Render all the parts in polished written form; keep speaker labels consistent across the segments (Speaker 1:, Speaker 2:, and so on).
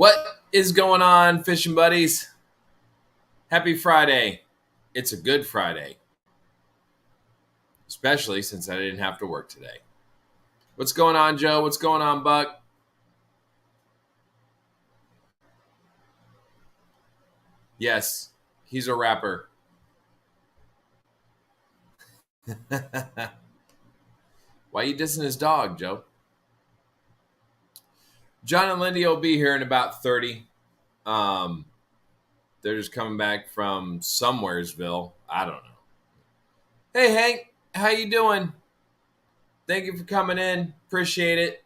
Speaker 1: What is going on, fishing buddies? Happy Friday. It's a good Friday, especially since I didn't have to work today. What's going on, Joe? What's going on, Buck? Yes, he's a rapper. Why you dissing his dog, Joe? John and Lindy will be here in about 30. They're just coming back from somewheresville. I don't know. Hey, Hank, how you doing? Thank you for coming in. Appreciate it.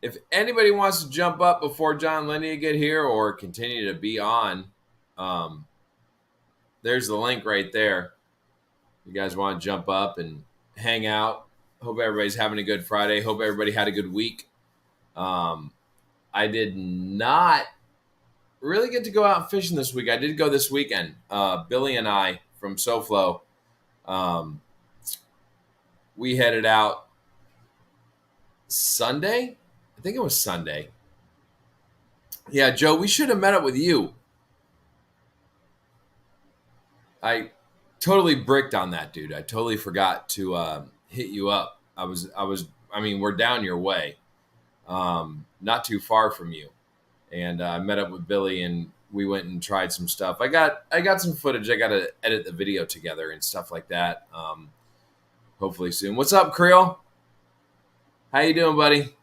Speaker 1: If anybody wants to jump up before John and Lindy get here or continue to be on, there's the link right there. You guys want to jump up and hang out. Hope everybody's having a good Friday. Hope everybody had a good week. I did not really get to go out fishing this week. I did go this weekend. Billy and I from SoFlo, we headed out Sunday. I think it was Sunday. Yeah, Joe, we should have met up with you. I totally bricked on that, dude. I totally forgot to hit you up. I mean, we're down your way, not too far from you. And I met up with Billy and we went and tried some stuff. I got some footage. I got to edit the video together and stuff like that. Hopefully soon. What's up, Creel? How you doing, buddy?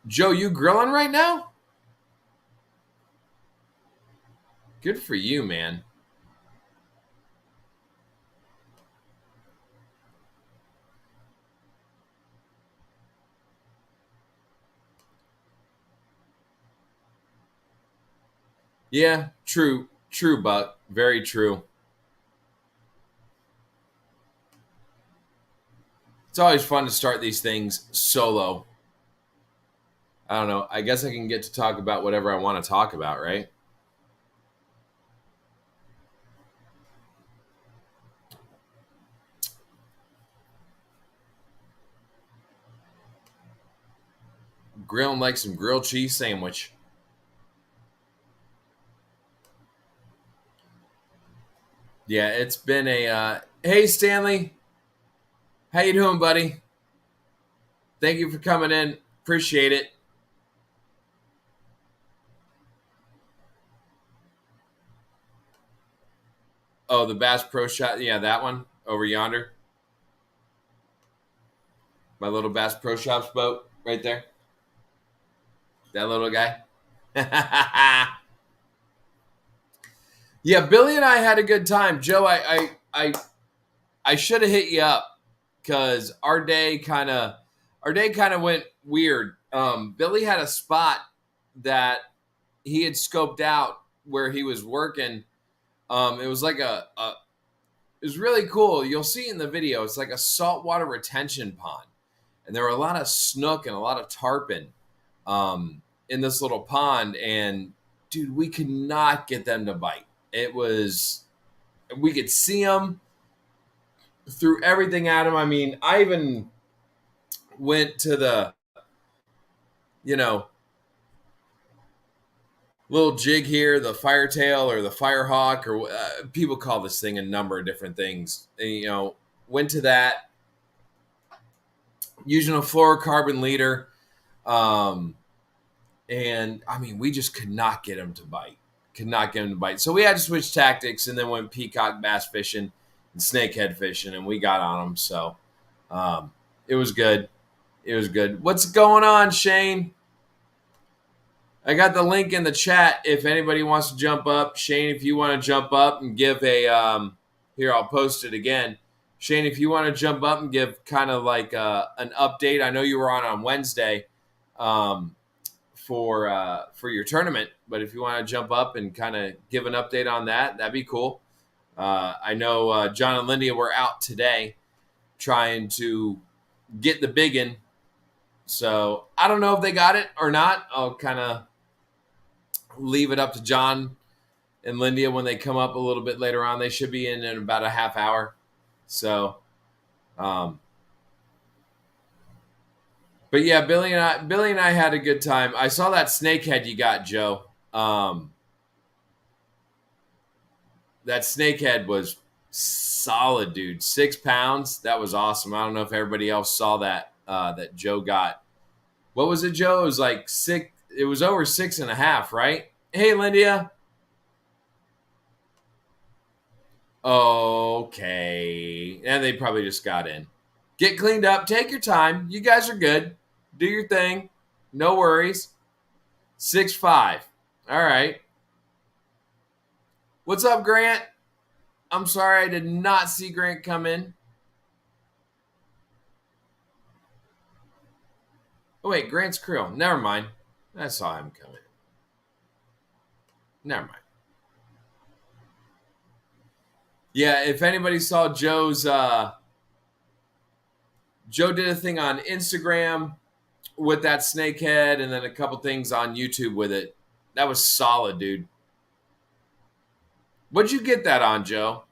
Speaker 1: Joe, you grilling right now? Good for you, man. Yeah, true, Buck. Very true. It's always fun to start these things solo. I don't know. I guess I can get to talk about whatever I want to talk about, right? Grilling like some grilled cheese sandwich. Yeah, it's been a hey, Stanley. How you doing, buddy? Thank you for coming in. Appreciate it. Oh, the Bass Pro Shop. Yeah, that one over yonder. My little Bass Pro Shops boat right there. That little guy. Yeah, Billy and I had a good time. Joe, I should have hit you up because our day kind of went weird. Billy had a spot that he had scoped out where he was working. It was like it was really cool. You'll see in the video. It's like a saltwater retention pond, and there were a lot of snook and a lot of tarpon in this little pond. And dude, we could not get them to bite. We could see them, threw everything at them. I mean, I even went to the, little jig here, the firetail or the firehawk, or people call this thing a number of different things. And, went to that using a fluorocarbon leader. And I mean, we just could not get them to bite. So we had to switch tactics and then went peacock bass fishing and snakehead fishing, and we got on them. So it was good. What's going on, Shane? I got the link in the chat if anybody wants to jump up. Shane, if you want to jump up and give a here, I'll post it again. Shane, if you want to jump up and give kind of like an update. I know you were on Wednesday for your tournament, but if you want to jump up and kind of give an update on that, that'd be cool. I know John and Lindy were out today trying to get the biggin. So I don't know if they got it or not. I'll kind of leave it up to John and Lindia when they come up a little bit later on. They should be in about a half hour. So, but yeah, Billy and I had a good time. I saw that snakehead you got, Joe. That snakehead was solid, dude. 6 pounds. That was awesome. I don't know if everybody else saw that that Joe got. What was it, Joe? It was like 6. It was over 6.5, right? Hey, Lindia. Okay. And they probably just got in. Get cleaned up. Take your time. You guys are good. Do your thing. No worries. 6'5". All right. What's up, Grant? I'm sorry I did not see Grant come in. Oh, wait. Grant's Krill. Never mind. I saw him come in. Never mind. Yeah, if anybody saw Joe's... Joe did a thing on Instagram with that snakehead and then a couple things on YouTube with it. That was solid, dude. What'd you get that on, Joe?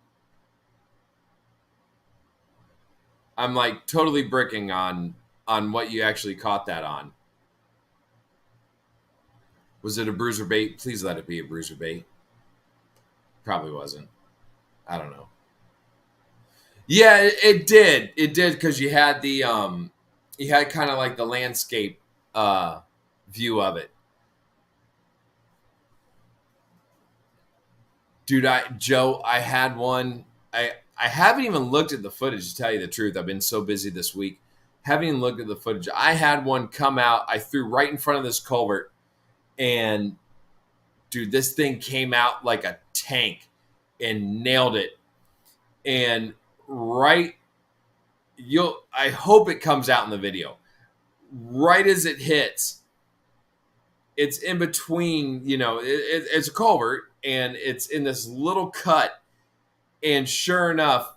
Speaker 1: I'm like totally bricking on what you actually caught that on. Was it a bruiser bait? Please let it be a bruiser bait. Probably wasn't. I don't know. Yeah, it did. It did because you had the you had kind of like the landscape view of it. Dude, Joe, I had one. I haven't even looked at the footage to tell you the truth. I've been so busy this week. Haven't even looked at the footage. I had one come out. I threw right in front of this culvert, and dude, this thing came out like a tank and nailed it. And I hope it comes out in the video. Right as it hits, it's in between, it's a culvert and it's in this little cut. And sure enough,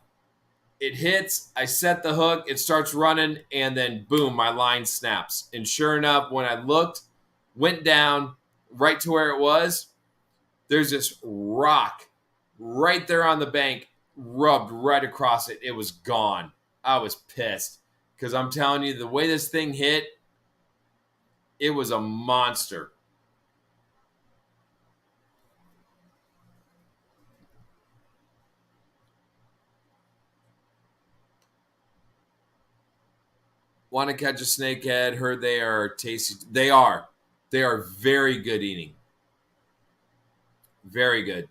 Speaker 1: it hits, I set the hook, it starts running, and then boom, my line snaps. And sure enough, when I looked, went down right to where it was, there's this rock right there on the bank, rubbed right across it. It was gone. I was pissed because I'm telling you, the way this thing hit, it was a monster. Want to catch a snakehead? Heard they are tasty. They are. They are very good eating. Very good.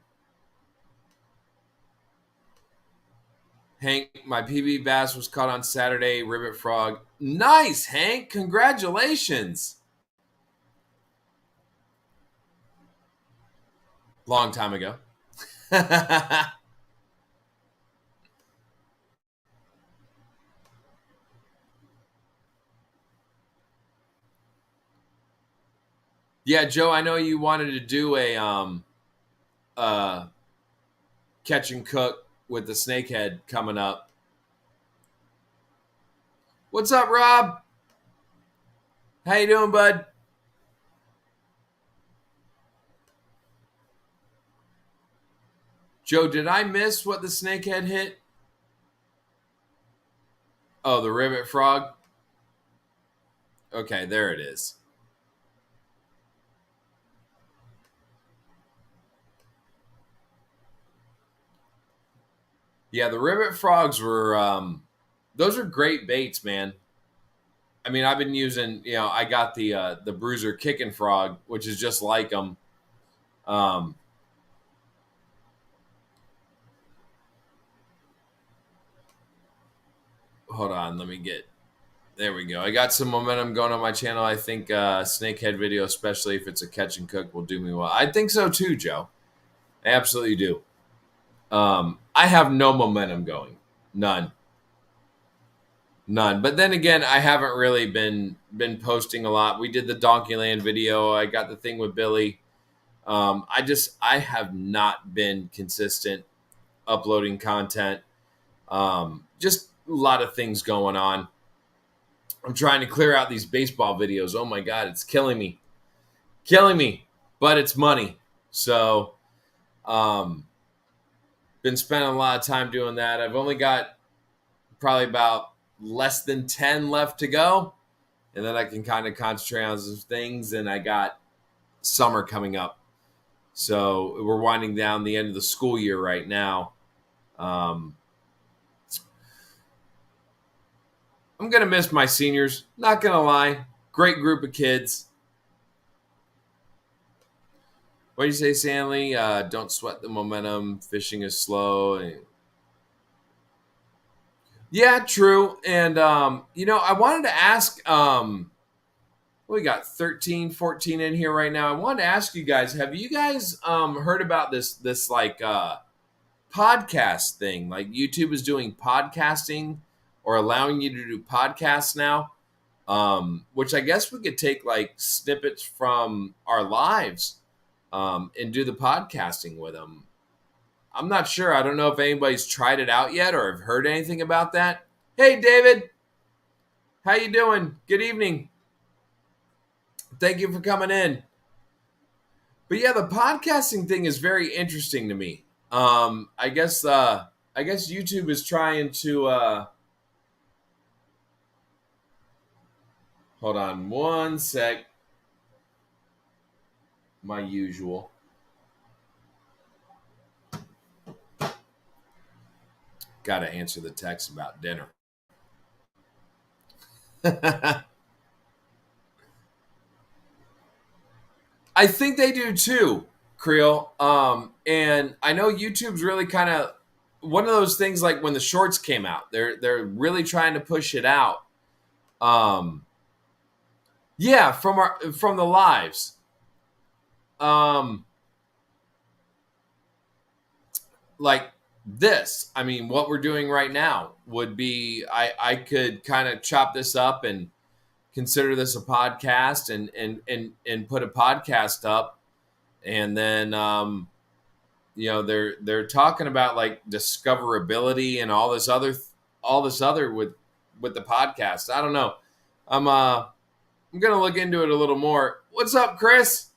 Speaker 1: Hank, my PB bass was caught on Saturday. Ribbit frog. Nice, Hank. Congratulations. Long time ago. Yeah, Joe, I know you wanted to do a catch and cook with the snakehead coming up. What's up, Rob? How you doing, bud? Joe, did I miss what the snakehead hit? Oh, the ribbit frog? Okay, there it is. Yeah, the ribbit frogs were those are great baits, man. I mean, I've been using, I got the Bruiser kicking frog, which is just like them. Hold on, let me get. There we go. I got some momentum going on my channel. I think snakehead video, especially if it's a catch and cook, will do me well. I think so too, Joe. I absolutely do. I have no momentum going. None. But then again, I haven't really been posting a lot. We did the Donkeyland video. I got the thing with Billy. I have not been consistent uploading content. Just a lot of things going on. I'm trying to clear out these baseball videos. Oh my God, it's killing me. Killing me. But it's money. So, been spending a lot of time doing that. I've only got probably about less than 10 left to go. And then I can kind of concentrate on some things. And I got summer coming up. So we're winding down the end of the school year right now. I'm going to miss my seniors. Not going to lie. Great group of kids. What do you say, Stanley? Don't sweat the momentum. Fishing is slow. Yeah, true. And, I wanted to ask, we got 13, 14 in here right now. I wanted to ask you guys, have you guys heard about this podcast thing? Like YouTube is doing podcasting or allowing you to do podcasts now, which I guess we could take like snippets from our lives and do the podcasting with them. I'm not sure. I don't know if anybody's tried it out yet or have heard anything about that. Hey, David. How you doing? Good evening. Thank you for coming in. But yeah, the podcasting thing is very interesting to me. I guess YouTube is trying to hold on one sec. My usual. Got to answer the text about dinner. I think they do too, Creel. And I know YouTube's really kind of one of those things like when the shorts came out. They're really trying to push it out. Yeah, from the lives. Like this. I mean, what we're doing right now would be I could kind of chop this up and consider this a podcast and put a podcast up, and then they're talking about like discoverability and all this other with the podcast. I don't know. I'm gonna look into it a little more. What's up, Chris?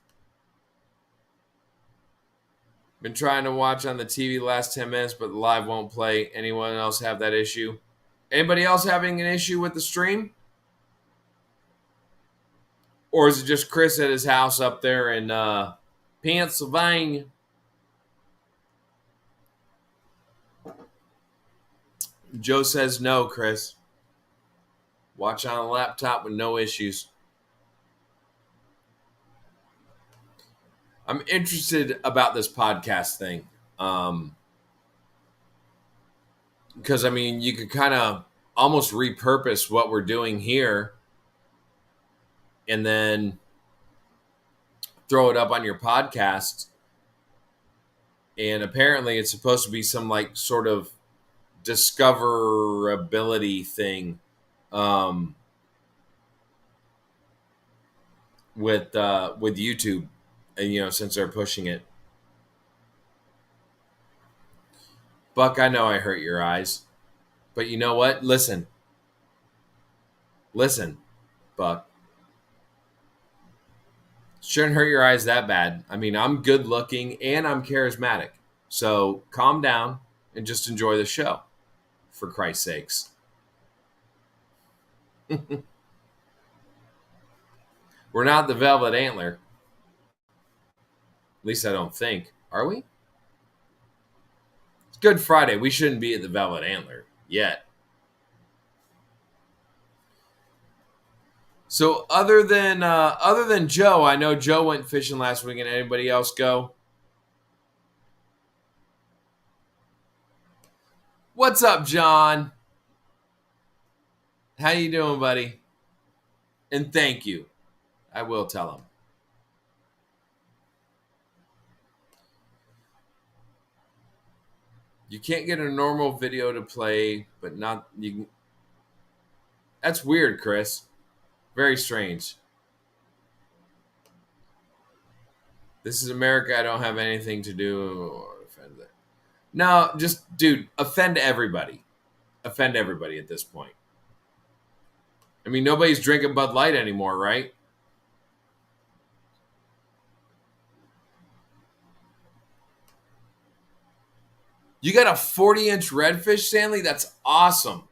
Speaker 1: Been trying to watch on the TV the last 10 minutes, but the live won't play. Anyone else have that issue? Anybody else having an issue with the stream? Or is it just Chris at his house up there in Pennsylvania? Joe says no, Chris. Watch on a laptop with no issues. I'm interested about this podcast thing. Because, I mean, you could kind of almost repurpose what we're doing here and then throw it up on your podcast. And apparently it's supposed to be some like sort of discoverability thing with YouTube, and since they're pushing it. Buck, I know I hurt your eyes, but you know what? Listen, Buck. Shouldn't hurt your eyes that bad. I mean, I'm good looking and I'm charismatic. So calm down and just enjoy the show, for Christ's sakes. We're not the Velvet Antler. At least I don't think. Are we? It's Good Friday. We shouldn't be at the Velvet Antler yet. So other than Joe, I know Joe went fishing last weekend. Anybody else go? What's up, John? How you doing, buddy? And thank you. I will tell him. You can't get a normal video to play, but not you can. That's weird, Chris. Very strange. This is America. I don't have anything to do or offend it. No, just dude, offend everybody. Offend everybody at this point. I mean, nobody's drinking Bud Light anymore, right? You got a 40-inch redfish, Stanley? That's awesome.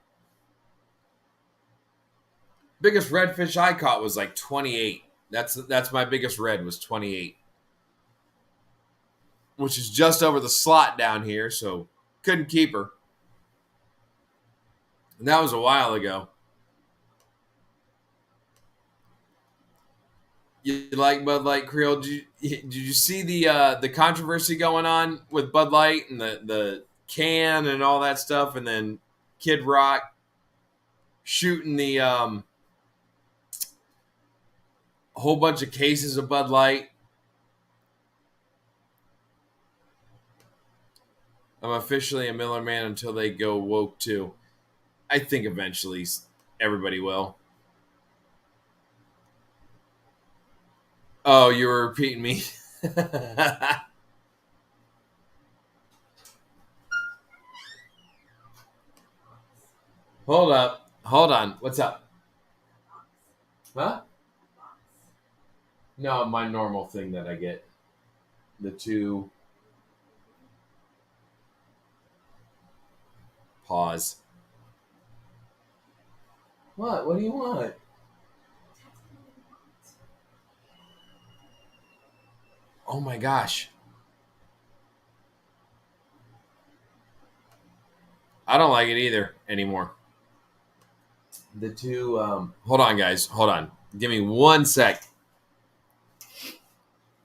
Speaker 1: Biggest redfish I caught was like 28. That's my biggest red was 28, which is just over the slot down here, so couldn't keep her. And that was a while ago. You like Bud Light, Creole? Did you see the controversy going on with Bud Light and the can and all that stuff, and then Kid Rock shooting the whole bunch of cases of Bud Light? I'm officially a Miller man until they go woke too. I think eventually everybody will. Oh, you were repeating me. Hold up. Hold on. What's up? Huh? No, my normal thing that I get. The two. Pause. What? What do you want? Oh my gosh. I don't like it either anymore. The two. Hold on, guys. Hold on. Give me 1 sec.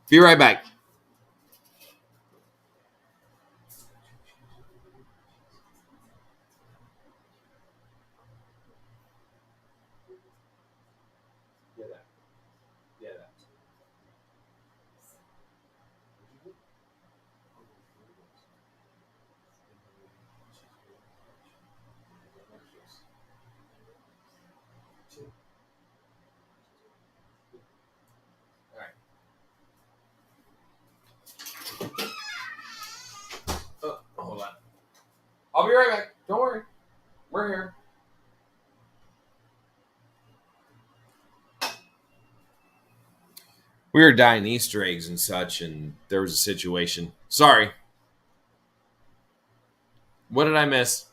Speaker 1: Be right back. Yeah, that. Yeah, that. All right. Oh, hold on. I'll be right back. Don't worry. We're here. We were dyeing Easter eggs and such, and there was a situation. Sorry. What did I miss?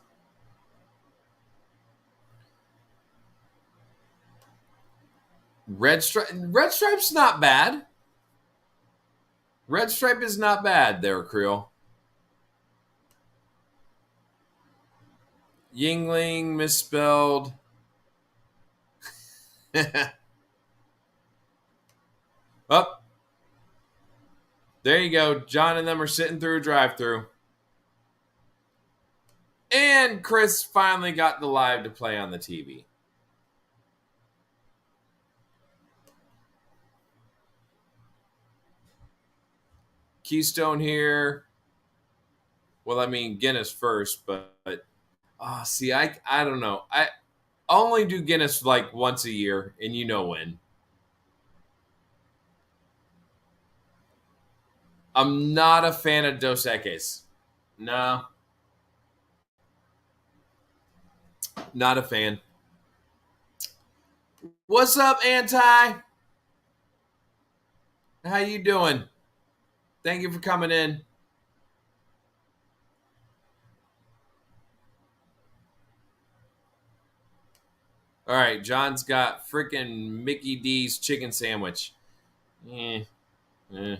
Speaker 1: Red stripe. Red stripe's not bad. Red stripe is not bad there, Creole. Yingling misspelled. Oh, there you go. John and them are sitting through a drive-through. And Chris finally got the live to play on the TV. Keystone here. Well, I mean Guinness first, but see, I don't know. I only do Guinness like once a year, and you know when. I'm not a fan of Dos Equis. No, not a fan. What's up, Anti? How you doing? Thank you for coming in. All right, John's got freaking Mickey D's chicken sandwich. Eh, eh.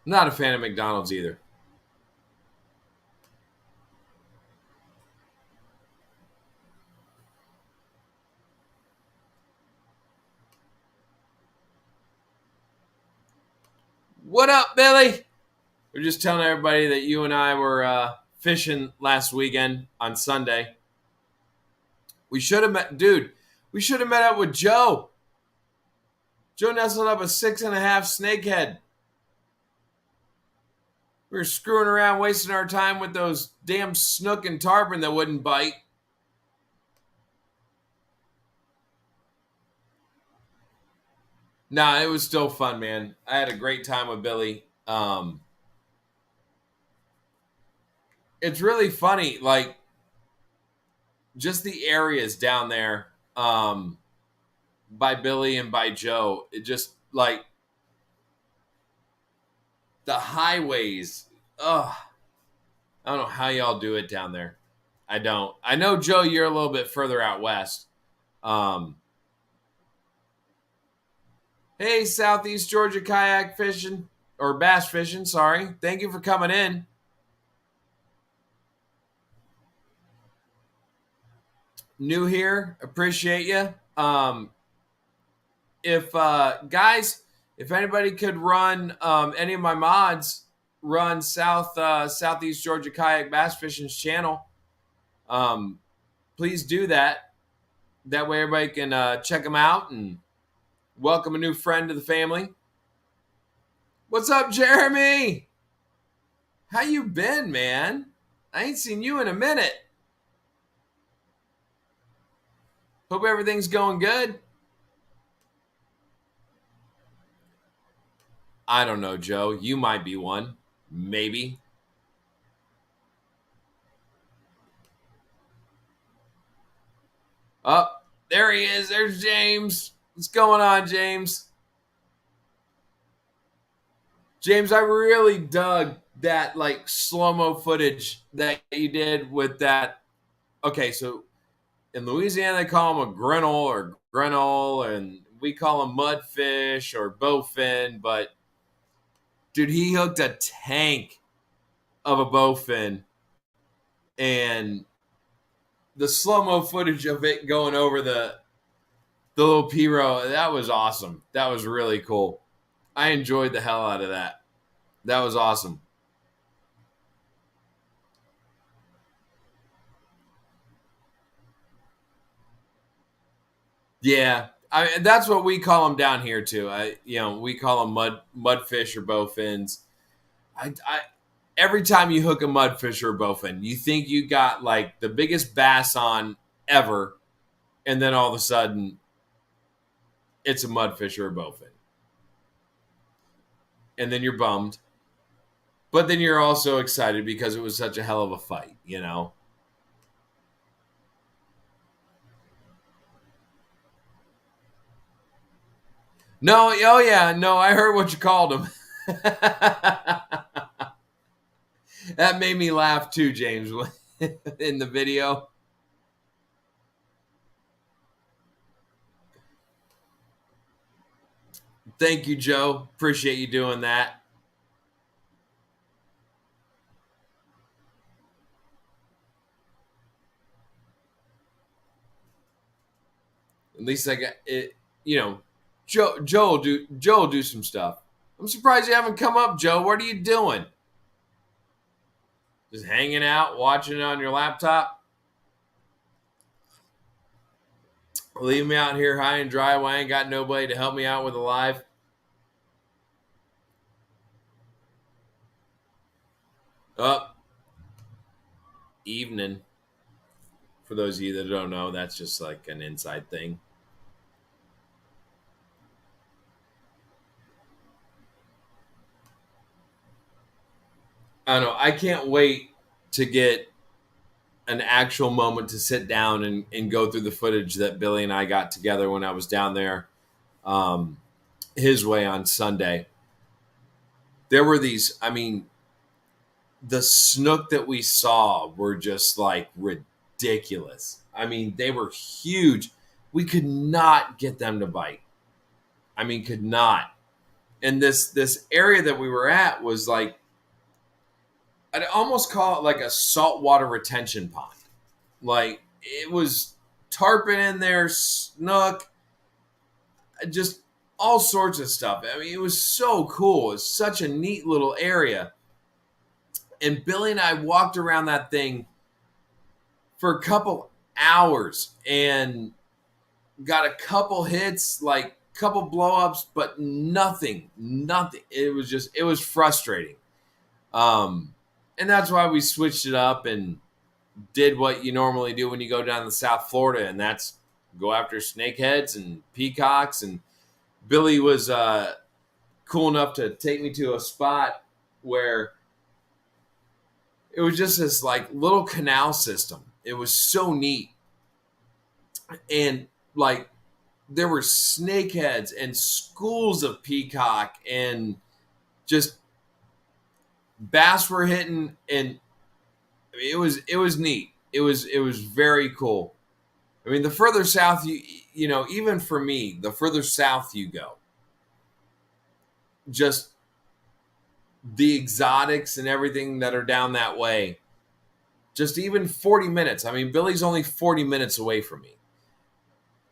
Speaker 1: Not a fan of McDonald's either. What up, Billy? We're just telling everybody that you and I were fishing last weekend on Sunday. We should have met, dude. We should have met up with Joe. Joe nestled up a 6.5 snakehead. We were screwing around, wasting our time with those damn snook and tarpon that wouldn't bite. Nah, it was still fun, man. I had a great time with Billy. It's really funny. Like, just the areas down there by Billy and by Joe, it just like the highways. Ugh, I don't know how y'all do it down there. I don't. I know, Joe, you're a little bit further out west. Um, hey, Southeast Georgia kayak fishing or bass fishing. Sorry. Thank you for coming in. New here. Appreciate you. If guys, if anybody could run any of my mods run Southeast Georgia kayak bass fishing's channel, please do that. That way everybody can check them out and welcome a new friend to the family. What's up, Jeremy? How you been, man? I ain't seen you in a minute. Hope everything's going good. I don't know, Joe. You might be one. Maybe. Oh, there he is. There's James. What's going on, James? James, I really dug that like slow-mo footage that you did with that. Okay, so in Louisiana, they call them a grinnell or grinnell, and we call them mudfish or bowfin. But dude, he hooked a tank of a bowfin, and the slow-mo footage of it going over the little P-row, that was awesome. That was really cool. I enjoyed the hell out of that. That was awesome. Yeah, that's what we call them down here too. We call them mudfish or bowfins. I every time you hook a mudfish or a bowfin, you think you got like the biggest bass on ever, and then all of a sudden, it's a mudfish or a bowfin, and then you're bummed. But then you're also excited because it was such a hell of a fight, you know? No, oh yeah, no, I heard what you called him. That made me laugh too, James, in the video. Thank you, Joe. Appreciate you doing that. At least I got it. You know, Joe will do some stuff. I'm surprised you haven't come up, Joe. What are you doing? Just hanging out, watching it on your laptop? Leave me out here high and dry when I ain't got nobody to help me out with a live. Up. Evening. For those of you that don't know, that's just like an inside thing. I don't know. I can't wait to get an actual moment to sit down and go through the footage that Billy and I got together when I was down there his way on Sunday. There were these, I mean, the snook that we saw were just like ridiculous. I mean, they were huge. We could not get them to bite. I mean, could not. And this area that we were at was like, I'd almost call it like a saltwater retention pond. Like it was tarpon in there, snook, just all sorts of stuff. I mean, it was so cool. It's such a neat little area. And Billy and I walked around that thing for a couple hours and got a couple hits, like couple blow-ups, but nothing. It was frustrating. And that's why we switched it up and did what you normally do when you go down to South Florida, and that's go after snakeheads and peacocks. And Billy was cool enough to take me to a spot where it was just this like little canal system. It was so neat. And like there were snakeheads and schools of peacock, and just bass were hitting, and it was neat. It was very cool. I mean, the further south even for me, the further south you go, just the exotics and everything that are down that way, just even 40 minutes. I mean, Billy's only 40 minutes away from me.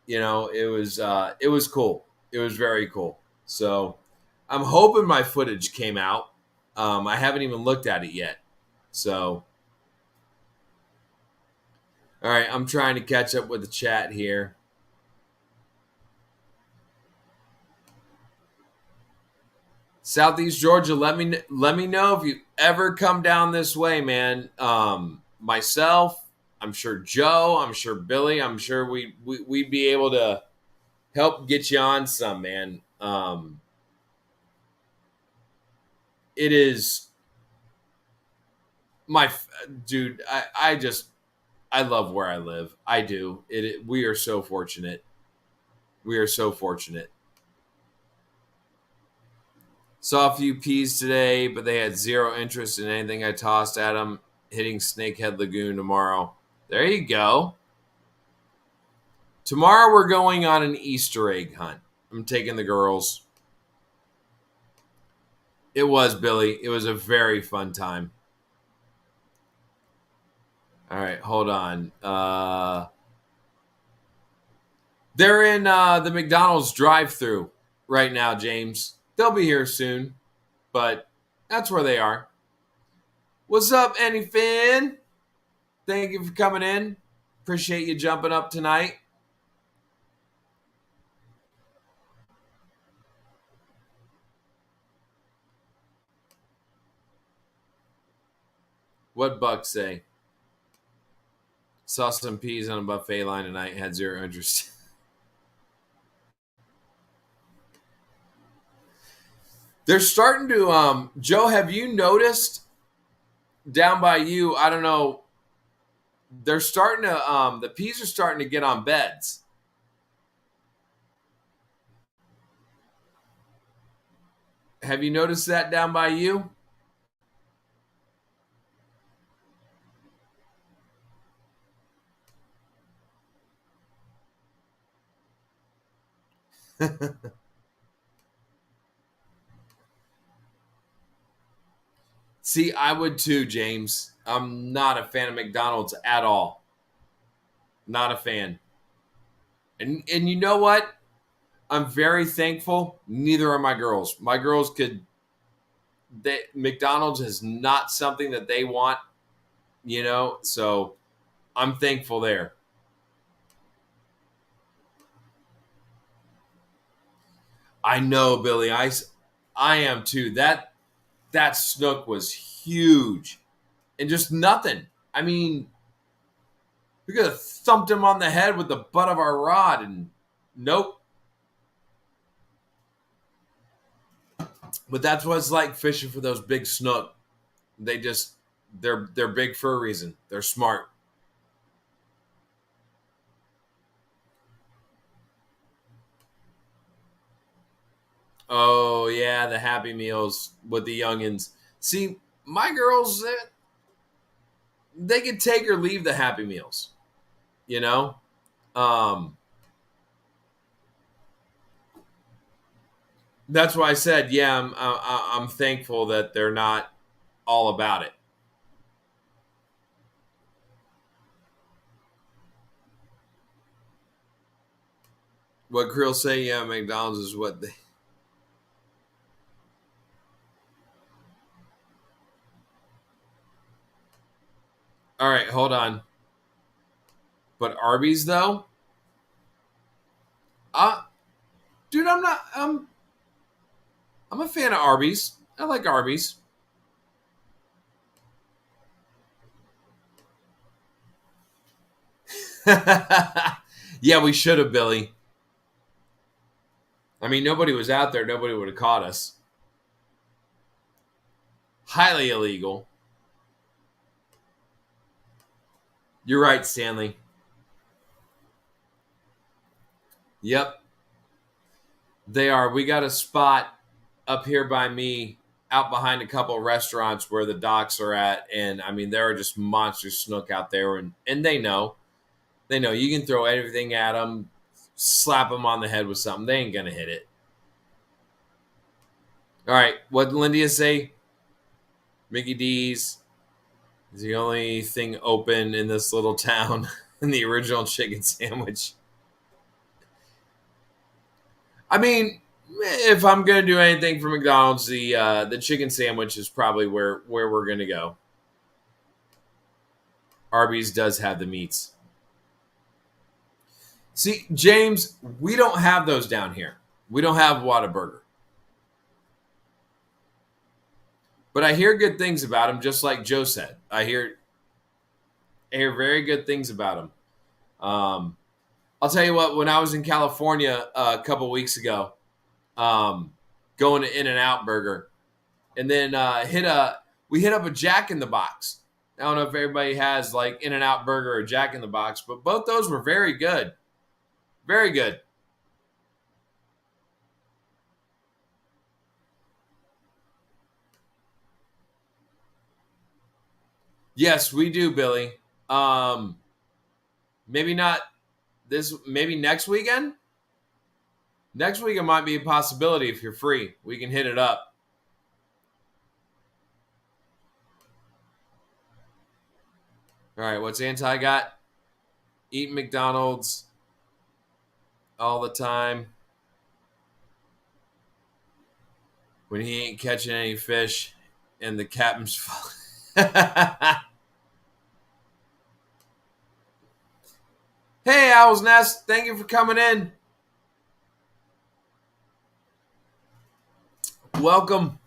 Speaker 1: It was cool. It was very cool. So I'm hoping my footage came out. I haven't even looked at it yet. So, all right, I'm trying to catch up with the chat here. Southeast Georgia, let me know if you ever come down this way, man. Myself, I'm sure Joe, I'm sure Billy, I'm sure we'd be able to help get you on some, man. It is my dude. I love where I live. I do. We are so fortunate. We are so fortunate. Saw a few peas today, but they had zero interest in anything I tossed at them. Hitting Snakehead Lagoon tomorrow. There you go. Tomorrow we're going on an Easter egg hunt. I'm taking the girls. It was, Billy. It was a very fun time. All right, hold on. They're in the McDonald's drive-thru right now, James. They'll be here soon, but that's where they are. What's up, Anyfin? Thank you for coming in. Appreciate you jumping up tonight. What Buck say? Saw some peas on a buffet line tonight. Had zero interest. They're starting to. Joe, have you noticed down by you? I don't know. They're starting to. The peas are starting to get on beds. Have you noticed that down by you? See, I would too, James. I'm not a fan of McDonald's at all. Not a fan. And you know what? I'm very thankful. Neither are my girls. My girls McDonald's is not something that they want, so I'm thankful there. I know, Billy. I am too. That snook was huge, and just nothing. I mean, we could have thumped him on the head with the butt of our rod, and nope. But that's what it's like fishing for those big snook. They're big for a reason. They're smart. Oh yeah, the Happy Meals with the youngins. See, my girls, they could take or leave the Happy Meals. You know, that's why I said, yeah, I'm thankful that they're not all about it. What Krill say? Yeah, McDonald's is what they. All right, hold on. But Arby's though, uh, dude, I'm not. I'm a fan of Arby's. I like Arby's. Yeah, we should have, Billy. I mean, nobody was out there. Nobody would have caught us. Highly illegal. You're right, Stanley. Yep, they are. We got a spot up here by me, out behind a couple of restaurants where the docks are at, and I mean there are just monster snook out there, and they know you can throw everything at them, slap them on the head with something, they ain't gonna hit it. All right, what did Lindia say? Mickey D's is the only thing open in this little town. In the original chicken sandwich. I mean, if I'm gonna do anything for McDonald's, the chicken sandwich is probably where we're gonna go. Arby's does have the meats. See, James, we don't have those down here. We don't have Whataburger. But I hear good things about him, just like Joe said. I hear very good things about him. I'll tell you what, when I was in California a couple weeks ago, going to In-N-Out Burger, and then we hit up a Jack in the Box. I don't know if everybody has like In-N-Out Burger or Jack in the Box, but both those were very good. Very good. Yes, we do, Billy. Maybe not maybe next weekend? Next weekend might be a possibility if you're free. We can hit it up. All right, what's Anti got? Eat McDonald's all the time when he ain't catching any fish and the captain's Hey, Owl's Nest, thank you for coming in. Welcome.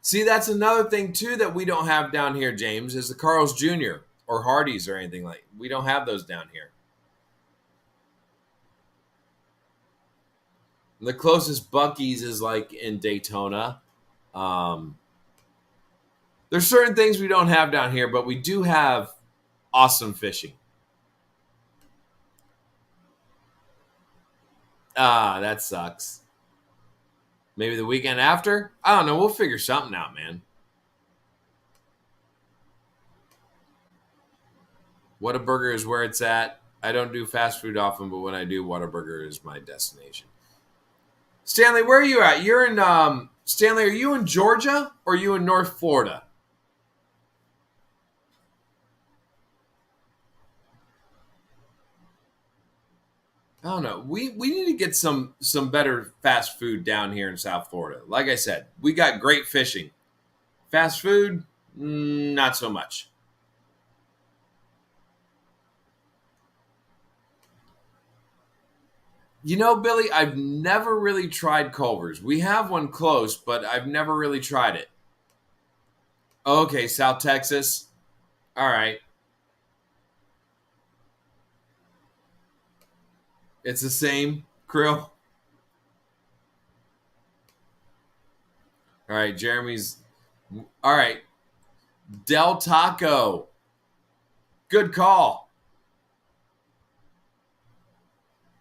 Speaker 1: See, that's another thing too that we don't have down here, James, is the Carl's Jr. or Hardee's or anything like. We don't have those down here. The closest Buc-ee's is like in Daytona. There's certain things we don't have down here, but we do have awesome fishing. That sucks. Maybe the weekend after? I don't know. We'll figure something out, man. Whataburger is where it's at. I don't do fast food often, but when I do, Whataburger is my destination. Stanley, where are you at? You're in Stanley, are you in Georgia or are you in North Florida? I don't know. We need to get some better fast food down here in South Florida. Like I said, we got great fishing. Fast food, not so much. You know, Billy, I've never really tried Culver's. We have one close, but I've never really tried it. Okay, South Texas. All right. It's the same, Krill. All right, Jeremy's. All right, Del Taco. Good call.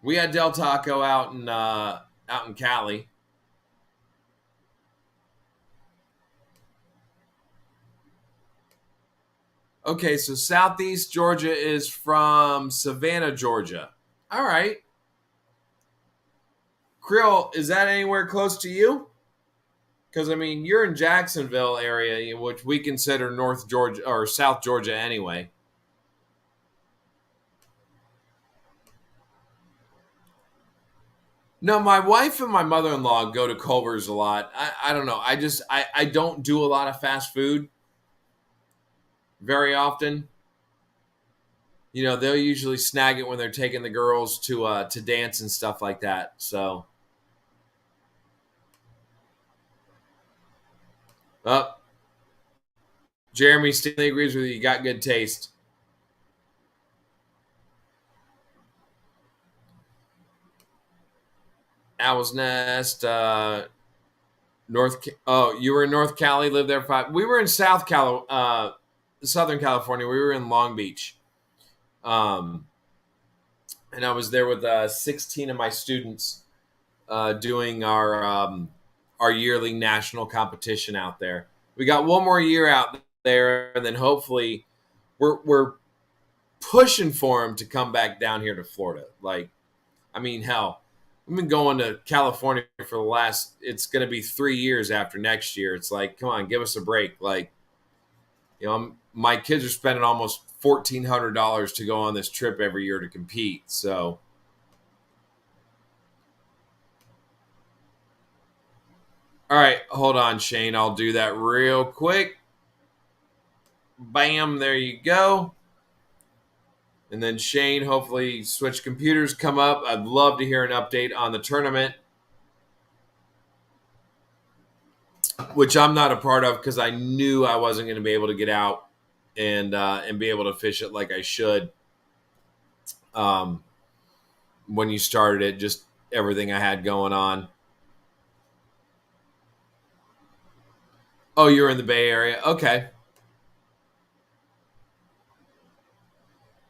Speaker 1: We had Del Taco out in Cali. Okay, so Southeast Georgia is from Savannah, Georgia. All right. Krill, is that anywhere close to you? Because I mean, you're in Jacksonville area, which we consider North Georgia or South Georgia anyway. No, my wife and my mother-in-law go to Culver's a lot. I don't know. I don't do a lot of fast food very often. You know, they'll usually snag it when they're taking the girls to dance and stuff like that. So, oh, Jeremy Stanley agrees with you. You got good taste. Owl's Nest, North. Oh, you were in North Cali. Lived there 5. We were in Southern California. We were in Long Beach. Um, and I was there with 16 of my students doing our yearly national competition out there. We got one more year out there, and then hopefully we're pushing for him to come back down here to Florida. Like, I mean, hell, we've been going to California for the last. It's going to be 3 years after next year. It's like, come on, give us a break. Like, my kids are spending almost $1,400 to go on this trip every year to compete. So, all right, hold on, Shane. I'll do that real quick. Bam, there you go. And then Shane, hopefully Switch computers come up. I'd love to hear an update on the tournament, which I'm not a part of because I knew I wasn't going to be able to get out and be able to fish it like I should. When you started it, just everything I had going on. Oh, you're in the Bay Area. Okay.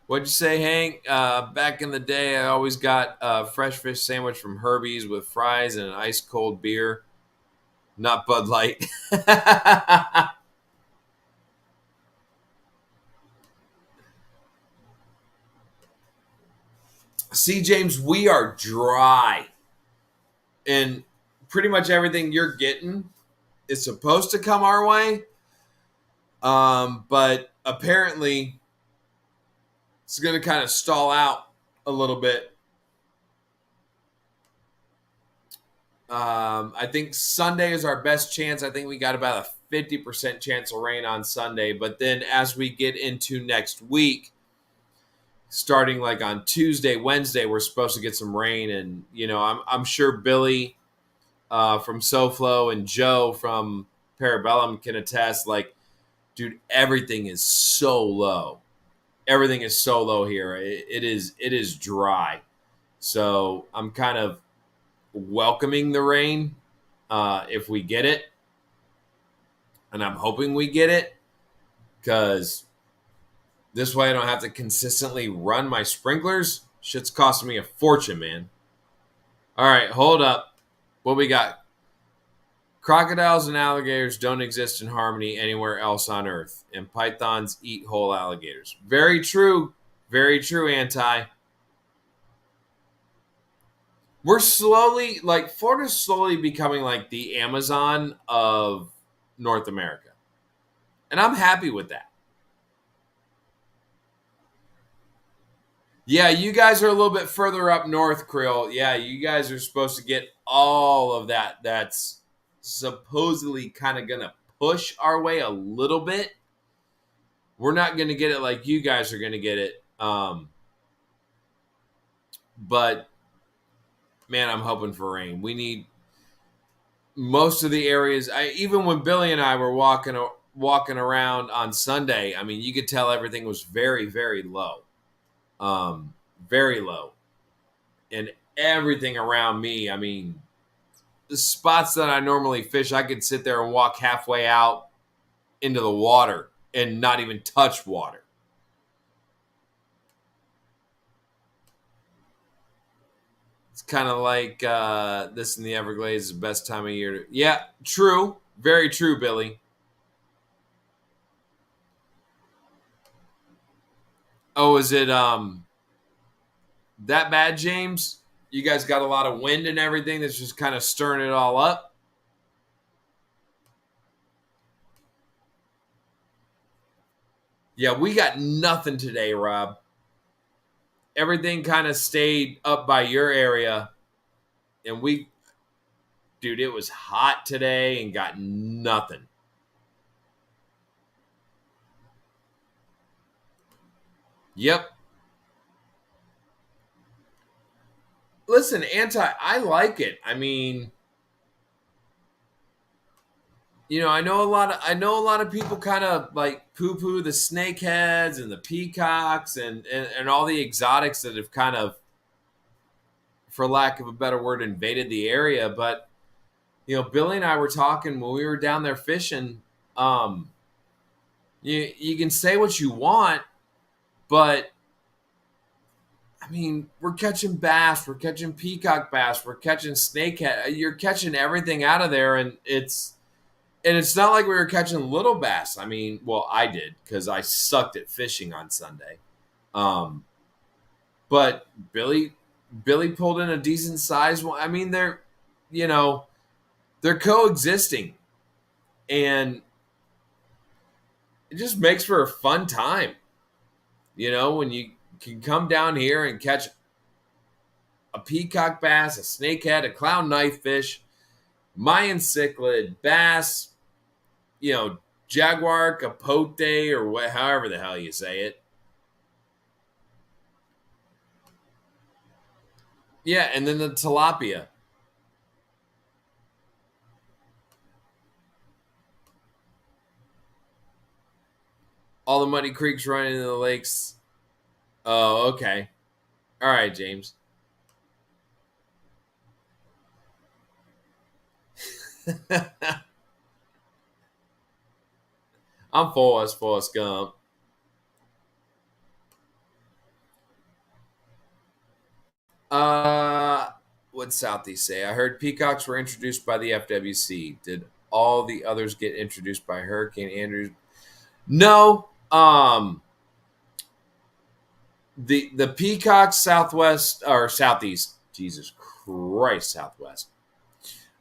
Speaker 1: What'd you say, Hank? Back in the day, I always got a fresh fish sandwich from Herbie's with fries and an ice cold beer, not Bud Light. See, James, we are dry. And pretty much everything you're getting is supposed to come our way. But apparently, it's going to kind of stall out a little bit. I think Sunday is our best chance. I think we got about a 50% chance of rain on Sunday. But then as we get into next week, starting like on Tuesday, Wednesday, we're supposed to get some rain. And, I'm sure Billy from SoFlo and Joe from Parabellum can attest. Like, dude, everything is so low. Everything is so low here. It is dry. So I'm kind of welcoming the rain if we get it. And I'm hoping we get it because this way I don't have to consistently run my sprinklers. Shit's costing me a fortune, man. All right, hold up. What we got? Crocodiles and alligators don't exist in harmony anywhere else on Earth, and pythons eat whole alligators. Very true. Very true, Anti. We're slowly, like, Florida's slowly becoming like the Amazon of North America. And I'm happy with that. Yeah, you guys are a little bit further up north, Krill. Yeah, you guys are supposed to get all of that. That's supposedly kind of going to push our way a little bit. We're not going to get it like you guys are going to get it. But, man, I'm hoping for rain. We need most of the areas. Even when Billy and I were walking around on Sunday, I mean, you could tell everything was very, very low. Very low. And everything around me, I mean, the spots that I normally fish, I could sit there and walk halfway out into the water and not even touch water. It's kind of like this in the Everglades is the best time of year. Yeah, true. Very true, Billy. Oh, is it that bad, James? You guys got a lot of wind and everything that's just kind of stirring it all up? Yeah, we got nothing today, Rob. Everything kind of stayed up by your area. And dude, it was hot today and got nothing. Yep. Listen, I like it. I mean, I know a lot of people kind of like poo-poo the snakeheads and the peacocks and all the exotics that have kind of, for lack of a better word, invaded the area. But Billy and I were talking when we were down there fishing. You can say what you want, but I mean, we're catching bass, we're catching peacock bass, we're catching snakehead. You're catching everything out of there, and it's not like we were catching little bass. I mean, well, I did because I sucked at fishing on Sunday. But Billy pulled in a decent size one. I mean, they're coexisting, and it just makes for a fun time. When you can come down here and catch a peacock bass, a snakehead, a clown knifefish, Mayan cichlid, bass, jaguar, capote, or however the hell you say it. Yeah, and then the tilapia. All the muddy creeks running into the lakes. Oh, okay. All right, James. I'm Forrest Gump. What'd Southeast say? I heard peacocks were introduced by the FWC. Did all the others get introduced by Hurricane Andrew? No. The peacocks southwest or southeast. Jesus Christ, southwest.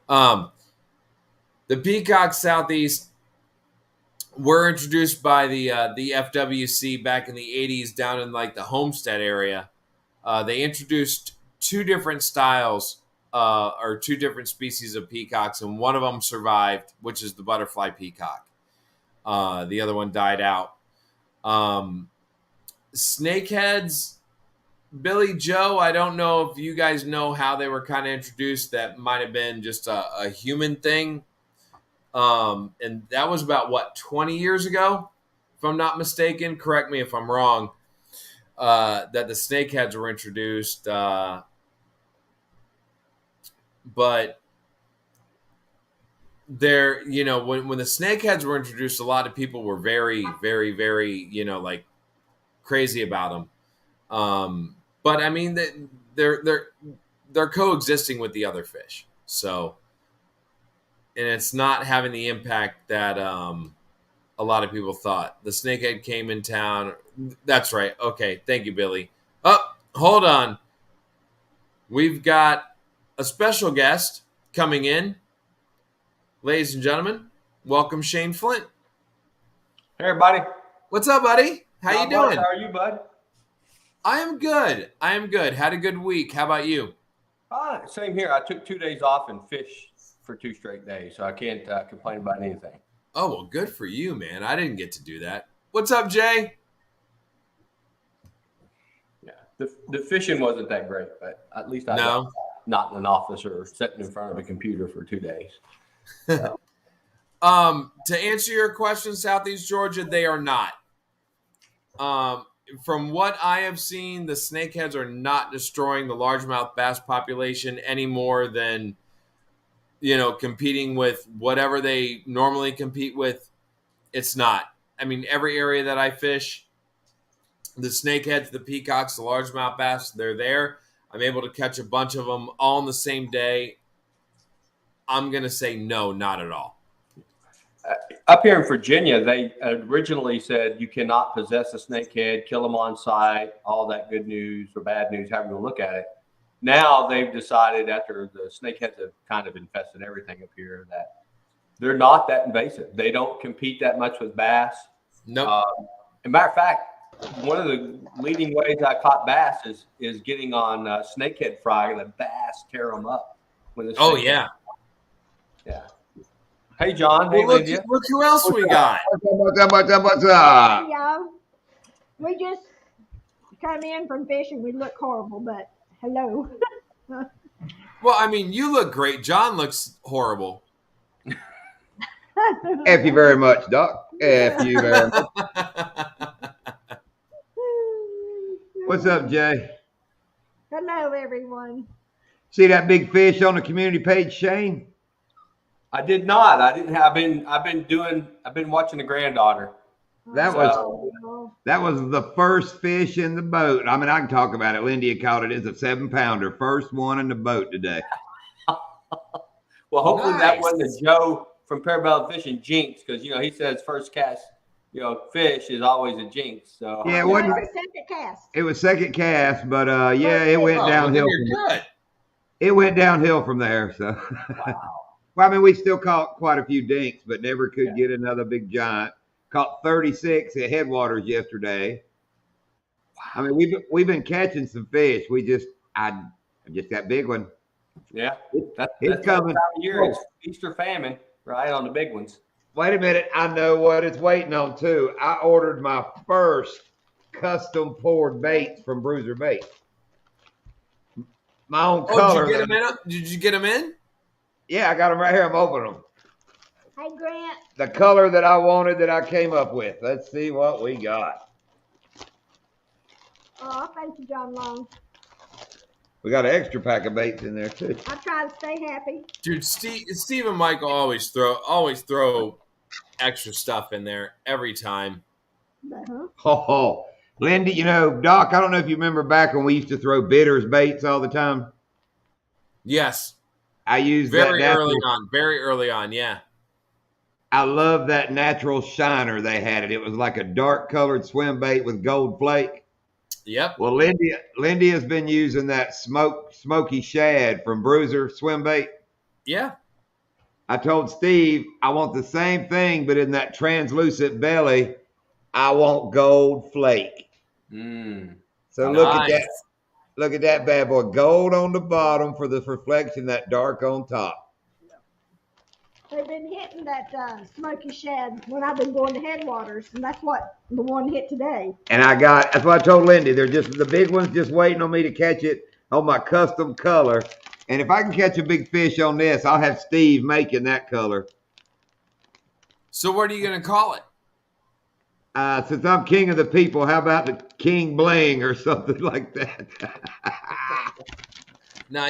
Speaker 1: The peacocks southeast were introduced by the FWC back in the 80s down in like the Homestead area. They introduced two different styles or two different species of peacocks, and one of them survived, which is the butterfly peacock. The other one died out. Snakeheads, Billy Joe, I don't know if you guys know how they were kind of introduced. That might have been just a human thing. And that was about, 20 years ago, if I'm not mistaken. Correct me if I'm wrong. That the snakeheads were introduced. But when the snakeheads were introduced, a lot of people were very, very, very, like crazy about them. But I mean, they're coexisting with the other fish. So, and it's not having the impact that a lot of people thought. The snakehead came in town. That's right. Okay. Thank you, Billy. Oh, hold on. We've got a special guest coming in. Ladies and gentlemen, welcome Shane Flint.
Speaker 2: Hey, everybody.
Speaker 1: What's up, buddy? How you doing?
Speaker 2: How are you, bud?
Speaker 1: I am good. Had a good week. How about you?
Speaker 2: Same here. I took 2 days off and fished for 2 straight days, so I can't complain about anything.
Speaker 1: Oh, well, good for you, man. I didn't get to do that. What's up, Jay?
Speaker 2: Yeah, the fishing wasn't that great, but at least I
Speaker 1: no.
Speaker 2: Not in an office or sitting in front of a computer for 2 days. So.
Speaker 1: To answer your question, Southeast Georgia, they are not. From what I have seen, the snakeheads are not destroying the largemouth bass population any more than, competing with whatever they normally compete with. It's not. I mean, every area that I fish, the snakeheads, the peacocks, the largemouth bass, they're there. I'm able to catch a bunch of them all on the same day. I'm going to say no, not at all.
Speaker 2: Up here in Virginia, they originally said you cannot possess a snakehead, kill them on site, all that good news or bad news, however you look at it. Now they've decided, after the snakeheads have kind of infested everything up here, that they're not that invasive. They don't compete that much with bass.
Speaker 1: No.
Speaker 2: As a matter of fact, one of the leading ways I caught bass is getting on snakehead fry, and the bass tear them up.
Speaker 1: Oh, yeah.
Speaker 2: Yeah. Hey, John. Hey, Lydia.
Speaker 1: Look who else we got.
Speaker 3: What's up? Hey, y'all. We just come in from fishing. We look horrible, but hello.
Speaker 1: Well, I mean, you look great. John looks horrible.
Speaker 4: Thank you very much, Doc. Thank you very much. What's up, Jay?
Speaker 3: Hello, everyone.
Speaker 4: See that big fish on the community page, Shane?
Speaker 2: I did not. I didn't have. I've been watching the granddaughter.
Speaker 4: That
Speaker 3: Oh.
Speaker 4: was the first fish in the boat. I mean, I can talk about it. Lindy caught it as a 7-pounder, first one in the boat today.
Speaker 2: Well, hopefully that
Speaker 1: Nice.
Speaker 2: wasn't a Joe from Parabellum Fishing jinx, because he says first cast, fish is always a jinx. So
Speaker 4: Yeah, it
Speaker 3: No, it
Speaker 4: wasn't.
Speaker 3: was second cast.
Speaker 4: It was second cast, but yeah, it went
Speaker 1: Oh, well,
Speaker 4: downhill.
Speaker 1: then you're good.
Speaker 4: It went downhill from there. So, well, I mean, we still caught quite a few dinks, but never could get another big giant. Caught 36 at Headwaters yesterday. I mean, we've been catching some fish. I just got big one.
Speaker 2: yeah, that's
Speaker 4: It's
Speaker 2: that
Speaker 4: coming.
Speaker 2: time of year. It's feast or famine, right, on the big ones.
Speaker 4: Wait a minute. I know what it's waiting on too. I ordered my first custom poured baits from Bruiser Baits. My own color.
Speaker 1: Did you get them in? Did you get them in?
Speaker 4: Yeah, I got them right here. I'm opening them.
Speaker 3: Hey, Grant.
Speaker 4: The color that I wanted that I came up with. Let's see what we got.
Speaker 3: Oh, thank you, John Long.
Speaker 4: We got an extra pack of baits in there too.
Speaker 3: I try to stay happy.
Speaker 1: Dude, Steve and Michael always throw extra stuff in there every time.
Speaker 3: Uh-huh.
Speaker 4: Oh, Lindy, Doc, I don't know if you remember back when we used to throw bitters baits all the time.
Speaker 1: Yes.
Speaker 4: I used
Speaker 1: Very
Speaker 4: that
Speaker 1: early on, yeah.
Speaker 4: I love that natural shiner they had it. It was like a dark colored swim bait with gold flake.
Speaker 1: Yep.
Speaker 4: Well, Lindy has been using that smoky shad from Bruiser swim bait.
Speaker 1: Yeah.
Speaker 4: I told Steve I want the same thing, but in that translucent belly, I want gold flake. So look at that. Look at that bad boy. Gold on the bottom for the reflection, that dark on top.
Speaker 3: They've been hitting that smoky shad when I've been going to Headwaters, and that's what the one hit today.
Speaker 4: And that's what I told Lindy. They're just the big ones just waiting on me to catch it on my custom color. And if I can catch a big fish on this, I'll have Steve making that color.
Speaker 1: So what are you going to call it?
Speaker 4: Since I'm king of the people, how about the King Bling or something like that?
Speaker 1: No,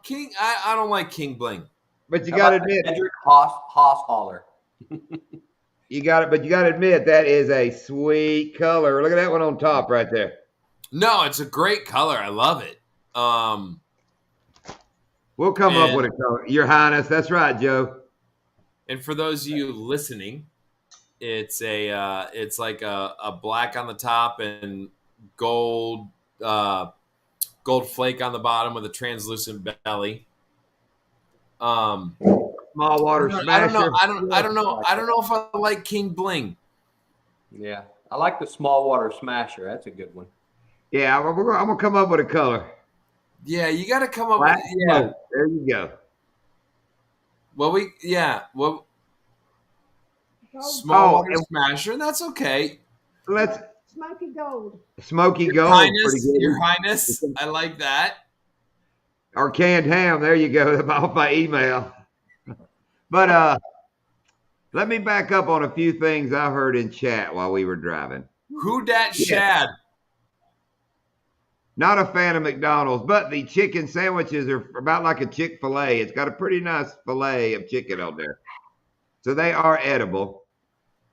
Speaker 1: King. I don't like King Bling.
Speaker 4: But you got to admit,
Speaker 2: Hendrick Haas Holler.
Speaker 4: you got it. But you got to admit that is a sweet color. Look at that one on top right there.
Speaker 1: No, it's a great color. I love it.
Speaker 4: We'll come up with a color, Your Highness. That's right, Joe.
Speaker 1: And for those of you listening, it's like a black on the top and gold flake on the bottom with a translucent belly.
Speaker 4: Small water smasher.
Speaker 1: I don't know if I like King Bling.
Speaker 2: Yeah, I like the small water smasher. That's a good one.
Speaker 4: Yeah, I'm gonna come up with a color.
Speaker 1: Yeah, you got to come up
Speaker 4: Black
Speaker 1: with
Speaker 4: smoke. There you go.
Speaker 1: Small water smasher. That's okay.
Speaker 4: Let's
Speaker 3: Smoky gold.
Speaker 4: Smoky
Speaker 1: Your
Speaker 4: gold.
Speaker 1: Highness, Your Highness. I like that.
Speaker 4: Or canned ham. There you go. Off my email. But let me back up on a few things I heard in chat while we were driving.
Speaker 1: Who dat shad?
Speaker 4: Not a fan of McDonald's, but the chicken sandwiches are about like a Chick-fil-A. It's got a pretty nice fillet of chicken on there. So they are edible.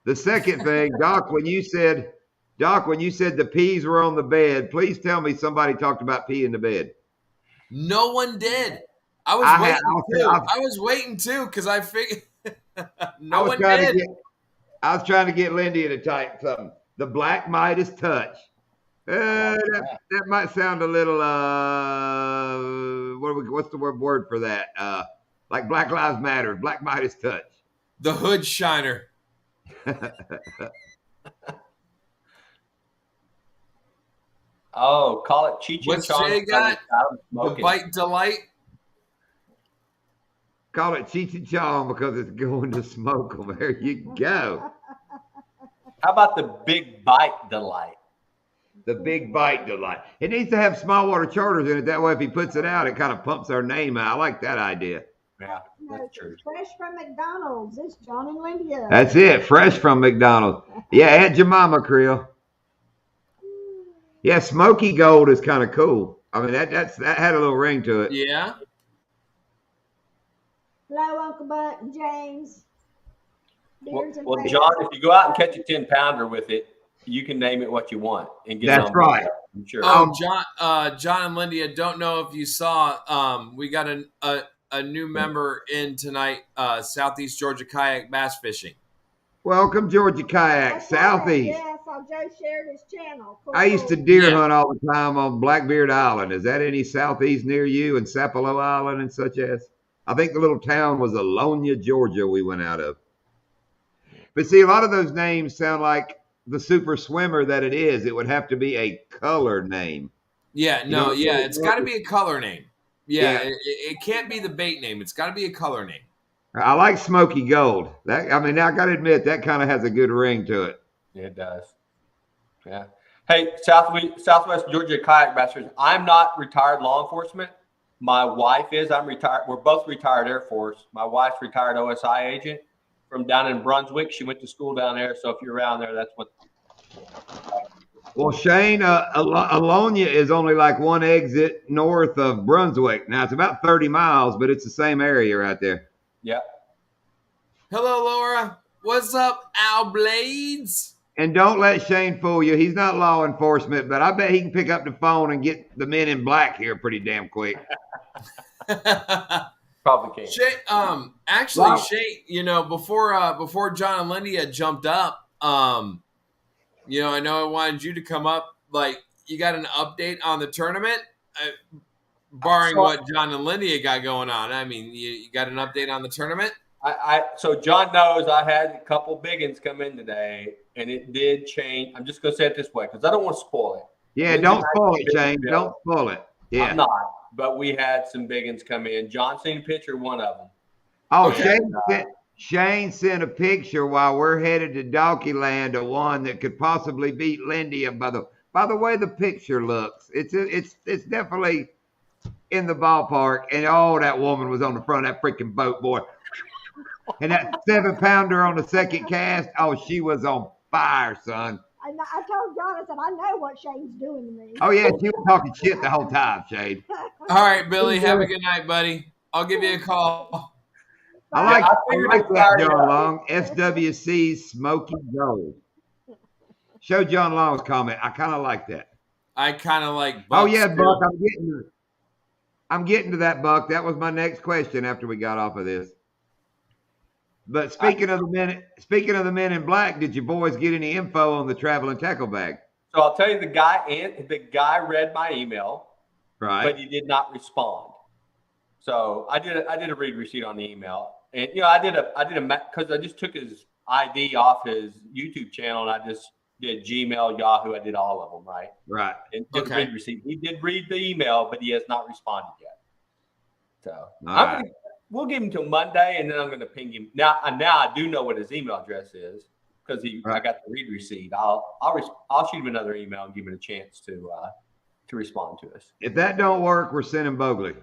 Speaker 4: The second thing, Doc, when you said the peas were on the bed, please tell me somebody talked about pee in the bed.
Speaker 1: No one did. I was waiting too because I figured no one did.
Speaker 4: I was trying to get Lindy to type something. The Black Midas touch. That might sound a little what's the word for that? Like Black Lives Matter, Black Midas touch.
Speaker 1: The hood shiner.
Speaker 2: Oh, call it Cheech and
Speaker 1: What's
Speaker 2: Chong.
Speaker 1: Jay got? The Bite Delight.
Speaker 4: Call it Cheech and Chong because it's going to smoke them. There you go.
Speaker 2: How about the Big Bite Delight?
Speaker 4: The Big Bite Delight. It needs to have small water charters in it. That way, if he puts it out, it kind of pumps our name out. I like that idea.
Speaker 2: Yeah, that's true.
Speaker 3: Fresh from McDonald's. It's John and Lindia.
Speaker 4: That's it. Fresh from McDonald's. Yeah, Aunt Jemima Creel. Yeah, smoky gold is kind of cool. I mean, that had a little ring to it.
Speaker 1: Yeah.
Speaker 3: Hello, Uncle Buck and James. beers and
Speaker 2: Well,
Speaker 3: friends.
Speaker 2: John, if you go out and catch a 10-pounder with it, you can name it what you want and get
Speaker 4: That's
Speaker 2: it on
Speaker 4: right.
Speaker 2: board, I'm sure.
Speaker 1: Oh, John and Lindy, I don't know if you saw. We got a new member in tonight. Southeast Georgia kayak bass fishing.
Speaker 4: Welcome, Georgia Kayak,
Speaker 3: I saw that.
Speaker 4: Southeast.
Speaker 3: Yeah, I saw Joe shared his channel. Cool,
Speaker 4: I used to
Speaker 3: cool.
Speaker 4: deer
Speaker 1: Yeah.
Speaker 4: hunt all the time on Blackbeard Island. Is that any southeast near you, and Sapelo Island and such as? I think the little town was Alonia, Georgia, we went out of. But see, a lot of those names sound like the super swimmer that it is. It would have to be a color name.
Speaker 1: Yeah,
Speaker 4: You know,
Speaker 1: it's got to be a color name. Yeah,
Speaker 4: Yeah.
Speaker 1: it can't be the bait name. It's got to be a color name.
Speaker 4: I like Smoky Gold. I got to admit, that kind of has a good ring to it.
Speaker 2: It does. Yeah. Hey, Southwest Georgia kayak bashers. I'm not retired law enforcement. My wife is. I'm retired. We're both retired Air Force. My wife's retired OSI agent from down in Brunswick. She went to school down there. So if you're around there, that's what.
Speaker 4: Well, Shane, Alonia is only like one exit north of Brunswick. Now, it's about 30 miles, but it's the same area right there.
Speaker 2: Yeah.
Speaker 1: Hello, Laura. What's up, Al Blades?
Speaker 4: And don't let Shane fool you. He's not law enforcement, but I bet he can pick up the phone and get the men in black here pretty damn quick.
Speaker 2: Probably can.
Speaker 1: Shay, actually,
Speaker 4: Wow.
Speaker 1: Shay, before John and Lindy had jumped up, I know I wanted you to come up. Like, you got an update on the tournament, barring what John and Lindy had got going on. I mean, you got an update on the tournament?
Speaker 2: So John knows I had a couple big ones come in today, and it did change. I'm just going to say it this way because I don't want to spoil it.
Speaker 4: Yeah, don't spoil it, Shane. Don't spoil it. Yeah.
Speaker 2: I'm not, but we had some big ones come in. John seen a picture of one of them.
Speaker 4: Oh,
Speaker 1: Okay.
Speaker 4: Shane sent a picture while we're headed to Donkey Land of one that could possibly beat Lindy. By the way the picture looks, it's definitely in the ballpark. And that woman was on the front of that freaking boat, boy. And that 7-pounder on the second cast, she was on fire, son.
Speaker 3: I told John, I said, I know what Shane's doing to me.
Speaker 4: Oh yeah, she was talking shit the whole time, Shane.
Speaker 1: All right, Billy, have a good night, buddy. I'll give you a call.
Speaker 4: I like
Speaker 2: figured
Speaker 4: that,
Speaker 2: it fired
Speaker 4: John
Speaker 2: up.
Speaker 4: Long. SWC's Smoky Gold. Show John Long's comment. I kind of like that.
Speaker 1: I kind of like
Speaker 4: Oh
Speaker 1: Bucks,
Speaker 4: yeah,
Speaker 1: too.
Speaker 4: Buck. I'm getting to that, Buck. That was my next question after we got off of this. But speaking of the men in black, did you boys get any info on the traveling tackle bag?
Speaker 2: So I'll tell you, the guy read my email,
Speaker 4: Right.
Speaker 2: but he did not respond. So I did a read receipt on the email, and I did because I just took his ID off his YouTube channel, and I just did Gmail, Yahoo. I did all of them, right?
Speaker 4: Right.
Speaker 2: And did a
Speaker 1: Okay.
Speaker 2: read receipt. He did read the email, but he has not responded yet. So
Speaker 4: All right.
Speaker 2: we'll give him till Monday, and then I'm going to ping him. Now I do know what his email address is because I got the read receipt. I'll shoot him another email and give him a chance to respond to us.
Speaker 4: If that don't work, we're sending Bogley.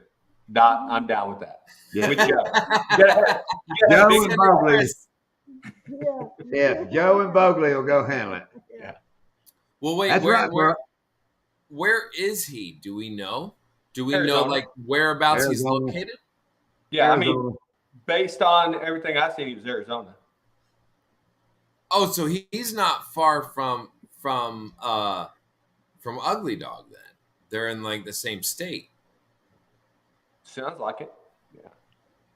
Speaker 2: I'm down with that.
Speaker 4: Yeah.
Speaker 2: With Joe. You gotta have
Speaker 4: Joe
Speaker 2: big-
Speaker 4: and Bogley.
Speaker 3: Yeah.
Speaker 4: Yeah, Joe and Bogley will go handle it.
Speaker 1: Well, wait,
Speaker 4: That's right, bro.
Speaker 1: where is he? Do we know? Do we
Speaker 2: Arizona.
Speaker 1: know like whereabouts he's
Speaker 4: Arizona.
Speaker 1: located?
Speaker 2: Yeah, I
Speaker 4: Arizona.
Speaker 2: mean, based on everything I've seen, he was Arizona.
Speaker 1: Oh, so he's not far from Ugly Dog then. They're in like the same state.
Speaker 2: Sounds like it. Yeah.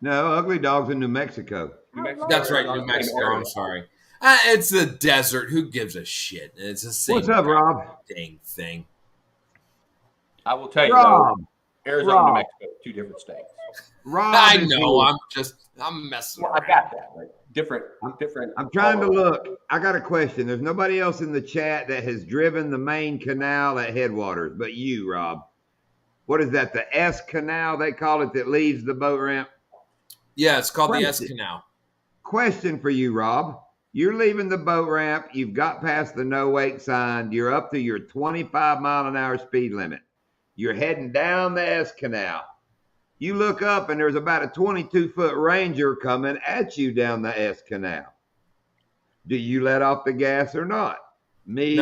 Speaker 4: No, Ugly Dog's in New Mexico.
Speaker 2: New Mexico,
Speaker 1: That's right,
Speaker 2: Arizona,
Speaker 1: New Mexico.
Speaker 2: same area.
Speaker 1: I'm sorry. It's the desert. Who gives a shit? It's the same
Speaker 4: What's up, Rob?
Speaker 1: dang thing.
Speaker 2: I will tell you,
Speaker 4: Rob.
Speaker 2: though, Arizona,
Speaker 4: Rob.
Speaker 2: New Mexico, two different states.
Speaker 4: Rob
Speaker 1: I
Speaker 4: is
Speaker 1: know.
Speaker 4: here.
Speaker 1: I'm messing
Speaker 2: Well,
Speaker 1: around.
Speaker 2: I got that. But different.
Speaker 4: I'm trying to look. I got a question. There's nobody else in the chat that has driven the main canal at Headwaters, but you, Rob. What is that? The S Canal, they call it, that leaves the boat ramp?
Speaker 1: Yeah, it's called the S
Speaker 4: Question.
Speaker 1: Canal.
Speaker 4: Question for you, Rob. You're leaving the boat ramp. You've got past the no wake sign. You're up to your 25-mile-an-hour speed limit. You're heading down the S Canal. You look up, and there's about a 22-foot Ranger coming at you down the S Canal. Do you let off the gas or not? Me?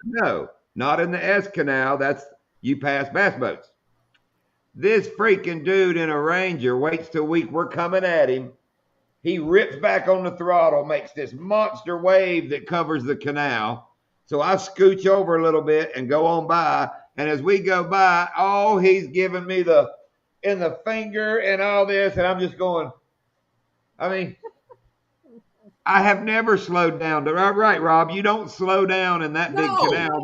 Speaker 4: No. Not in the S Canal. That's you pass bass boats. This freaking dude in a Ranger waits till we're coming at him, He rips back on the throttle, makes this monster wave that covers the canal. So I scooch over a little bit and go on by. And as we go by, he's giving me in the finger and all this. And I'm just going, I mean, I have never slowed down. Right, Rob, you don't slow down in that big canal.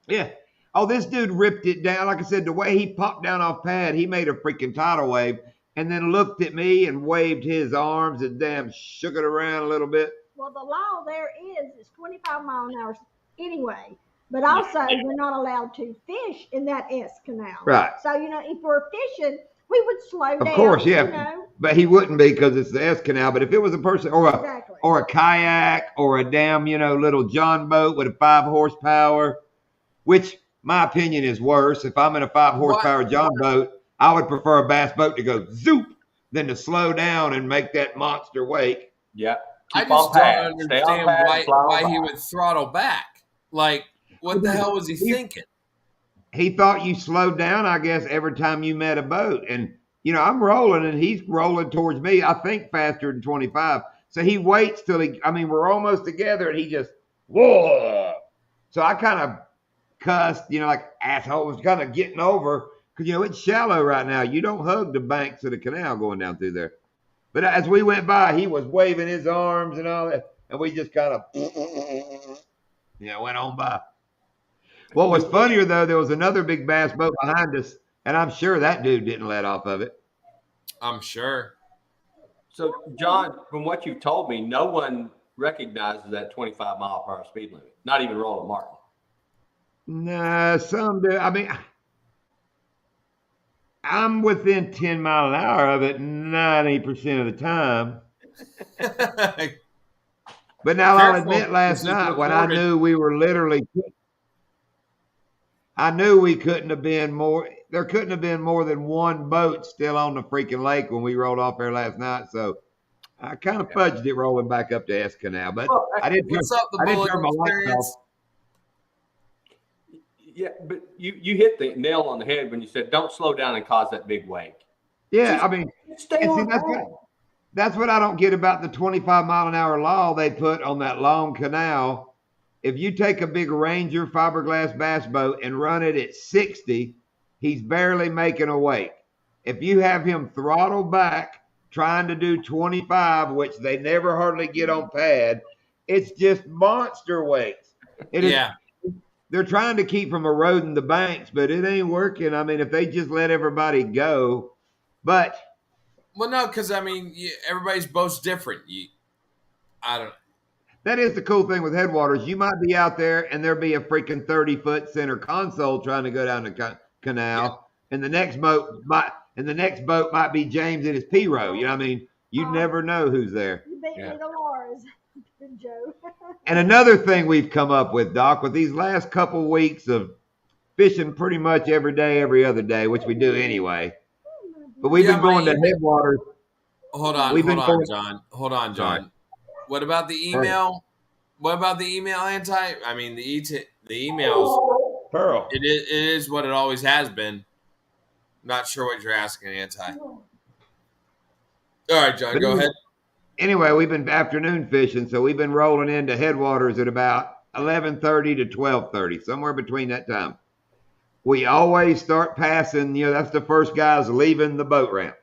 Speaker 4: Yeah. Oh, this dude ripped it down. Like I said, the way he popped down off pad, he made a freaking tidal wave and then looked at me and waved his arms and damn shook it around a little bit.
Speaker 3: Well, the law there is 25 mile an hour anyway. But also, we're not allowed to fish in that S canal.
Speaker 4: Right.
Speaker 3: So, if we're fishing, we would slow down.
Speaker 4: Of course, yeah. But he wouldn't be because it's the S canal. But if it was a person or a kayak or a damn, little John boat with a 5 horsepower, which my opinion is worse. If I'm in a 5 horsepower John boat, I would prefer a bass boat to go zoop than to slow down and make that monster wake.
Speaker 2: Yeah.
Speaker 1: I just don't understand why he would throttle back. Like, what the hell was he thinking?
Speaker 4: He thought you slowed down, I guess, every time you met a boat. And, I'm rolling and he's rolling towards me, I think faster than 25. So he waits till we're almost together and he just, whoa. So I kind of cussed, like asshole, was kind of getting over because, it's shallow right now. You don't hug the banks of the canal going down through there. But as we went by, he was waving his arms and all that. And we just kind of, went on by. What was funnier, though, there was another big bass boat behind us, and I'm sure that dude didn't let off of it.
Speaker 1: I'm sure.
Speaker 2: So, John, from what you've told me, no one recognizes that 25 mile per hour speed limit, not even Roland Martin.
Speaker 4: Nah, some do. I'm within 10 mile an hour of it 90% of the time. But now I'll admit last night when I knew we were literally, I knew we couldn't have been more, there couldn't have been more than one boat still on the freaking lake when we rolled off there last night. So I kind of fudged it rolling back up to S Canal, but I didn't turn my lights off.
Speaker 2: Yeah, but you hit the nail on the head when you said don't slow down and cause that big wake.
Speaker 4: Yeah, that's what I don't get about the 25 mile an hour law they put on that long canal. If you take a big Ranger fiberglass bass boat and run it at 60, he's barely making a wake. If you have him throttle back trying to do 25, which they never hardly get on pad, it's just monster wakes. They're trying to keep from eroding the banks, but it ain't working. If they just let everybody go, but.
Speaker 1: Well, no, because, everybody's boat's different. I don't know.
Speaker 4: That is the cool thing with Headwaters. You might be out there and there'll be a freaking 30-foot center console trying to go down the canal, and the next boat might be James in his P-row. You never know who's there.
Speaker 3: You beat me to Laura's, Joe.
Speaker 4: And another thing we've come up with, Doc, with these last couple weeks of fishing pretty much every day, every other day, which we do anyway. But we've been going to Headwaters.
Speaker 1: Hold on, John.
Speaker 4: Sorry.
Speaker 1: What about the email? What about the email the emails?
Speaker 4: Pearl.
Speaker 1: It is what it always has been. Not sure what you're asking, Anti. All right, John, go ahead.
Speaker 4: Anyway, we've been afternoon fishing, so we've been rolling into Headwaters at about 11:30 to 12:30, somewhere between that time. We always start passing, that's the first guys leaving the boat ramp.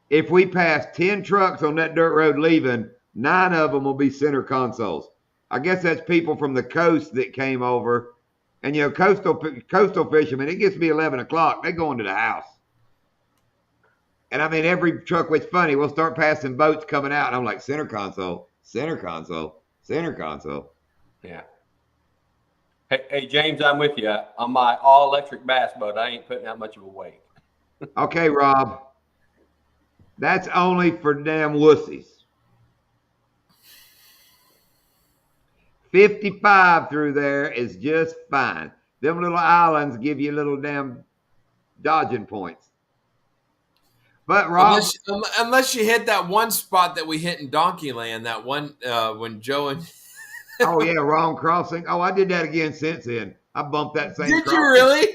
Speaker 4: If we pass 10 trucks on that dirt road leaving, 9 of them will be center consoles. I guess that's people from the coast that came over. And, coastal fishermen, it gets to be 11 o'clock. They go into the house. And, every truck, which funny, we'll start passing boats coming out. And I'm like, center console, center console, center console.
Speaker 2: Yeah. Hey, James, I'm with you. On my all-electric bass boat, I ain't putting out much of a wake.
Speaker 4: Okay, Rob. That's only for damn wussies. 55 through there is just fine. Them little islands give you little damn dodging points. But Rob,
Speaker 1: unless you hit that one spot that we hit in Donkeyland, that one when Joe and
Speaker 4: oh yeah, wrong crossing. Oh, I did that again since then. I bumped that same.
Speaker 1: Did
Speaker 4: crossing.
Speaker 1: You really?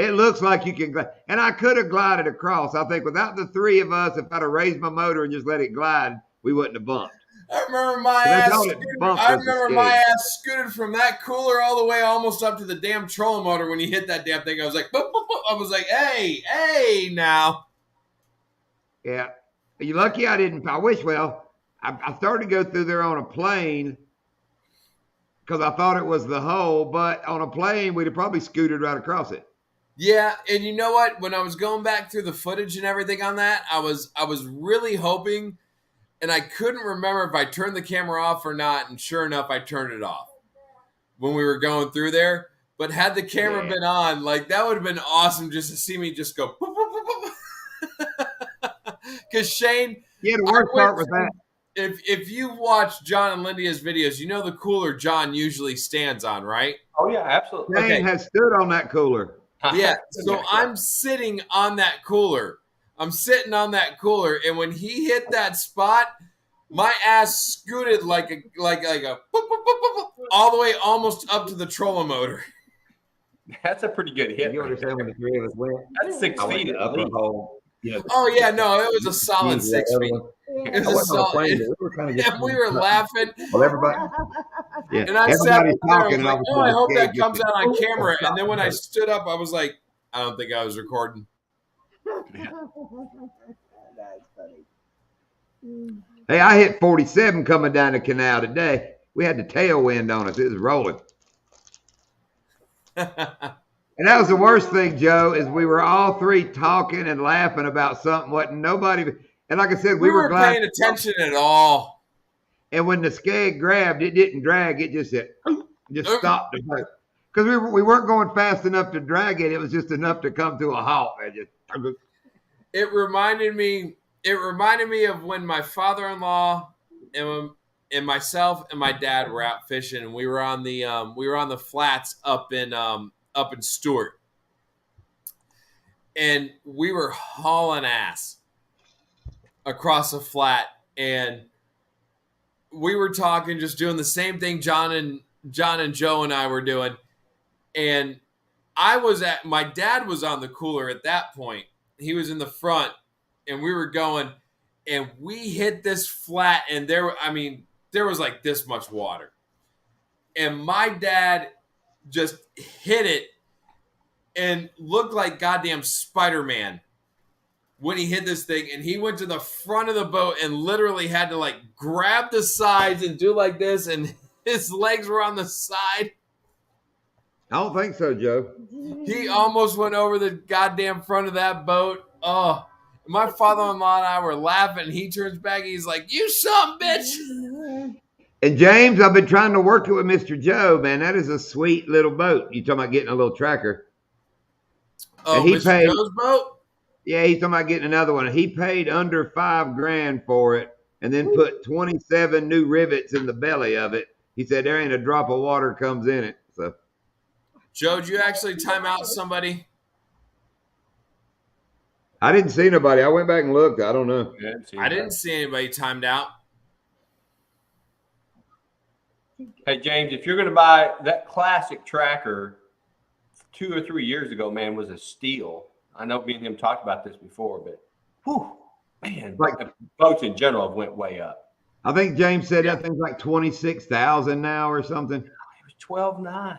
Speaker 4: It looks like you can glide. And I could have glided across. I think without the three of us, if I'd have raised my motor and just let it glide, we wouldn't have bumped.
Speaker 1: I remember my
Speaker 4: They
Speaker 1: ass.
Speaker 4: call it
Speaker 1: Scooted,
Speaker 4: bump
Speaker 1: I
Speaker 4: versus
Speaker 1: remember my
Speaker 4: skate.
Speaker 1: ass scooted from that cooler all the way almost up to the damn trolling motor when he hit that damn thing. I was like, boop, boop, boop. I was like, hey, now.
Speaker 4: Yeah. You're lucky I didn't. I wish, well, I started to go through there on a plane because I thought it was the hole, but on a plane, we'd have probably scooted right across it.
Speaker 1: Yeah, and you know what? When I was going back through the footage and everything on that, I was really hoping, and I couldn't remember if I turned the camera off or not, and sure enough, I turned it off when we were going through there. But had the camera been on, like, that would have been awesome just to see me just go boop, boop, boop, boop. Because Shane,
Speaker 4: Yeah, the worst part was that.
Speaker 1: if you watch John and Lydia's videos, you know the cooler John usually stands on, right?
Speaker 2: Oh yeah, absolutely.
Speaker 4: Shane has stood on that cooler.
Speaker 1: Yeah, so I'm sitting on that cooler. I'm sitting on that cooler, and when he hit that spot, my ass scooted like a boop, boop, boop, boop, boop, all the way almost up to the trolling motor.
Speaker 2: That's a pretty good hit.
Speaker 4: You understand when the three of us went?
Speaker 2: That's 6 feet at least.
Speaker 1: Oh yeah, no, it was a solid 6 feet. It was a solid. And we were laughing.
Speaker 4: Well, everybody. Yeah,
Speaker 1: and I sat there
Speaker 4: talking.
Speaker 1: and I was like, oh, I hope that comes out on camera. And then when I stood up, I was like, I don't think I was recording.
Speaker 3: That's funny.
Speaker 4: Hey, I hit 47 coming down the canal today. We had the tailwind on us. It was rolling. And that was the worst thing, Joe, is we were all three talking and laughing about something. Wasn't nobody. And like I said, we were glad.
Speaker 1: Paying attention at all.
Speaker 4: And when the skeg grabbed, it didn't drag. It just said, just stopped the boat. Because we weren't going fast enough to drag it. It was just enough to come to a halt.
Speaker 1: It reminded me of when my father-in-law and myself and my dad were out fishing, and we were on the flats up in Stewart, and we were hauling ass across a flat, and we were talking, just doing the same thing John and Joe and I were doing, and my dad was on the cooler at that point. He was in the front, and we were going, and we hit this flat, and there was like this much water, and my dad just hit it and looked like goddamn Spider-Man when he hit this thing, and he went to the front of the boat and literally had to like grab the sides and do like this, and his legs were on the side.
Speaker 4: I don't think so, Joe.
Speaker 1: He almost went over the goddamn front of that boat. Oh, my father-in-law and I were laughing. He turns back and he's like, "You son of a bitch."
Speaker 4: And James, I've been trying to work it with Mr. Joe, man. That is a sweet little boat. You talking about getting a little tracker.
Speaker 1: Oh, Mr. Joe's boat?
Speaker 4: Yeah, he's talking about getting another one. He paid under $5,000 for it and then put 27 new rivets in the belly of it. He said there ain't a drop of water comes in it. So,
Speaker 1: Joe, did you actually time out somebody?
Speaker 4: I didn't see nobody. I went back and looked. I don't know.
Speaker 1: I didn't see anybody timed out.
Speaker 2: Hey, James, if you're going to buy that classic tracker 2 or 3 years ago, man, was a steal. I know me and him talked about this before, but whew, man, like boats in general have went way up.
Speaker 4: I think James said that thing's like 26,000 now or something.
Speaker 2: It was 12.9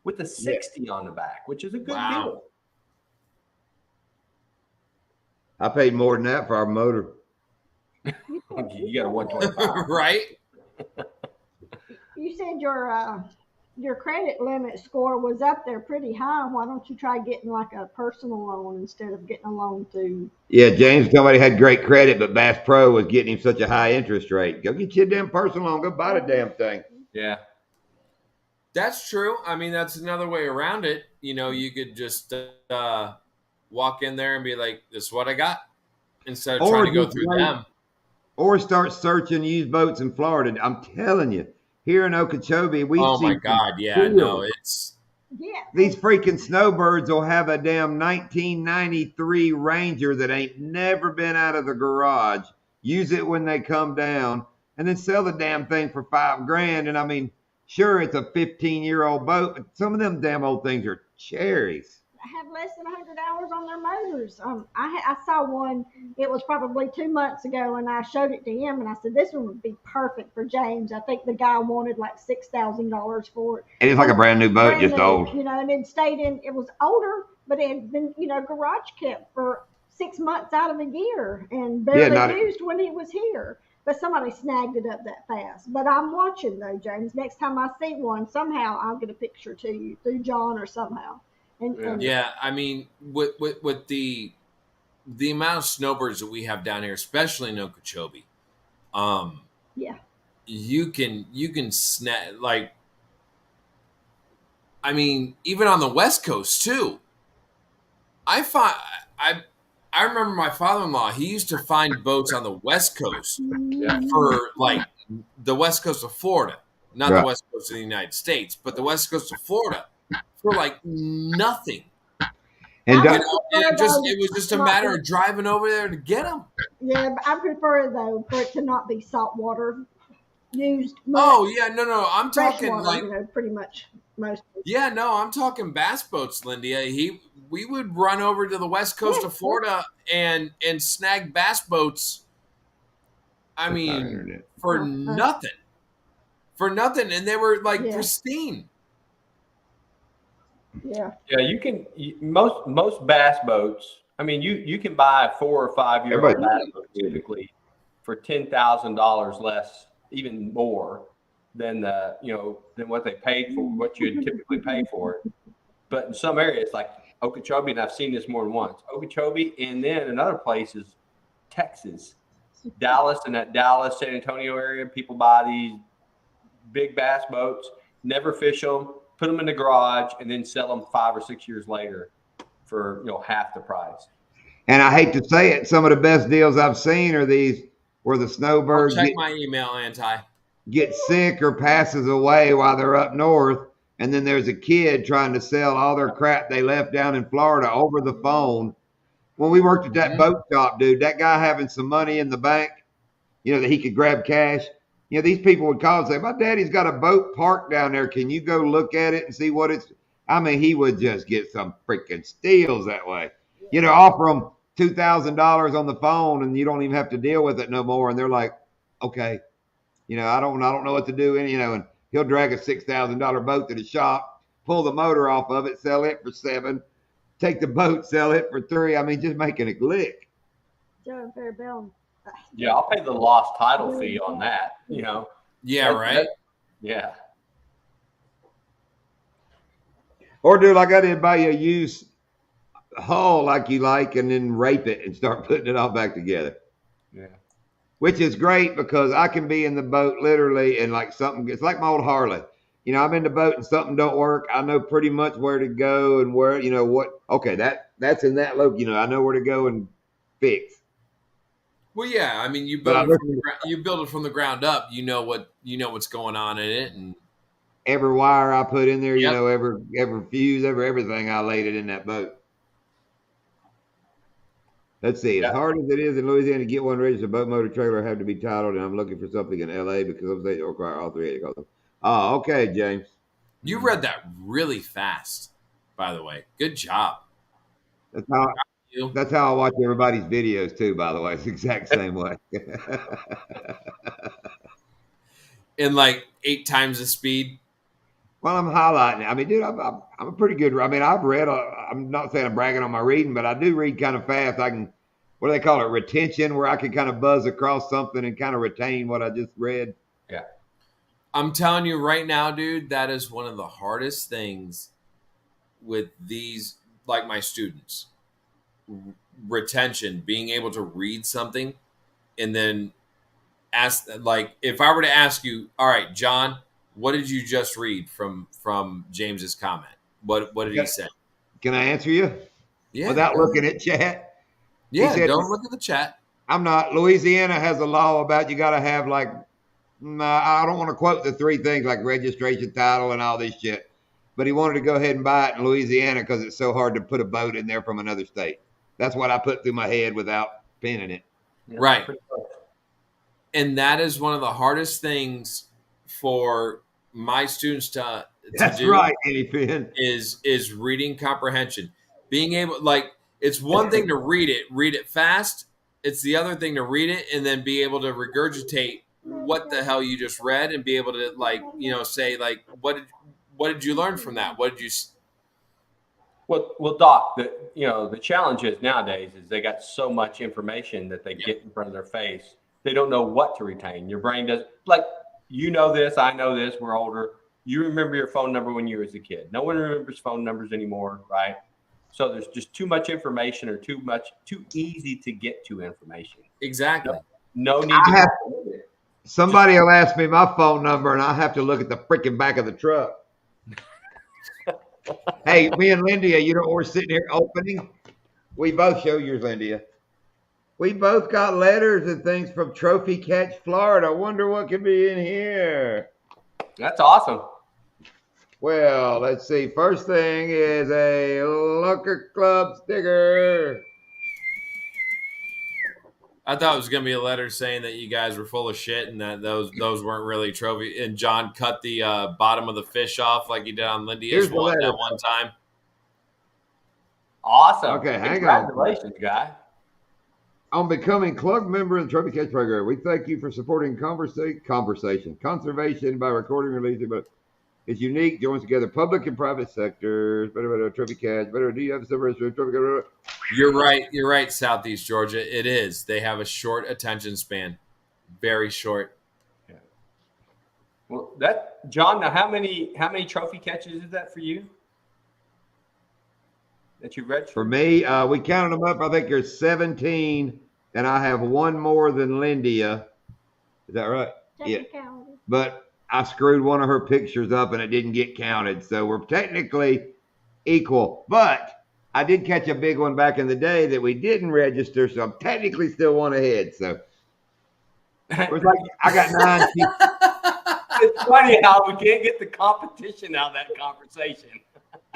Speaker 2: with the 60 on the back, which is a good deal.
Speaker 4: I paid more than that for our motor.
Speaker 2: You got a 125,
Speaker 1: right?
Speaker 3: You said your credit limit score was up there pretty high. Why don't you try getting like a personal loan instead of getting a loan through? Yeah,
Speaker 4: James, somebody had great credit, but Bass Pro was getting him such a high interest rate. Go get you a damn personal loan. Go buy the damn thing.
Speaker 2: Yeah.
Speaker 1: That's true. I mean, that's another way around it. You know, you could just walk in there and be like, this is what I got, instead of trying to go through them.
Speaker 4: Or start searching used boats in Florida. I'm telling you, here in Okeechobee, we
Speaker 1: oh my God, yeah, no, it's
Speaker 4: these freaking snowbirds will have a damn 1993 Ranger that ain't never been out of the garage, use it when they come down, and then sell the damn thing for $5,000. And I mean, sure, it's a 15-year-old boat, but some of them damn old things are cherries.
Speaker 3: have less than 100 hours on their motors. I saw one. It was probably 2 months ago, and I showed it to him, and I said, "This one would be perfect for James." I think the guy wanted like $6,000 for it.
Speaker 4: And it's like a brand new boat,
Speaker 3: Brand
Speaker 4: just
Speaker 3: new,
Speaker 4: old.
Speaker 3: and it stayed in. It was older, but it had been, garage kept for 6 months out of the year and barely used when he was here. But somebody snagged it up that fast. But I'm watching though, James. Next time I see one, somehow I'll get a picture to you through John or somehow.
Speaker 1: Yeah, I mean, with the amount of snowbirds that we have down here, especially in Okeechobee,
Speaker 3: yeah,
Speaker 1: you can snap, like, I mean, even on the West Coast too. I remember my father-in-law. He used to find boats on the West Coast for like the West Coast of Florida, not the West Coast of the United States, but the West Coast of Florida for like nothing.
Speaker 4: And
Speaker 1: it was just a matter of driving over there to get them.
Speaker 3: Yeah, but I prefer though for it to not be salt water used.
Speaker 1: Oh yeah, no, I'm talking
Speaker 3: water,
Speaker 1: like
Speaker 3: pretty much most.
Speaker 1: Yeah, no, I'm talking bass boats, Lindia. We would run over to the West Coast of Florida and snag bass boats. I mean, for nothing, and they were like pristine.
Speaker 3: Yeah.
Speaker 2: Yeah, you can most bass boats. I mean, you can buy a 4 or 5 year old bass boat typically for $10,000 less, even more than than what they paid for, what you typically pay for it. But in some areas like Okeechobee, and I've seen this more than once, Okeechobee, and then in other places, Texas, Dallas, and that Dallas, San Antonio area, people buy these big bass boats, never fish them, put them in the garage, and then sell them 5 or 6 years later for half the price.
Speaker 4: And I hate to say it, some of the best deals I've seen are these where the snowbirds
Speaker 1: check my email,
Speaker 4: get sick or passes away while they're up north, and then there's a kid trying to sell all their crap they left down in Florida over the phone. When we worked at that boat shop, dude, that guy having some money in the bank, that he could grab cash. These people would call and say, "My daddy's got a boat parked down there. Can you go look at it and see what it's?" I mean, he would just get some freaking steals that way. Offer them $2,000 on the phone, and you don't even have to deal with it no more. And they're like, "Okay, I don't know what to do." And and he'll drag a $6,000 boat to the shop, pull the motor off of it, sell it for $7,000, take the boat, sell it for $3,000. I mean, just making a glick.
Speaker 3: Joe Fairbairn.
Speaker 2: Yeah, I'll pay the lost title fee on that.
Speaker 1: Yeah, right.
Speaker 2: Yeah.
Speaker 4: Or do like I did, buy you a used hull like you like, and then rape it and start putting it all back together.
Speaker 2: Yeah.
Speaker 4: Which is great because I can be in the boat literally and like something. It's like my old Harley. I'm in the boat and something don't work. I know pretty much where to go and where what. Okay, that's in that loop. I know where to go and fix.
Speaker 1: Well, yeah, I mean, you build it from the ground up. You know what's going on in it, and
Speaker 4: every wire I put in there, every fuse, everything, I laid it in that boat. Let's see. As hard as it is in Louisiana to get one registered boat, motor, trailer, have to be titled, and I'm looking for something in LA because some states require all three. Oh, okay, James.
Speaker 1: You read that really fast, by the way. Good job.
Speaker 4: That's how I watch everybody's videos too, by the way. It's the exact same way.
Speaker 1: In like 8 times the speed.
Speaker 4: Well, I'm highlighting it. I mean, dude, I'm a pretty good. I mean, I've read. I'm not saying I'm bragging on my reading, but I do read kind of fast. I can, what do they call it, retention, where I can kind of buzz across something and kind of retain what I just read.
Speaker 2: Yeah.
Speaker 1: I'm telling you right now, dude, that is one of the hardest things with these, like my students. Retention, being able to read something and then ask, like, if I were to ask you, all right, John, what did you just read from James's comment? What did he say?
Speaker 4: Can I answer you?
Speaker 1: Yeah.
Speaker 4: Without looking at chat?
Speaker 1: Yeah, said, don't look at the chat.
Speaker 4: I'm not. Louisiana has a law about you got to have like, I don't want to quote the 3 things like registration, title, and all this shit. But he wanted to go ahead and buy it in Louisiana because it's so hard to put a boat in there from another state. That's what I put through my head without penning it.
Speaker 2: Yeah,
Speaker 1: right. And that is one of the hardest things for my students to
Speaker 4: That's
Speaker 1: do.
Speaker 4: right, Eddie Finn.
Speaker 1: Is reading comprehension. Being able, like, it's one thing to read it fast. It's the other thing to read it and then be able to regurgitate what the hell you just read and be able to, like, say, like, what did you learn from that? What did you?
Speaker 2: Well, Doc, the challenge is nowadays is they got so much information that they get in front of their face. They don't know what to retain. Your brain does, like, this, I know this, we're older. You remember your phone number when you were a kid. No one remembers phone numbers anymore, right? So there's just too much information or too easy to get to information.
Speaker 1: Exactly.
Speaker 2: No need to.
Speaker 4: Somebody will ask me my phone number and I'll have to look at the freaking back of the truck. Hey, me and Lindia, we're sitting here opening. We both show yours, Lindia. We both got letters and things from Trophy Catch, Florida. I wonder what could be in here.
Speaker 2: That's awesome.
Speaker 4: Well, let's see. First thing is a Looker Club sticker.
Speaker 1: I thought it was going to be a letter saying that you guys were full of shit and that those weren't really trophy. And John cut the bottom of the fish off like he did on Lindy's one that one time.
Speaker 2: Awesome.
Speaker 4: Okay, hang
Speaker 2: Congratulations, guy.
Speaker 4: On becoming club member of the Trophy Catch program, we thank you for supporting conservation by recording and releasing. But it's unique, joins together public and private sectors. Better Trophy Catch. Better do you have some Trophy?
Speaker 1: You're right, Southeast Georgia. It is. They have a short attention span, very short.
Speaker 2: Yeah. Well, John. Now, how many trophy catches is that for you? That you read
Speaker 4: for me? We counted them up. I think there's 17, and I have one more than Lindia. Is that right? Yeah. But I screwed one of her pictures up, and it didn't get counted. So we're technically equal, but I did catch a big one back in the day that we didn't register, so I'm technically still one ahead. So it was like I got 9.
Speaker 2: It's funny how we can't get the competition out of that conversation.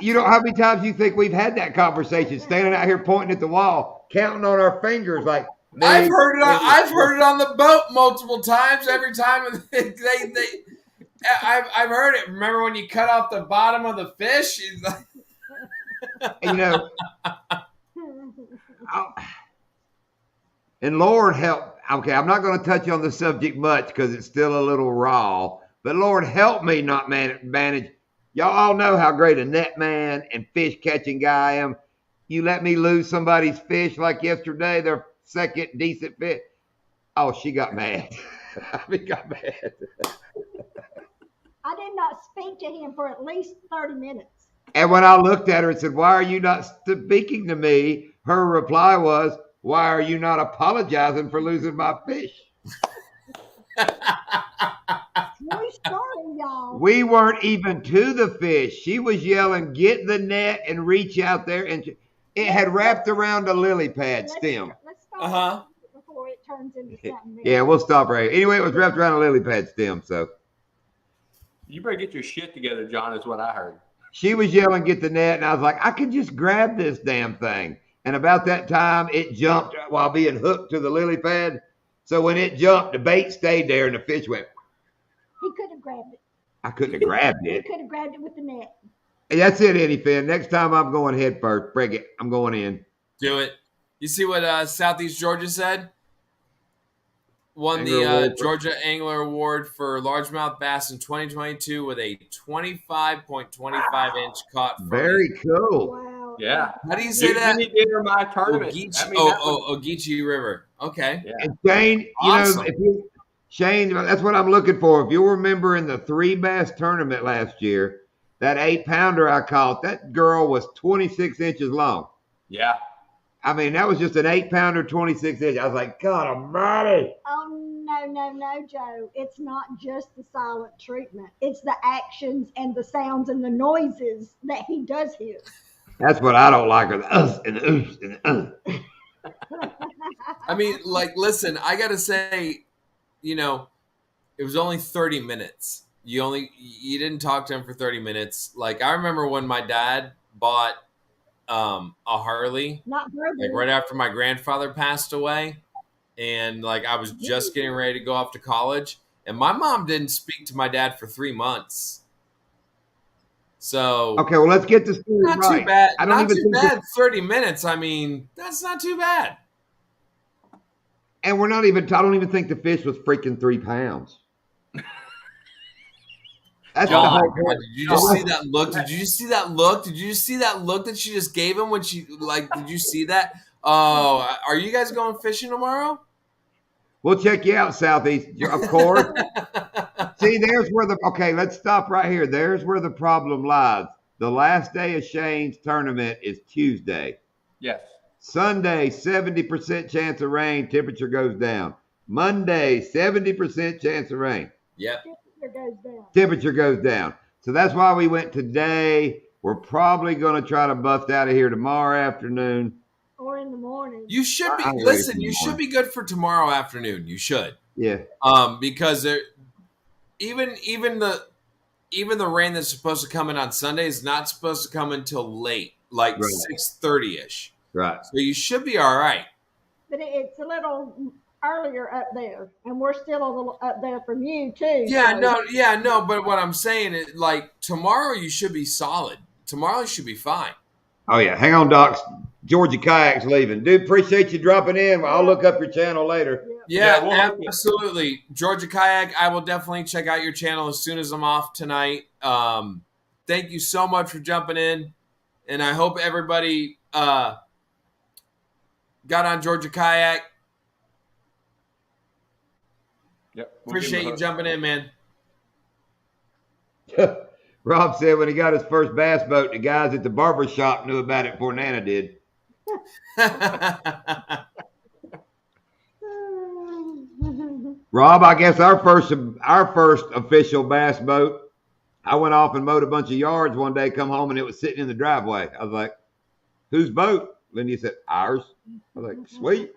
Speaker 4: You know how many times you think we've had that conversation, standing out here pointing at the wall, counting on our fingers like.
Speaker 1: I've heard it on the boat multiple times. Every time I've heard it. Remember when you cut off the bottom of the fish?
Speaker 4: And Lord help. Okay, I'm not going to touch on the subject much because it's still a little raw. But Lord help me not manage. Y'all all know how great a net man and fish catching guy I am. You let me lose somebody's fish like yesterday, their second decent fish. Oh, she got mad. got mad.
Speaker 3: I did not speak to him for at least 30 minutes.
Speaker 4: And when I looked at her and said, "Why are you not speaking to me?" her reply was, "Why are you not apologizing for losing my fish?"
Speaker 3: True story, y'all.
Speaker 4: We weren't even to the fish. She was yelling, "Get the net and reach out there." And it had wrapped around a lily pad stem.
Speaker 3: Let's stop before it turns into something.
Speaker 4: Yeah, we'll stop right here. Anyway, it was wrapped around a lily pad stem. So
Speaker 2: you better get your shit together, John, is what I heard.
Speaker 4: She was yelling, "Get the net," and I was like, "I could just grab this damn thing." And about that time, it jumped while being hooked to the lily pad. So when it jumped, the bait stayed there, and the fish went.
Speaker 3: He could have grabbed it.
Speaker 4: I couldn't have grabbed it.
Speaker 3: He could have grabbed it with the net.
Speaker 4: Hey, that's it, Eddie Finn. Next time I'm going head first. Bring it. I'm going in.
Speaker 1: Do it. You see what Southeast Georgia said? Won the Georgia Angler Award for largemouth bass in 2022 with a 25.25-inch caught.
Speaker 4: Very cool.
Speaker 3: Wow.
Speaker 2: Yeah.
Speaker 1: How do you say that?
Speaker 2: My tournament.
Speaker 1: Ogeechee River. Okay.
Speaker 2: Yeah.
Speaker 4: And Shane,
Speaker 1: awesome.
Speaker 4: Shane, that's what I'm looking for. If you'll remember in the 3 bass tournament last year, that 8-pounder I caught, that girl was 26 inches long.
Speaker 2: Yeah.
Speaker 4: I mean, that was just an 8-pounder, 26 inches. I was like, God almighty.
Speaker 3: Oh, no, Joe. It's not just the silent treatment. It's the actions and the sounds and the noises that he does hear.
Speaker 4: That's what I don't like, are the us and the oops and the
Speaker 1: I mean, like, listen, I got to say, it was only 30 minutes. You didn't talk to him for 30 minutes. Like, I remember when my dad bought a Harley, like right after my grandfather passed away. And like, I was just getting ready to go off to college, and my mom didn't speak to my dad for 3 months. So
Speaker 4: okay, well, let's get the story
Speaker 1: not
Speaker 4: right.
Speaker 1: too bad.
Speaker 4: I don't
Speaker 1: Not
Speaker 4: even
Speaker 1: too
Speaker 4: think
Speaker 1: bad. 30 minutes. I mean, that's not too bad.
Speaker 4: and we're not even. I don't even think the fish was freaking 3 pounds. That's
Speaker 1: Oh
Speaker 4: the
Speaker 1: my
Speaker 4: whole
Speaker 1: God!
Speaker 4: point.
Speaker 1: Did you just see that look? Did you just see that look? Did you just see that look that she just gave him when she like? Did you see that? Oh, are you guys going fishing tomorrow?
Speaker 4: We'll check you out, Southeast, of course. See, there's where okay, let's stop right here. There's where the problem lies. The last day of Shane's tournament is Tuesday.
Speaker 2: Yes.
Speaker 4: Sunday, 70% chance of rain, temperature goes down. Monday, 70% chance of rain.
Speaker 1: Yep.
Speaker 4: Temperature goes down. So that's why we went today. We're probably going to try to bust out of here tomorrow afternoon.
Speaker 3: Or in the morning.
Speaker 1: You should be.
Speaker 4: I'm ready
Speaker 1: Listen,
Speaker 4: for
Speaker 1: you
Speaker 4: tomorrow.
Speaker 1: should be good for tomorrow afternoon. You should.
Speaker 4: Yeah.
Speaker 1: Because there, even the rain that's supposed to come in on Sunday is not supposed to come until late, like
Speaker 4: Right.
Speaker 1: 6:30ish.
Speaker 4: Right.
Speaker 1: So you should be all right.
Speaker 3: But it's a little earlier up there, and we're still a little up there from you too.
Speaker 1: Yeah,
Speaker 3: so.
Speaker 1: no. But what I'm saying is, like, tomorrow you should be solid. Tomorrow you should be fine.
Speaker 4: Oh, yeah. Hang on, Doc. Georgia Kayak's leaving. Dude, appreciate you dropping in. I'll look up your channel later.
Speaker 1: Yeah,
Speaker 2: we'll
Speaker 1: absolutely. Georgia Kayak, I will definitely check out your channel as soon as I'm off tonight. Thank you so much for jumping in. And I hope everybody got on Georgia Kayak.
Speaker 2: Yep.
Speaker 1: Appreciate you jumping in, man.
Speaker 4: Rob said when he got his first bass boat, the guys at the barber shop knew about it before Nana did. Rob, I guess our first official bass boat, I went off and mowed a bunch of yards one day, come home, and it was sitting in the driveway. I was like, whose boat? Lindy said, ours. I was like, sweet.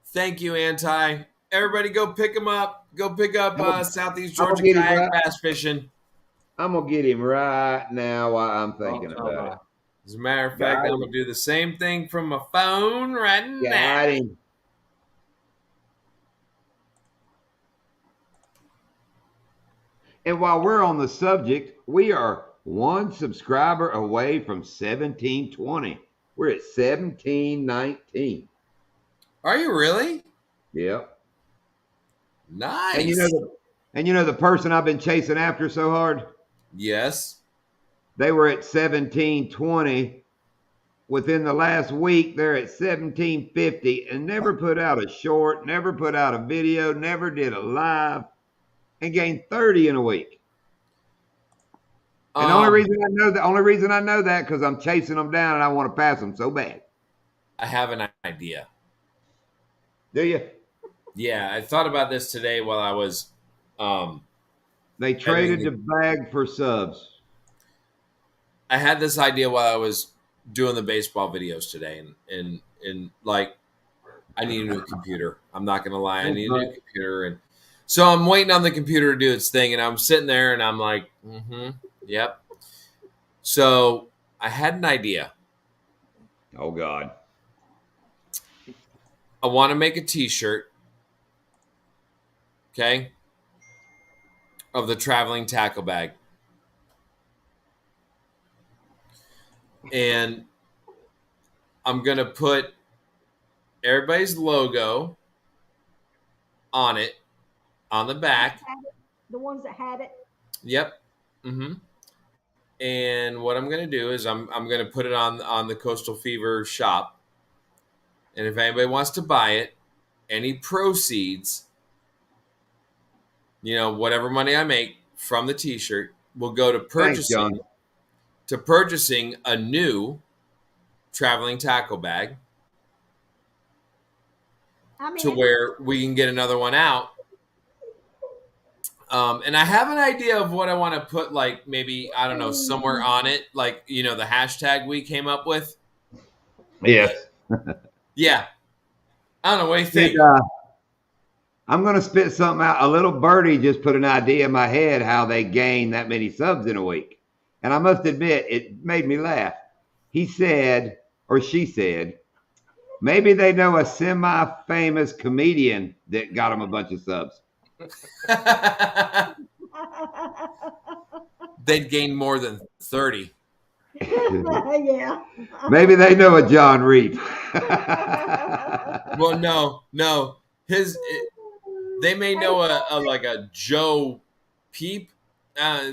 Speaker 1: Thank you, Anti. Everybody go pick him up. Go pick up Southeast Georgia
Speaker 4: get him
Speaker 1: Kayak
Speaker 4: right.
Speaker 1: Bass Fishing.
Speaker 4: I'm going to get him right now while I'm thinking about it.
Speaker 1: As a matter of fact, I'm going to do the same thing from my phone right now.
Speaker 4: Got him. And while we're on the subject, we are one subscriber away from 1720. We're at 1719.
Speaker 1: Are you really?
Speaker 4: Yep.
Speaker 1: Nice.
Speaker 4: And you know the person I've been chasing after so hard?
Speaker 1: Yes.
Speaker 4: They were at 1720. Within the last week, they're at 1750 and never put out a short, never put out a video, never did a live, and gained 30 in a week. And the only reason I know that because I'm chasing them down and I want to pass them so bad.
Speaker 1: I have an idea.
Speaker 4: Do you?
Speaker 1: Yeah, I thought about this today while I was.
Speaker 4: They traded the bag for subs.
Speaker 1: I had this idea while I was doing the baseball videos today, and like, I need a new computer. I'm not gonna lie, I need a new computer, and so I'm waiting on the computer to do its thing, and I'm sitting there, and I'm like, yep. So I had an idea.
Speaker 4: Oh God.
Speaker 1: I want to make a T-shirt, okay, of the traveling tackle bag. And I'm going to put everybody's logo on it, on the back.
Speaker 3: The ones that had it.
Speaker 1: Yep. And what I'm going to do is I'm going to put it on the Coastal Fever shop. And if anybody wants to buy it, any proceeds, whatever money I make from the T-shirt will go to purchasing a new traveling tackle bag. To where we can get another one out. And I have an idea of what I want to put, like maybe, I don't know, somewhere on it, like, the hashtag we came up with.
Speaker 4: Yes.
Speaker 1: Yeah. I don't know. What do you think?
Speaker 4: I'm going to spit something out. A little birdie just put an idea in my head how they gain that many subs in a week. And I must admit, it made me laugh. He said, or she said, maybe they know a semi-famous comedian that got them a bunch of subs.
Speaker 1: they'd gain more than 30.
Speaker 3: Yeah.
Speaker 4: Maybe they know a John Reap.
Speaker 1: Well, no. They may know a Joe Peep,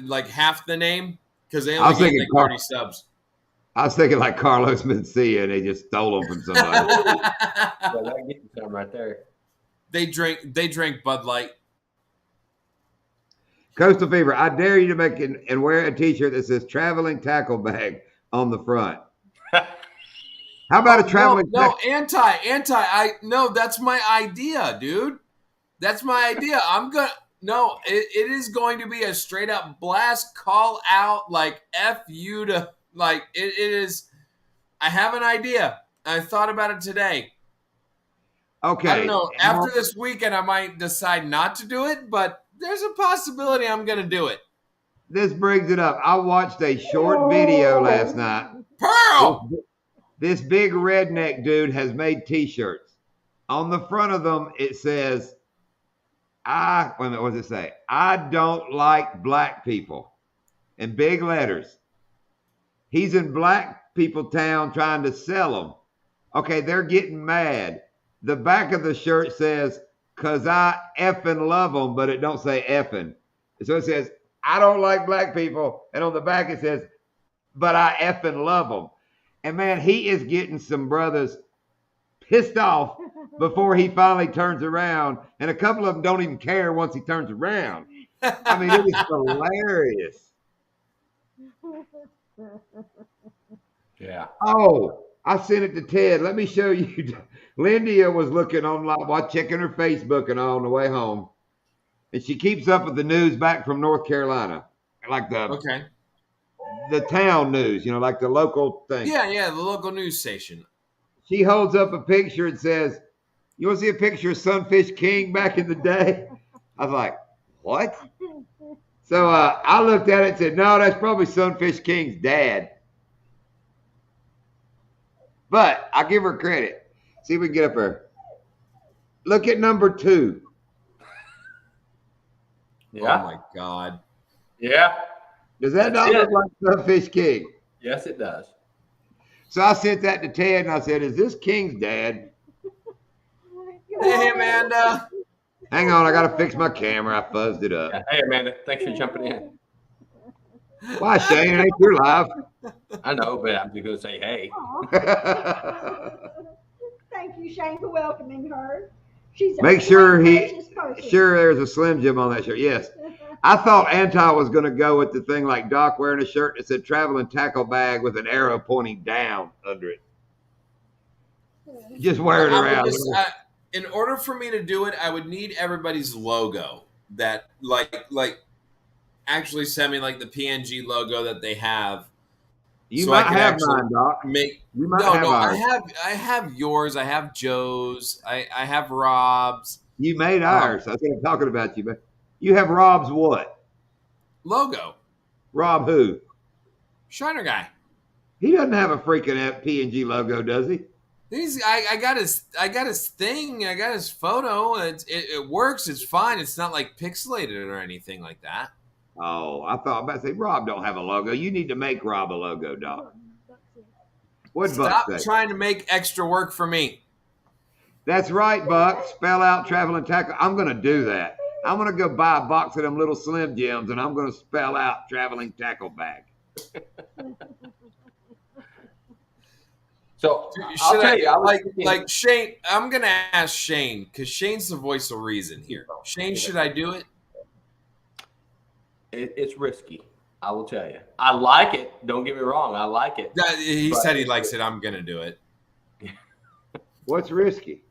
Speaker 1: like half the name, because they
Speaker 4: I was
Speaker 1: only gained
Speaker 4: thinking
Speaker 1: like 30 subs.
Speaker 4: I was thinking like Carlos Mencia, and they just stole them from somebody.
Speaker 2: Yeah, that gets you some right there.
Speaker 1: They drank Bud Light.
Speaker 4: Coastal Fever, I dare you to make and wear a T-shirt that says "traveling tackle bag" on the front. How about a traveling?
Speaker 1: No, no, that's my idea, dude. That's my idea. It is going to be a straight up blast call out, like F you to, like, it is. I have an idea. I thought about it today.
Speaker 4: Okay.
Speaker 1: I don't know. After this weekend, I might decide not to do it, but there's a possibility I'm going to do it.
Speaker 4: This brings it up. I watched a short video last night.
Speaker 1: Pearl!
Speaker 4: This big redneck dude has made T-shirts. On the front of them, it says, what does it say? I don't like black people. In big letters. He's in black people town trying to sell them. Okay, they're getting mad. The back of the shirt says, "'Cause I effing love them," but it don't say effing. So it says, "I don't like black people." And on the back it says, "But I effing love them." And man, he is getting some brothers pissed off before he finally turns around. And a couple of them don't even care once he turns around. I mean, it is hilarious.
Speaker 2: Yeah.
Speaker 4: Oh, I sent it to Ted. Let me show you. Lindia was looking online, checking her Facebook and all on the way home. And she keeps up with the news back from North Carolina. Like the town news, like the local thing.
Speaker 1: Yeah, the local news station.
Speaker 4: She holds up a picture and says, "You want to see a picture of Sunfish King back in the day?" I was like, "What?" So I looked at it and said, "No, that's probably Sunfish King's dad." But I give her credit. See if we can get up there. Look at number 2.
Speaker 2: Yeah.
Speaker 1: Oh my God.
Speaker 2: Yeah.
Speaker 4: Does that not look like Sunfish King?
Speaker 2: Yes, it does.
Speaker 4: So I sent that to Ted and I said, "Is this King's dad?"
Speaker 1: Hey, Amanda.
Speaker 4: Hang on, I got to fix my camera. I fuzzed it up.
Speaker 2: Yeah. Hey, Amanda. Thanks for jumping in.
Speaker 4: Why, Shane? It ain't your life.
Speaker 2: I know, but I'm just going to say, hey.
Speaker 3: Thank you, Shane, for welcoming her. She's
Speaker 4: Make sure
Speaker 3: person.
Speaker 4: there's a Slim Jim on that shirt. Yes. I thought Anti was going to go with the thing like Doc wearing a shirt that said "traveling tackle bag" with an arrow pointing down under it. Just wear it around.
Speaker 1: In order for me to do it, I would need everybody's logo. That like actually send me like the PNG logo that they have.
Speaker 4: You might have mine, Doc.
Speaker 1: I have yours. I have Joe's. I have Rob's.
Speaker 4: You made ours. That's what I'm talking about you. But you have Rob's what?
Speaker 1: Logo.
Speaker 4: Rob who?
Speaker 1: Shiner guy.
Speaker 4: He doesn't have a freaking PNG logo, does he?
Speaker 1: I got his thing. I got his photo. It works. It's fine. It's not like pixelated or anything like that.
Speaker 4: Oh, I thought about to say Rob don't have a logo. You need to make Rob a logo, Doc. What'd Buck say?
Speaker 1: Stop trying to make extra work for me.
Speaker 4: That's right, Buck. Spell out traveling tackle. I'm going to do that. I'm going to go buy a box of them little Slim Jims, and I'm going to spell out traveling tackle bag.
Speaker 2: So I'll tell you,
Speaker 1: like Shane. I'm going to ask Shane because Shane's the voice of reason here. Shane, should I do it?
Speaker 2: It's risky. I will tell you. I like it. Don't get me wrong. I like it.
Speaker 1: He said he likes it. I'm going to do it.
Speaker 4: What's risky?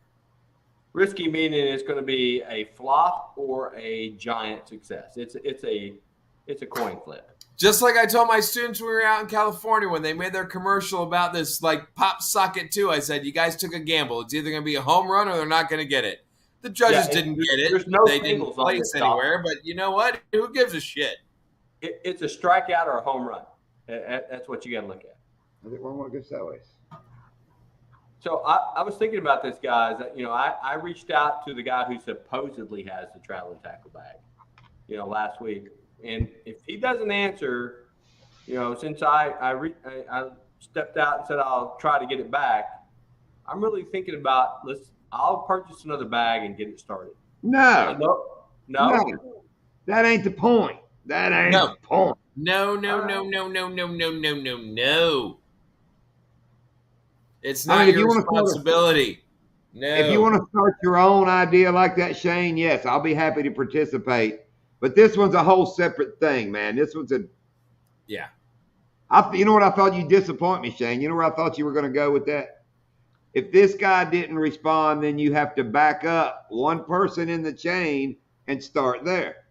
Speaker 2: Risky meaning it's going to be a flop or a giant success. It's a coin flip.
Speaker 1: Just like I told my students when we were out in California when they made their commercial about this like Pop Socket 2, I said, "You guys took a gamble. It's either going to be a home run or they're not going to get it." The judges didn't get it.
Speaker 2: There's no
Speaker 1: they didn't place anywhere, but you know what? Who gives a shit?
Speaker 2: It's a strikeout or a home run. That's what you got to look at.
Speaker 4: I think one more good sideways.
Speaker 2: So I was thinking about this, guys. I reached out to the guy who supposedly has the traveling tackle bag, last week. And if he doesn't answer, since I stepped out and said I'll try to get it back, I'm really thinking about I'll purchase another bag and get it started.
Speaker 4: No.
Speaker 2: No.
Speaker 4: That ain't the point. That ain't the point.
Speaker 1: No. It's not your responsibility. No.
Speaker 4: If you want to start your own idea like that, Shane, yes, I'll be happy to participate. But this one's a whole separate thing, man. This one's
Speaker 1: yeah.
Speaker 4: You know what I thought? You disappoint me, Shane. You know where I thought you were going to go with that? If this guy didn't respond, then you have to back up one person in the chain and start there.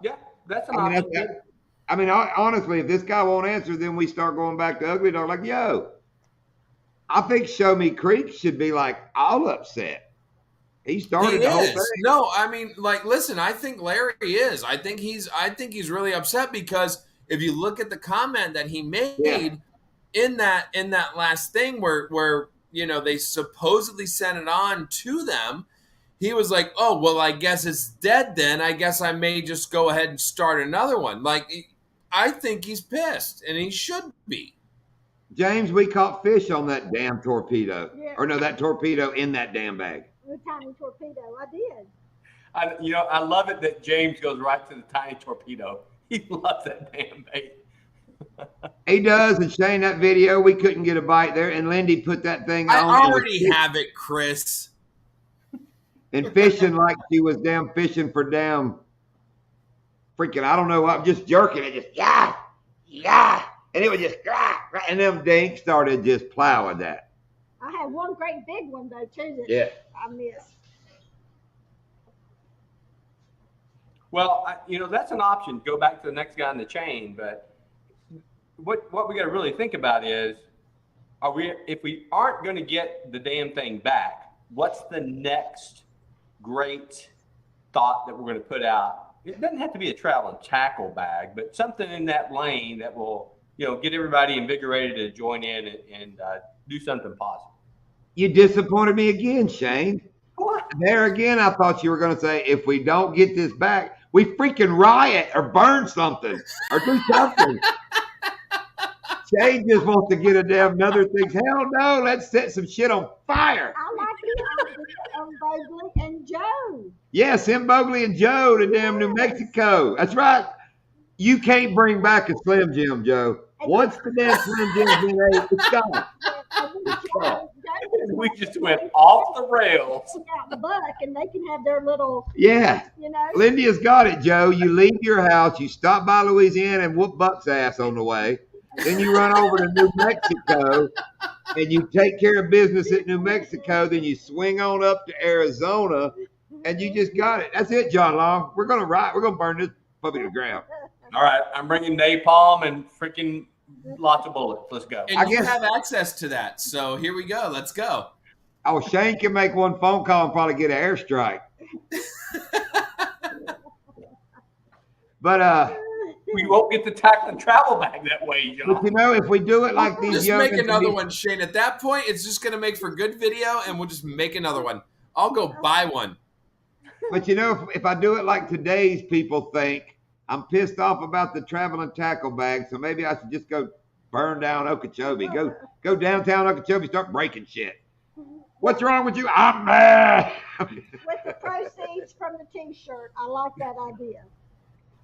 Speaker 2: Yeah, that's an option.
Speaker 4: Honestly, if this guy won't answer, then we start going back to ugly dog. Like, yo, I think Show Me Creek should be like all upset. He started the whole thing.
Speaker 1: No, listen, I think Larry is. I think he's really upset because if you look at the comment that he made in that last thing where they supposedly sent it on to them, he was like, oh, well, I guess it's dead then. I guess I may just go ahead and start another one. Like, I think he's pissed, and he should be.
Speaker 4: James, we caught fish on that damn torpedo. Yeah. Or no, that torpedo in that damn bag.
Speaker 3: The tiny torpedo, I did.
Speaker 2: I love it that James goes right to the tiny torpedo. He loves that damn bait.
Speaker 4: He does, and Shane, that video, we couldn't get a bite there, and Lindy put that thing on.
Speaker 1: I already have it, Chris.
Speaker 4: And fishing like she was damn fishing for damn freaking, I don't know, I'm just jerking it, just yeah, and it was just and them dinks started just plowing that.
Speaker 3: I had one great big one though too that I missed.
Speaker 2: Well, that's an option. Go back to the next guy in the chain, but what we got to really think about is, if we aren't going to get the damn thing back, what's the next great thought that we're going to put out? It doesn't have to be a travel and tackle bag, but something in that lane that will, get everybody invigorated to join in and do something positive.
Speaker 4: You disappointed me again, Shane.
Speaker 2: What?
Speaker 4: There again, I thought you were going to say, if we don't get this back, we freaking riot or burn something or do something. Shane just wants to get a damn another thing. Hell no, let's set some shit on fire.
Speaker 3: I like the Bogley and Joe.
Speaker 4: Yeah, send Bogley and Joe to damn New Mexico. That's right. You can't bring back a Slim Jim, Joe. Once the damn Slim Jim's been ate, it's gone.
Speaker 2: We just went off the rails.
Speaker 3: Buck, and they can have their little.
Speaker 4: Yeah. Lindy's got it, Joe. You leave your house, you stop by Louisiana and whoop Buck's ass on the way. Then you run over to New Mexico and you take care of business at New Mexico. Then you swing on up to Arizona and you just got it. That's it, John Long. We're going to ride. We're going to burn this puppy to the ground.
Speaker 2: All right. I'm bringing napalm and freaking lots of bullets. Let's go.
Speaker 1: And you have access to that. So here we go. Let's go.
Speaker 4: Oh, Shane can make one phone call and probably get an airstrike. But
Speaker 2: we won't get the tackle and travel bag that way, John.
Speaker 4: But if we do it like these,
Speaker 1: just make another one, Shane. At that point, it's just going to make for good video, and we'll just make another one. I'll go buy one.
Speaker 4: But if I do it like today's people think, I'm pissed off about the travel and tackle bag, so maybe I should just go burn down Okeechobee. Go downtown Okeechobee, start breaking shit. What's wrong with you? I'm mad.
Speaker 3: With the proceeds from the T-shirt, I like that idea.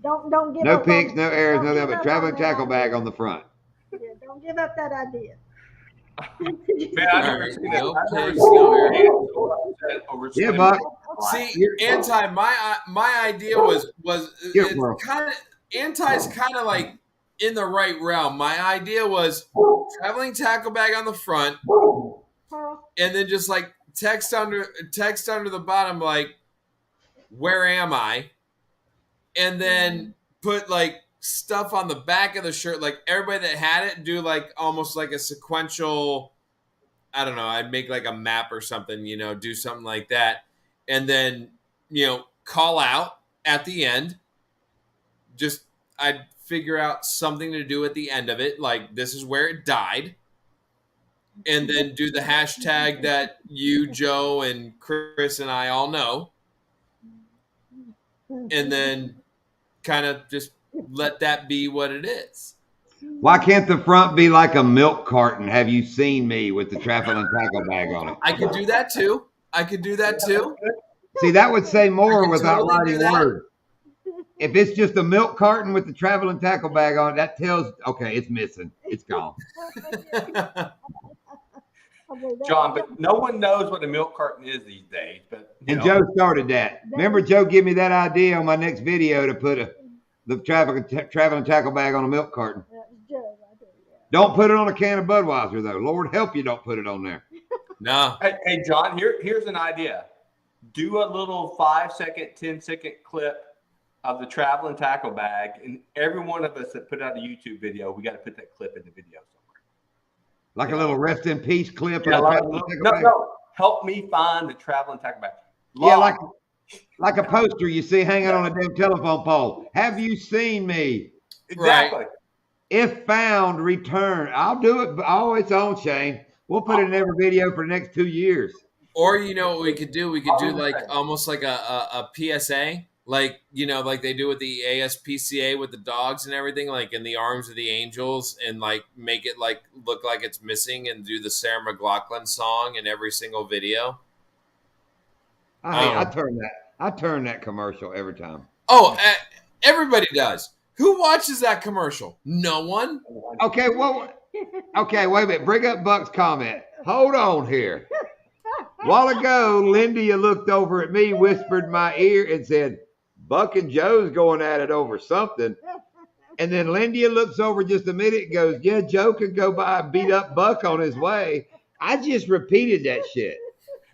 Speaker 3: Don't give
Speaker 4: no
Speaker 3: up.
Speaker 4: No pigs, no airs, no that, but traveling tackle bag on the front.
Speaker 3: Yeah, don't give up that idea.
Speaker 2: Man, I've never seen that.
Speaker 4: Yeah, Buck.
Speaker 1: See, my idea was kind of Anti's kind of like in the right realm. My idea was traveling tackle bag on the front, and then just like text under the bottom like, "Where am I?" And then put like stuff on the back of the shirt, like everybody that had it do like almost like a sequential, I don't know, I'd make like a map or something, do something like that. And then, call out at the end. Just, I'd figure out something to do at the end of it. Like, this is where it died. And then do the hashtag that you, Joe, and Chris and I all know. And then kind of just let that be what it is.
Speaker 4: Why can't the front be like a milk carton? Have you seen me with the traveling tackle bag on it?
Speaker 1: I could do that too.
Speaker 4: See, that would say more without
Speaker 1: totally do
Speaker 4: writing
Speaker 1: that.
Speaker 4: words. If it's just a milk carton with the traveling tackle bag on it, that tells, okay, it's missing. It's gone.
Speaker 2: John, but no one knows what a milk carton is these days. But
Speaker 4: And Joe started that. Remember, Joe gave me that idea on my next video to put the traveling tackle bag on a milk carton. Don't put it on a can of Budweiser, though. Lord help you, don't put it on there.
Speaker 1: No.
Speaker 2: Hey, John, here's an idea. Do a little 5-second, 10-second clip of the traveling tackle bag, and every one of us that put out a YouTube video, we got to put that clip in the video somewhere.
Speaker 4: Like a little rest in peace clip.
Speaker 2: Yeah, no. Help me find the traveling tackle bag.
Speaker 4: Yeah, like a poster you see hanging on a damn telephone pole. Have you seen me?
Speaker 2: Exactly.
Speaker 1: Right.
Speaker 4: If found, return. I'll do it. Oh, it's on, Shane. We'll put it in every video for the next 2 years.
Speaker 1: Or you know what we could do? We could do like almost like a PSA, like like they do with the ASPCA with the dogs and everything, like in the arms of the angels, and like make it like look like it's missing, and do the Sarah McLachlan song in every single video.
Speaker 4: I turn that commercial every time.
Speaker 1: Oh, everybody does. Who watches that commercial? No one.
Speaker 4: Okay, okay, wait a minute. Bring up Buck's comment. Hold on here. A while ago, Lindy looked over at me, whispered in my ear, and said, Buck and Joe's going at it over something. And then Lindy looks over just a minute and goes, yeah, Joe could go by and beat up Buck on his way. I just repeated that shit.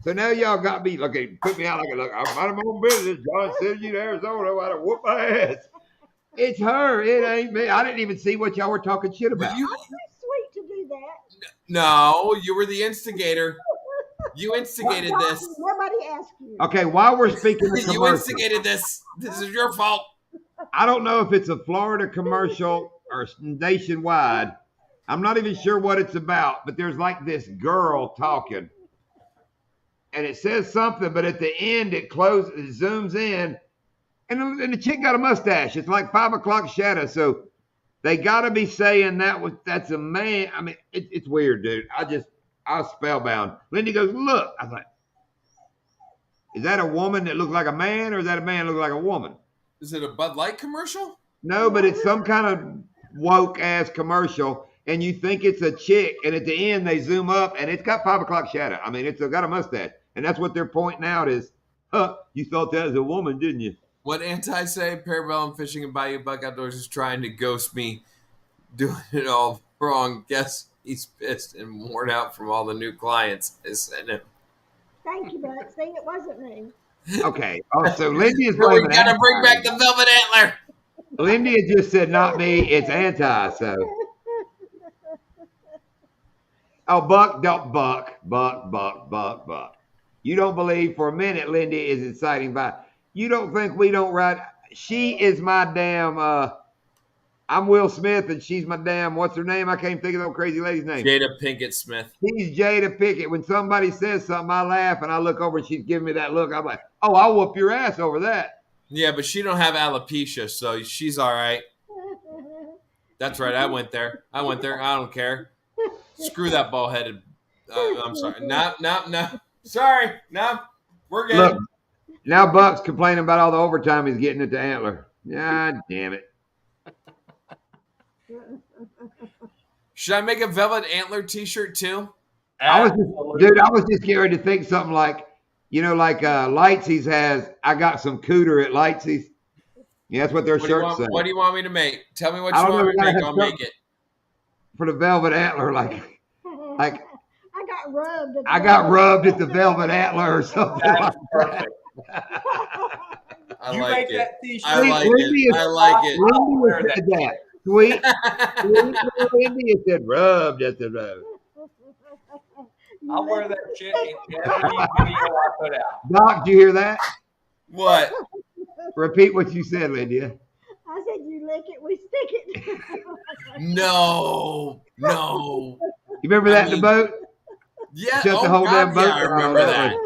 Speaker 4: So now y'all got me, put me out like, look, I'm out of my own business. John sent you to Arizona. I gotta whoop my ass. It's her. It ain't me. I didn't even see what y'all were talking shit about.
Speaker 3: I'm too sweet to do that.
Speaker 1: No, you were the instigator. You instigated this.
Speaker 3: Nobody asked you.
Speaker 4: Okay, while we're speaking of
Speaker 1: You instigated this. This is your fault.
Speaker 4: I don't know if it's a Florida commercial or nationwide. I'm not even sure what it's about, but there's like this girl talking. And it says something, but at the end it zooms in. And the chick got a mustache. It's like 5 o'clock shadow. So they got to be saying that's a man. I mean, it's weird, dude. I was spellbound. Lindy goes, look. I was like, is that a woman that looks like a man, or is that a man that looks like a woman?
Speaker 1: Is it a Bud Light commercial?
Speaker 4: No, but it's some kind of woke ass commercial, and you think it's a chick, and at the end they zoom up, and it's got 5 o'clock shadow. I mean, it's got a mustache, and that's what they're pointing out is, you thought that was a woman, didn't you?
Speaker 1: What anti-say Parabellum Fishing and Bayou Buck Outdoors is trying to ghost me, doing it all wrong. Guess he's pissed and worn out from all the new clients I sent him.
Speaker 3: Thank you, Buck. See, it wasn't me.
Speaker 4: Okay. Oh, so Lindy is
Speaker 1: We
Speaker 4: blaming
Speaker 1: gotta bring back the Velvet Antler.
Speaker 4: Lindy had just said, not me, it's anti, so. Oh, Buck. You don't believe for a minute Lindy is inciting violence. You don't think we don't ride? She is my damn, I'm Will Smith and she's my damn, what's her name? I can't think of that crazy lady's name.
Speaker 1: Jada Pinkett Smith.
Speaker 4: She's Jada Pinkett. When somebody says something, I laugh and I look over and she's giving me that look. I'm like, oh, I'll whoop your ass over that.
Speaker 1: Yeah, but she don't have alopecia, so she's all right. That's right. I went there. I don't care. Screw that bald-headed. I'm sorry. No. Sorry. No. We're good.
Speaker 4: Look, now Buck's complaining about all the overtime he's getting at the Antler. God damn it.
Speaker 1: Should I make a Velvet Antler t-shirt too?
Speaker 4: I was just getting ready to think something like, like Lightsy's has, I got some cooter at Lightsy's. Yeah, that's what their shirts say.
Speaker 1: What do you want me to make? Tell me what you want me to make. I'll make it.
Speaker 4: For the Velvet Antler, like
Speaker 3: I got rubbed
Speaker 4: at the Velvet Antler or something like that.
Speaker 1: I like it.
Speaker 2: I
Speaker 1: like it. I like it.
Speaker 4: Lindy said that. Sweet. Lindy said rubbed at the road.
Speaker 2: I'll wear that shit in every video I put out.
Speaker 4: Doc, do you hear that?
Speaker 1: What?
Speaker 4: Repeat what you said, Lydia.
Speaker 3: I said, you lick it, we stick it.
Speaker 1: No.
Speaker 4: You remember that in the boat?
Speaker 1: Yeah.
Speaker 4: Just the whole damn boat.
Speaker 1: Yeah, I remember that.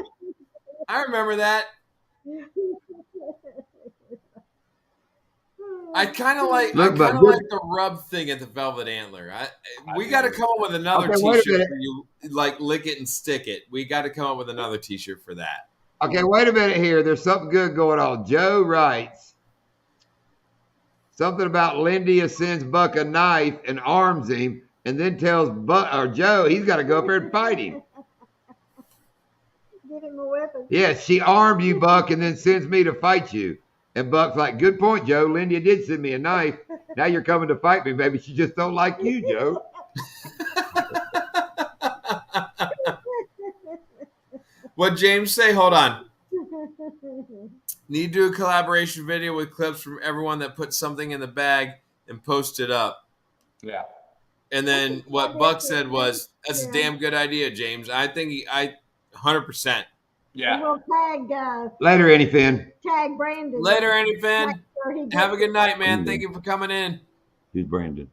Speaker 1: I remember that. I kind of like
Speaker 4: Look, but
Speaker 1: the rub thing at the Velvet Antler. We got to come up with another T-shirt for you, like lick it and stick it. We got to come up with another T-shirt for that.
Speaker 4: Okay, wait a minute here. There's something good going on. Joe writes something about Lindy sends Buck a knife and arms him, and then tells Buck or Joe he's got to go up there and fight him.
Speaker 3: Give him a weapon.
Speaker 4: Yeah, she armed you, Buck, and then sends me to fight you. And Buck's like, good point, Joe. Lindy did send me a knife. Now you're coming to fight me, baby. She just don't like you, Joe.
Speaker 1: What'd James say? Hold on. Need to do a collaboration video with clips from everyone that put something in the bag and post it up.
Speaker 2: Yeah.
Speaker 1: And then what Buck said was, that's a damn good idea, James. I think 100%.
Speaker 2: Yeah.
Speaker 3: We'll tag
Speaker 4: Later, Anyfin.
Speaker 3: Tag Brandon.
Speaker 1: Later, Anyfin.
Speaker 3: Sure
Speaker 1: Have a good night, man. Thank you for coming in.
Speaker 4: Who's Brandon?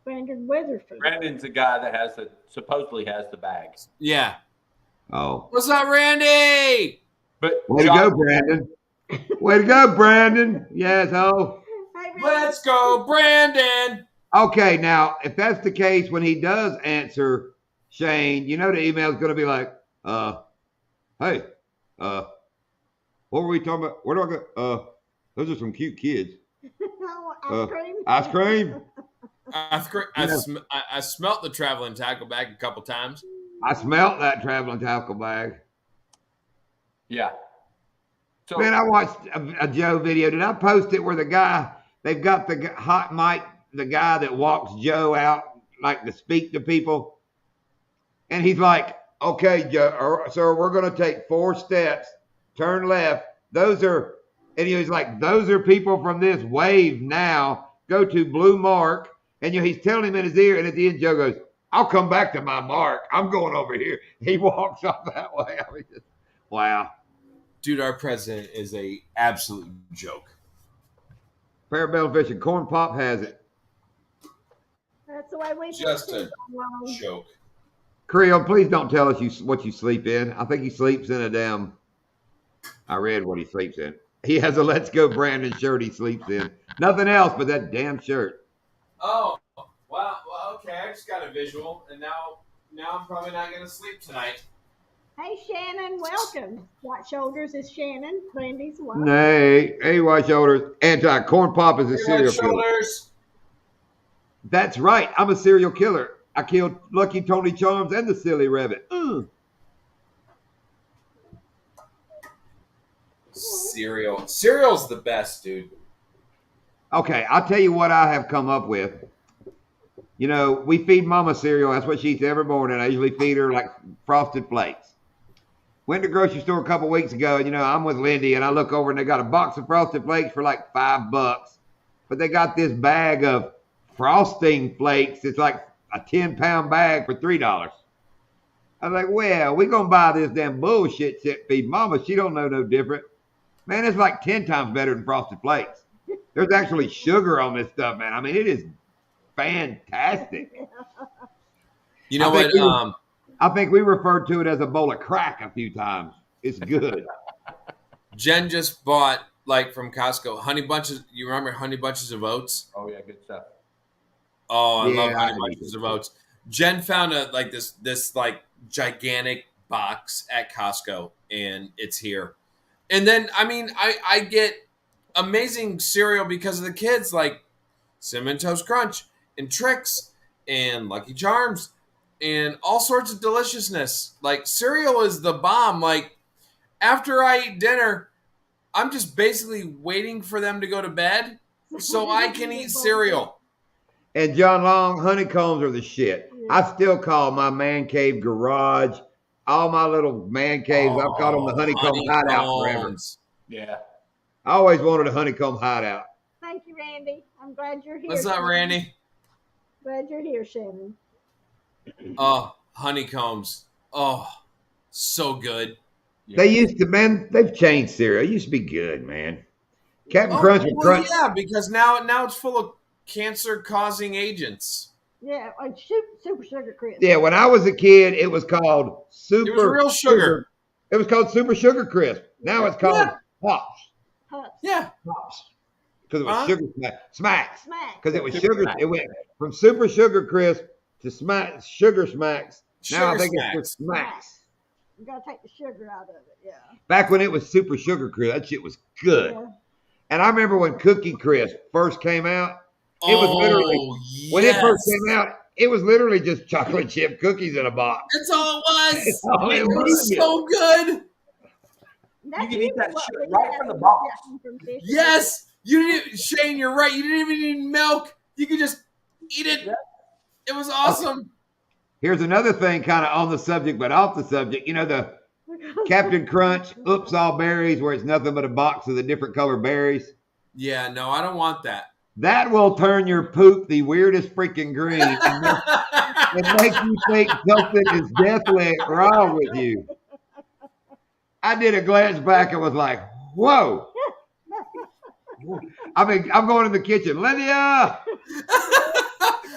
Speaker 3: Brandon Weatherford.
Speaker 2: Brandon's the guy that supposedly has the bags.
Speaker 1: Yeah.
Speaker 4: Oh.
Speaker 1: What's up, Randy?
Speaker 2: But
Speaker 4: Way to go, Brandon. Way to go, Brandon. Yes, oh.
Speaker 3: Hey,
Speaker 1: Let's go, Brandon.
Speaker 4: Okay, now, if that's the case, when he does answer Shane, you know the email's going to be like, hey, what were we talking about? We're talking, those are some cute kids.
Speaker 3: ice cream.
Speaker 4: Ice cream?
Speaker 1: I smelt the traveling tackle bag a couple times.
Speaker 4: I smelt that traveling tackle bag.
Speaker 2: Yeah. So,
Speaker 4: Man, I watched a Joe video. Did I post it where they've got the hot mic, the guy that walks Joe out, like to speak to people. And he's like, okay, Joe, sir, we're going to take 4 steps, turn left. And he's like, those are people from this wave now. Go to blue mark. And he's telling him in his ear. And at the end, Joe goes, I'll come back to my mark. I'm going over here. He walks off that way. I mean, wow.
Speaker 1: Dude, our president is a absolute joke.
Speaker 4: Parabellum fishing. Corn Pop has it.
Speaker 3: That's the way we
Speaker 1: Just a joke.
Speaker 4: Creole, please don't tell us what you sleep in. I think he sleeps in a damn. I read what he sleeps in. He has a Let's Go Brandon shirt he sleeps in. Nothing else but that damn shirt.
Speaker 1: Oh, well, okay. I just got a visual, and now I'm probably not going to sleep tonight.
Speaker 3: Hey, Shannon, welcome. White Shoulders is Shannon. Brandy's wife.
Speaker 4: Hey, White Shoulders. Corn Pop is a serial killer. That's right. I'm a serial killer. I killed Lucky Tony Charms and the Silly Rabbit.
Speaker 1: Cereal's the best, dude.
Speaker 4: Okay, I'll tell you what I have come up with. You know, we feed Mama cereal. That's what she eats every morning. I usually feed her like Frosted Flakes. Went to the grocery store a couple weeks ago, and I'm with Lindy, and I look over and they got a box of Frosted Flakes for like $5, but they got this bag of frosting flakes. It's like a 10-pound bag for $3. I was like, well, we gonna buy this damn bullshit shit feed Mama. She don't know no different. Man, it's like 10 times better than Frosted Flakes. There's actually sugar on this stuff, man. I mean, it is fantastic.
Speaker 1: You know what?
Speaker 4: I think we referred to it as a bowl of crack a few times. It's good.
Speaker 1: Jen just bought, like, from Costco, Honey Bunches. You remember Honey Bunches of Oats?
Speaker 2: Oh, yeah, good stuff.
Speaker 1: Oh, I love Honey Bunches of Oats. Jen found this like gigantic box at Costco, and it's here. And then, I mean, I get amazing cereal because of the kids, like Cinnamon Toast Crunch and Trix and Lucky Charms and all sorts of deliciousness. Like, cereal is the bomb. Like, after I eat dinner, I'm just basically waiting for them to go to bed so I can eat cereal.
Speaker 4: And John Long, honeycombs are the shit. I still call my man cave garage, all my little man caves, I've called them the honeycomb hideout forever.
Speaker 2: Yeah.
Speaker 4: I always wanted a honeycomb hideout.
Speaker 3: Thank you, Randy. I'm glad you're here.
Speaker 1: What's up, Randy?
Speaker 3: Glad you're here, Shannon.
Speaker 1: Oh, honeycombs. Oh, so good.
Speaker 4: Yeah. They used to, man, they've changed cereal. It used to be good, man. Captain Crunch and Crunch.
Speaker 1: Yeah, because now it's full of cancer-causing agents.
Speaker 3: Yeah, like super sugar crisp.
Speaker 4: Yeah, when I was a kid, it was called super.
Speaker 1: It was real sugar.
Speaker 4: It was called Super Sugar Crisp. Now it's called Pops.
Speaker 3: Pups.
Speaker 1: Yeah.
Speaker 4: Pops. because it was sugar smacks. Because it was
Speaker 2: Super
Speaker 4: sugar.
Speaker 2: Smacks.
Speaker 4: It went from Super Sugar Crisp to Sugar Smacks. Now I
Speaker 1: Sugar
Speaker 4: think it's
Speaker 1: Smacks.
Speaker 4: just Smacks.
Speaker 3: You gotta take the sugar out of it. Yeah.
Speaker 4: Back when it was Super Sugar Crisp, that shit was good.
Speaker 3: Yeah.
Speaker 4: And I remember when Cookie Crisp first came out, it was literally when it first came out, it was literally just chocolate chip cookies in a box.
Speaker 1: That's all it was.
Speaker 4: That's all
Speaker 1: it
Speaker 4: it
Speaker 1: was
Speaker 4: was.
Speaker 1: so good.
Speaker 3: That's
Speaker 2: You can eat that
Speaker 3: what
Speaker 2: shit
Speaker 3: we
Speaker 2: right
Speaker 3: had
Speaker 2: from the
Speaker 3: when
Speaker 2: box.
Speaker 3: we got them from Fish
Speaker 1: Yes, you didn't. Shane, you're right. You didn't even need milk. You could just eat it.
Speaker 2: Yeah.
Speaker 1: It was awesome.
Speaker 4: Here's another thing kind of on the subject, but off the subject. You know, the Captain Crunch, Oops All Berries, where it's nothing but a box of the different color berries.
Speaker 1: Yeah, no, I don't want that.
Speaker 4: That will turn your poop the weirdest freaking green and make you think something is deathly wrong with you. I did a glance back and was like, whoa. I mean, I'm going in the kitchen. Lydia!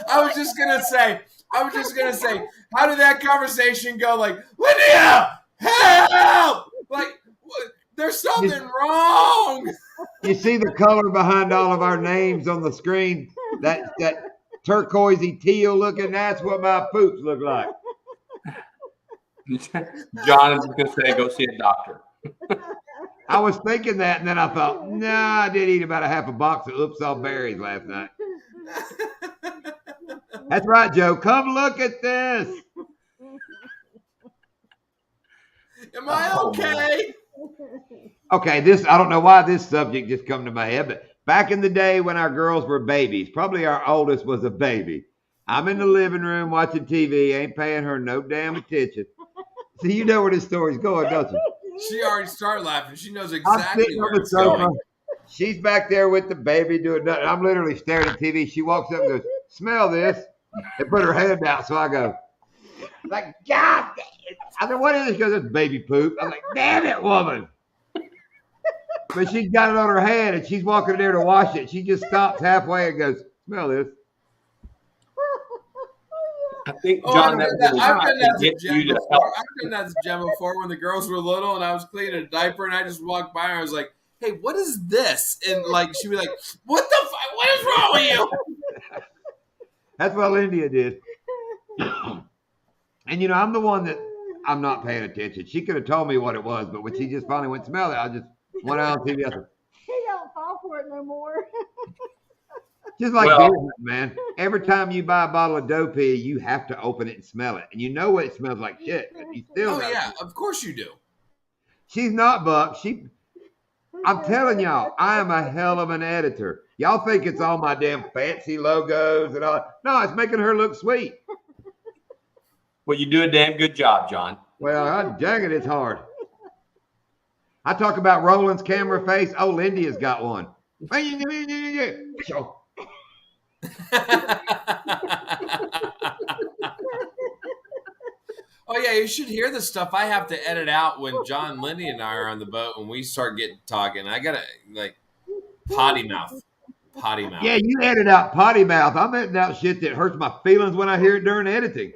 Speaker 1: I was just gonna say, how did that conversation go? Like, Lydia, help! Like, there's something wrong.
Speaker 4: You see the color behind all of our names on the screen? That turquoisey teal looking, that's what my poops look like.
Speaker 2: John is going to say, go see a doctor.
Speaker 4: I was thinking that, and then I thought, nah, I did eat about a half a box of Oops All Berries last night. That's right, Joe. Come look at this.
Speaker 1: Am I okay?
Speaker 4: Okay, I don't know why this subject just come to my head, but back in the day when our girls were babies, probably our oldest was a baby. I'm in the living room watching TV, ain't paying her no damn attention. So you know where this story's going, don't you?
Speaker 1: She already started laughing. She knows
Speaker 4: I'm
Speaker 1: exactly
Speaker 4: sitting
Speaker 1: where
Speaker 4: on the
Speaker 1: it's going.
Speaker 4: sofa. She's back there with the baby doing nothing. I'm literally staring at TV. She walks up and goes, smell this, and put her hand out. So I go, like, God, I said, what is this? She goes, it's baby poop. I'm like, damn it, woman. But she's got it on her hand, and she's walking in there to wash it. She just stops halfway and goes, smell this.
Speaker 2: I think,
Speaker 1: Oh,
Speaker 2: John,
Speaker 1: I've done that
Speaker 2: get
Speaker 1: to Jen
Speaker 2: you to
Speaker 1: before.
Speaker 2: help.
Speaker 1: I've done that to Jen before when the girls were little and I was cleaning a diaper and I just walked by her and I was like, hey, what is this? And like she'd be like, what the fuck? What is wrong with you?
Speaker 4: That's what Lindia did. And you know, I'm the one that I'm not paying attention. She could have told me what it was, but when she just finally went to smell it, I just went out on TV. I said,
Speaker 3: He don't fall for it no more.
Speaker 4: just like
Speaker 2: Well-
Speaker 4: deer hunting, man. Every time you buy a bottle of dough pea, you have to open it and smell it. And you know what it smells like shit. But you still
Speaker 1: Oh,
Speaker 4: gotta-
Speaker 1: yeah, of course you do.
Speaker 4: She's not, Buck. I'm telling y'all, I am a hell of an editor. Y'all think it's all my damn fancy logos and all. No, it's making her look sweet.
Speaker 2: Well, you do a damn good job, John.
Speaker 4: Well, dang it, it's hard. I talk about Roland's camera face. Oh, Lindia's got one.
Speaker 1: Oh yeah, you should hear the stuff I have to edit out when John, Lindy, and I are on the boat when we start getting talking. I gotta like potty mouth.
Speaker 4: Yeah, you edit out potty mouth. I'm editing out shit that hurts my feelings when I hear it during editing.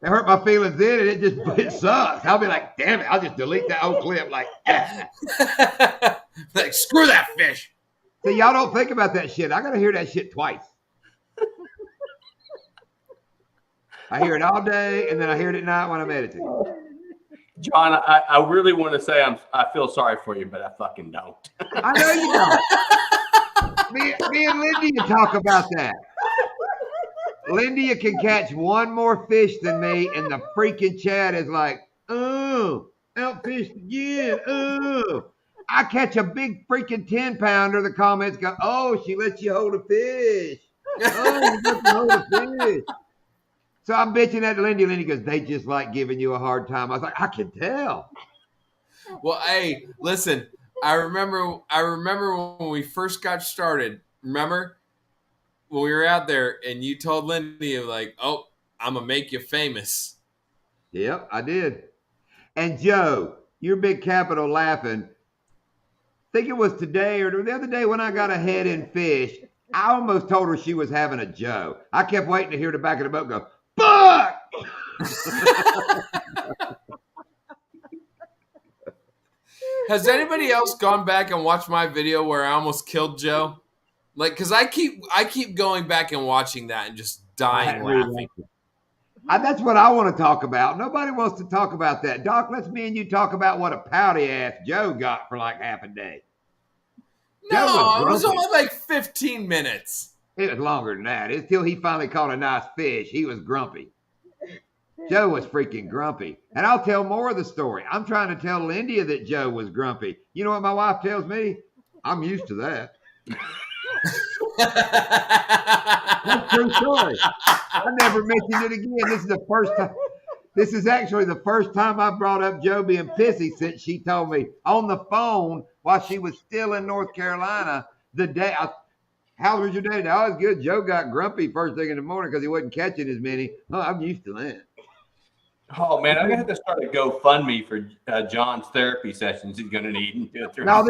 Speaker 4: It hurt my feelings then, and it sucks. I'll be like, damn it, I'll just delete that old clip. Like,
Speaker 1: like screw that fish.
Speaker 4: see, y'all don't think about that shit. I gotta hear that shit twice. I hear it all day, and then I hear it at night when I'm editing.
Speaker 2: John, I really want to say I feel sorry for you, but I fucking don't.
Speaker 4: I know you don't. Me and Lindia talk about that. Lindia can catch one more fish than me, and the freaking chat is like, oh, outfished again. Oh. I catch a big freaking 10-pounder. The comments go, oh, she lets you hold a fish. Oh, you let you hold a fish. So I'm bitching at Lindy. Lindy goes, they just like giving you a hard time. I was like, I can tell.
Speaker 1: Well, hey, listen, I remember when we first got started. Remember when we were out there and you told Lindy, like, oh, I'm going to make you famous.
Speaker 4: Yep, I did. And Joe, your big capital laughing. I think it was today or the other day when I got a head in fish. I almost told her she was having a Joe. I kept waiting to hear the back of the boat go, fuck!
Speaker 1: Has anybody else gone back and watched my video where I almost killed Joe? Like, because I keep going back and watching that and just dying laughing.
Speaker 4: That's what I want to talk about. Nobody wants to talk about that. Doc, let's me and you talk about what a pouty ass Joe got for like half a day.
Speaker 1: No, it was only like 15 minutes.
Speaker 4: It was longer than that. Until he finally caught a nice fish. He was grumpy. Joe was freaking grumpy. And I'll tell more of the story. I'm trying to tell Lindia that Joe was grumpy. You know what my wife tells me? I'm used to that. That's true story. I never mentioned it again. This is the first time. This is actually the first time I brought up Joe being pissy since she told me on the phone while she was still in North Carolina the day. How was your day? Oh, it was good. Joe got grumpy first thing in the morning because he wasn't catching as many. Oh, I'm used to that.
Speaker 2: Oh man, I'm gonna have to start a GoFundMe for John's therapy sessions. He's gonna need.
Speaker 4: No,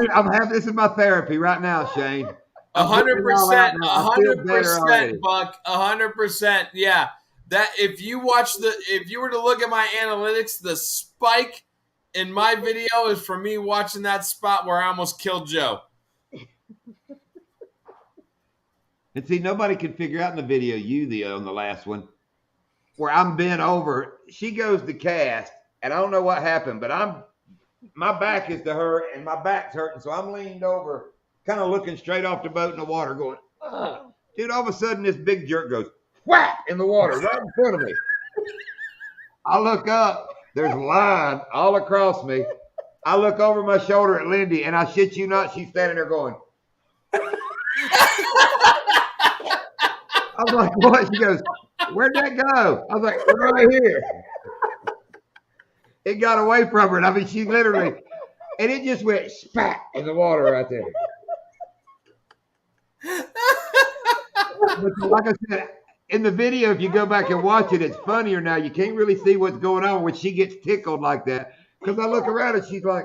Speaker 4: this is my therapy right now, Shane.
Speaker 1: 100%, 100%, Buck, 100%. Yeah, that if you were to look at my analytics, the spike in my video is for me watching that spot where I almost killed Joe.
Speaker 4: And see, nobody could figure out in the video on the last one where I'm bent over. She goes to cast, and I don't know what happened, but my back is to her, and my back's hurting, so I'm leaned over, kind of looking straight off the boat in the water, going, ugh. Dude, all of a sudden, this big jerk goes, whack, in the water right in front of me. I look up. There's line all across me. I look over my shoulder at Lindy, and I shit you not, she's standing there going. I was like, what? She goes, where'd that go? I was like, right here. It got away from her. And I mean, she literally, and it just went spat in the water right there. But like I said, in the video, if you go back and watch it, it's funnier now. You can't really see what's going on when she gets tickled like that. Because I look around and she's like,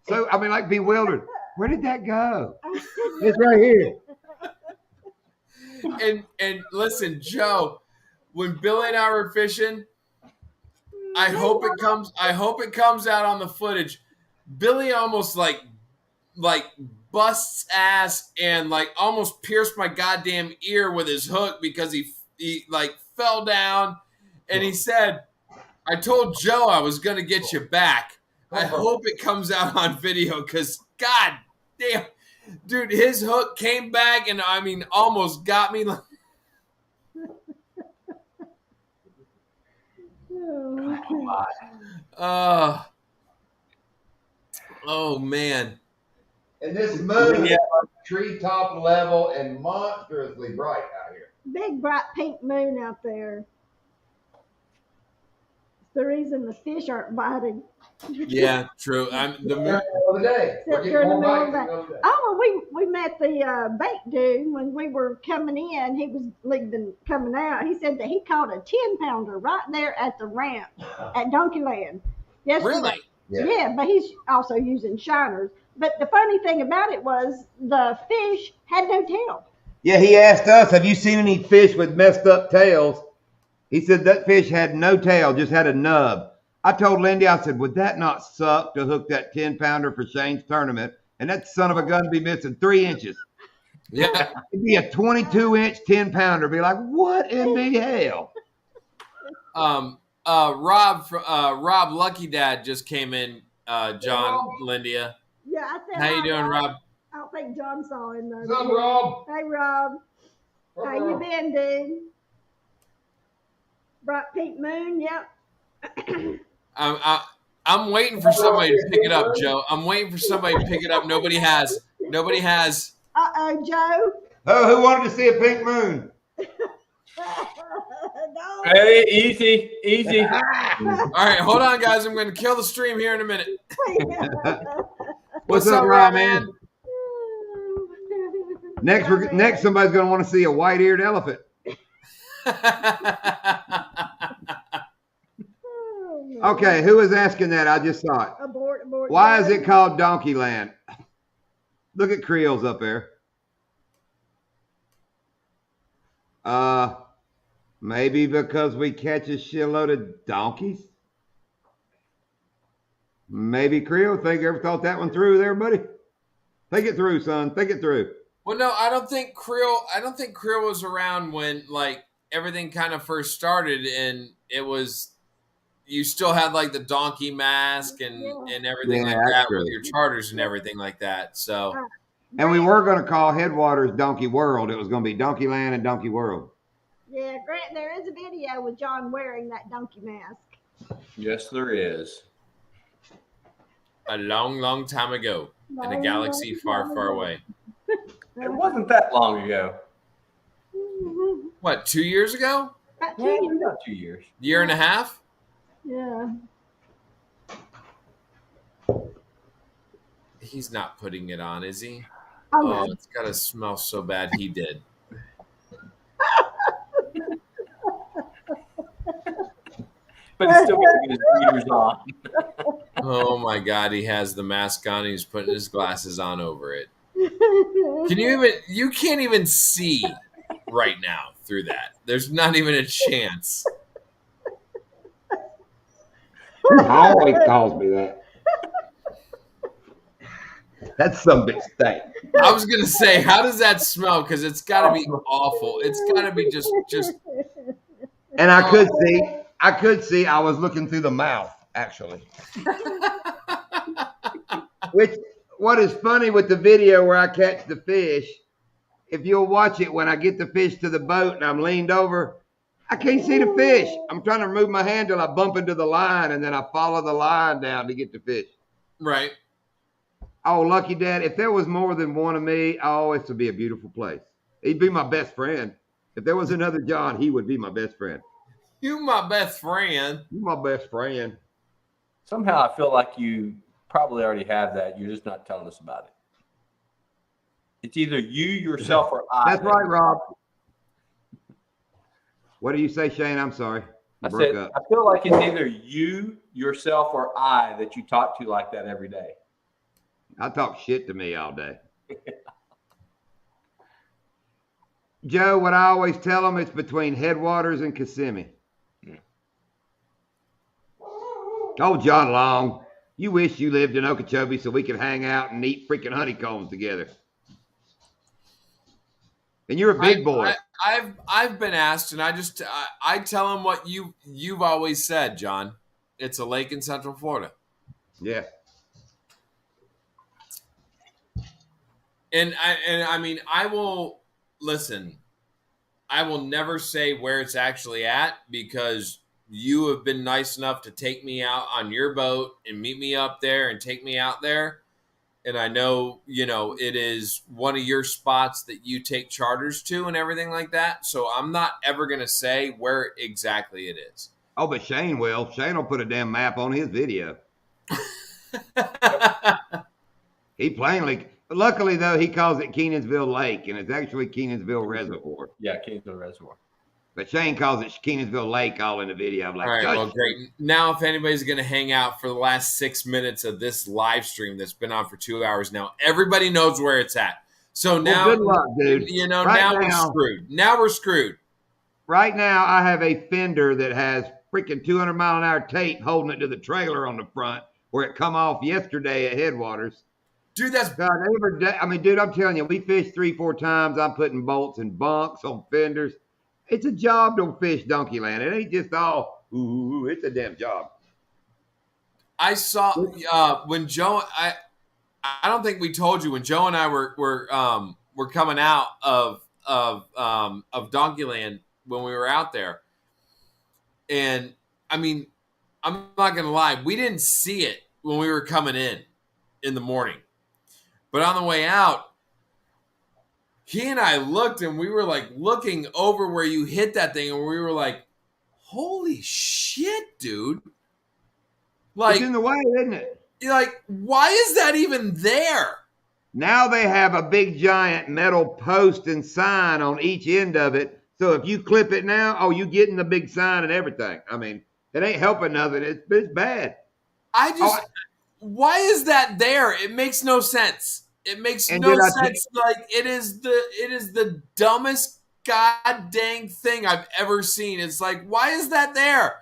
Speaker 4: like bewildered. Where did that go? It's right here.
Speaker 1: And listen, Joe, when Billy and I were fishing, I hope it comes out on the footage. Billy almost like busts ass and like almost pierced my goddamn ear with his hook because he like fell down, and he said, I told Joe I was gonna get you back. I hope it comes out on video because god damn, dude, his hook came back and I mean almost got me. Oh man.
Speaker 4: And this moon is treetop level and monstrously bright out here.
Speaker 3: Big bright pink moon out there. It's the reason the fish aren't biting.
Speaker 1: Yeah, true. The moon.
Speaker 3: Oh, we met the bait dude when we were coming in. He was leaving, coming out. He said that he caught a 10-pounder right there at the ramp at Donkeyland. Yes,
Speaker 1: really?
Speaker 3: Yeah, but he's also using shiners. But the funny thing about it was the fish had no tail.
Speaker 4: Yeah, he asked us, have you seen any fish with messed up tails? He said that fish had no tail, just had a nub. I told Lindy, I said, would that not suck to hook that 10-pounder for Shane's tournament? And that son of a gun be missing 3 inches.
Speaker 1: Yeah.
Speaker 4: It'd be a 22-inch 10-pounder. Be like, what in the hell?
Speaker 1: Rob Lucky Dad just came in, John, Lindia.
Speaker 3: Yeah, I said,
Speaker 1: how you doing, Rob?
Speaker 3: I don't think John saw him though.
Speaker 4: What's up, Rob?
Speaker 3: Hey, Rob. How you been, dude? Bright pink moon, yep.
Speaker 1: I'm waiting for somebody to pick it up, Joe. I'm waiting for somebody to pick it up. Nobody has.
Speaker 3: Joe.
Speaker 4: Oh, who wanted to see a pink moon?
Speaker 3: No.
Speaker 2: Hey, easy.
Speaker 1: All right, hold on, guys. I'm going to kill the stream here in a minute. What's up, Rob, man?
Speaker 4: Next, somebody's going to want to see a white-eared elephant. Okay, who was asking that? I just saw it.
Speaker 3: Abort.
Speaker 4: Why is it called Donkeyland? Look at Creel's up there. Maybe because we catch a shitload of donkeys? Maybe Creel. Think you ever thought that one through there, buddy? Think it through, son. Think it through.
Speaker 1: Well, no, I don't think Creel was around when like everything kind of first started, and it was you still had like the donkey mask and everything like that with your charters and everything like that. So,
Speaker 4: and we were going to call Headwaters Donkey World. It was going to be Donkey Land and Donkey World.
Speaker 3: Yeah, Grant, there is a video with John wearing that donkey mask.
Speaker 2: Yes, there is.
Speaker 1: A long, long time ago in a galaxy far, far away.
Speaker 2: It wasn't that long ago.
Speaker 1: What, 2 years ago?
Speaker 3: About 2
Speaker 2: Yeah,
Speaker 3: years.
Speaker 2: about 2 years.
Speaker 1: Year and a half?
Speaker 3: Yeah.
Speaker 1: He's not putting it on, is he?
Speaker 3: Oh,
Speaker 1: Oh,
Speaker 3: no.
Speaker 1: it's got to smell so bad. He did.
Speaker 2: But he's still getting his readers on.
Speaker 1: Oh my God, he has the mask on. He's putting his glasses on over it. You can't even see right now through that. There's not even a chance.
Speaker 4: He always calls me that. That's some big thing.
Speaker 1: I was gonna say, how does that smell? Because it's got to be awful. It's got to be just.
Speaker 4: And I could see. I was looking through the mouth, actually. What is funny with the video where I catch the fish, if you'll watch it when I get the fish to the boat and I'm leaned over, I can't see the fish. I'm trying to remove my hand till I bump into the line, and then I follow the line down to get the fish.
Speaker 1: Right.
Speaker 4: Oh, Lucky Dad, if there was more than one of me, oh, this would be a beautiful place. He'd be my best friend. If there was another John, he would be my best friend.
Speaker 1: You my best friend.
Speaker 4: You my best friend.
Speaker 2: Somehow I feel like you probably already have that. You're just not telling us about it. It's either you, yourself, or I.
Speaker 4: That's right, Rob. What do you say, Shane? I'm sorry.
Speaker 2: I said, I feel like it's either you, yourself, or I that you talk to like that every day.
Speaker 4: I talk shit to me all day. Joe, what I always tell them, it's between Headwaters and Kissimmee.
Speaker 2: Yeah.
Speaker 4: Oh, John Long, you wish you lived in Okeechobee so we could hang out and eat freaking honeycombs together. And you're a big boy.
Speaker 1: I've been asked, and I tell them what you've always said, John. It's a lake in Central Florida.
Speaker 4: Yeah.
Speaker 1: And I mean, I will listen. I will never say where it's actually at because you have been nice enough to take me out on your boat and meet me up there and take me out there. And I know, it is one of your spots that you take charters to and everything like that. So I'm not ever going to say where exactly it is.
Speaker 4: Oh, but Shane will. Shane will put a damn map on his video. He plainly, luckily though, he calls it Kenansville Lake, and it's actually Kenansville Reservoir.
Speaker 2: Yeah, Kenansville Reservoir.
Speaker 4: But Shane calls it Kenansville Lake all in the video. I'm like,
Speaker 1: all right, well, great. Now, if anybody's going to hang out for the last 6 minutes of this live stream that's been on for 2 hours now, everybody knows where it's at. So now,
Speaker 4: good luck, dude.
Speaker 1: We're screwed. Now we're screwed.
Speaker 4: Right now, I have a fender that has freaking 200-mile-an-hour tape holding it to the trailer on the front where it come off yesterday at Headwaters.
Speaker 1: Dude, that's
Speaker 4: God, dude, I'm telling you, we fished 3-4 times. I'm putting bolts and bunks on fenders. It's a job to fish Donkey Land. It ain't just all, ooh, it's a damn job.
Speaker 1: I saw when Joe, I don't think we told you when Joe and I were coming out of Donkey Land when we were out there. And I mean, I'm not going to lie. We didn't see it when we were coming in the morning. But on the way out, he and I looked and we were like looking over where you hit that thing and we were like, holy shit, dude. Like,
Speaker 4: it's in the way, isn't it?
Speaker 1: Like, why is that even there?
Speaker 4: Now they have a big giant metal post and sign on each end of it. So if you clip it now, you getting the big sign and everything. I mean, it ain't helping nothing. It's bad.
Speaker 1: Why is that there? It makes no sense. It makes no sense. Like it is the dumbest god dang thing I've ever seen. It's like, why is that there?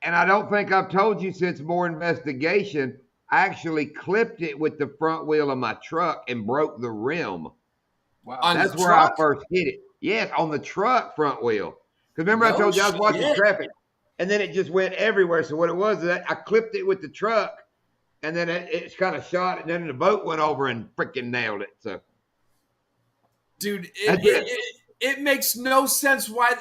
Speaker 4: And I don't think I've told you since more investigation. I actually clipped it with the front wheel of my truck and broke the rim.
Speaker 2: Wow.
Speaker 4: That's where I first hit it. Yes, on the truck front wheel. Because remember I told you I was watching traffic, and then it just went everywhere. So what it was is that I clipped it with the truck, and then it kind of shot, and then the boat went over and freaking nailed it. So,
Speaker 1: dude, it makes no sense. Why?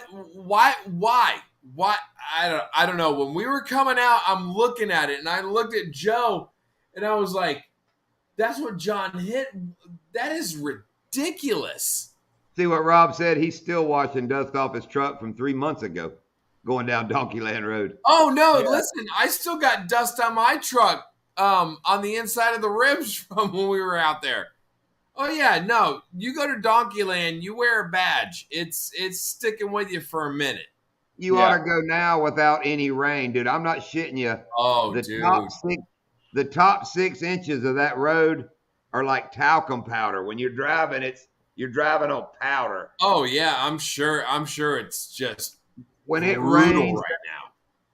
Speaker 1: I don't know. When we were coming out, I'm looking at it, and I looked at Joe, and I was like, "That's what John hit. That is ridiculous."
Speaker 4: See what Rob said? He's still washing dust off his truck from 3 months ago, going down Donkeyland Road.
Speaker 1: Oh no! Yeah. Listen, I still got dust on my truck, on the inside of the ribs from when we were out there. Oh yeah, no. You go to Donkeyland, you wear a badge. It's sticking with you for a minute.
Speaker 4: You ought to go now without any rain, dude. I'm not shitting you.
Speaker 1: Oh,
Speaker 4: the top 6 inches of that road are like talcum powder. When you're driving, you're driving on powder.
Speaker 1: Oh yeah, I'm sure it's just
Speaker 4: when it rains
Speaker 1: right now.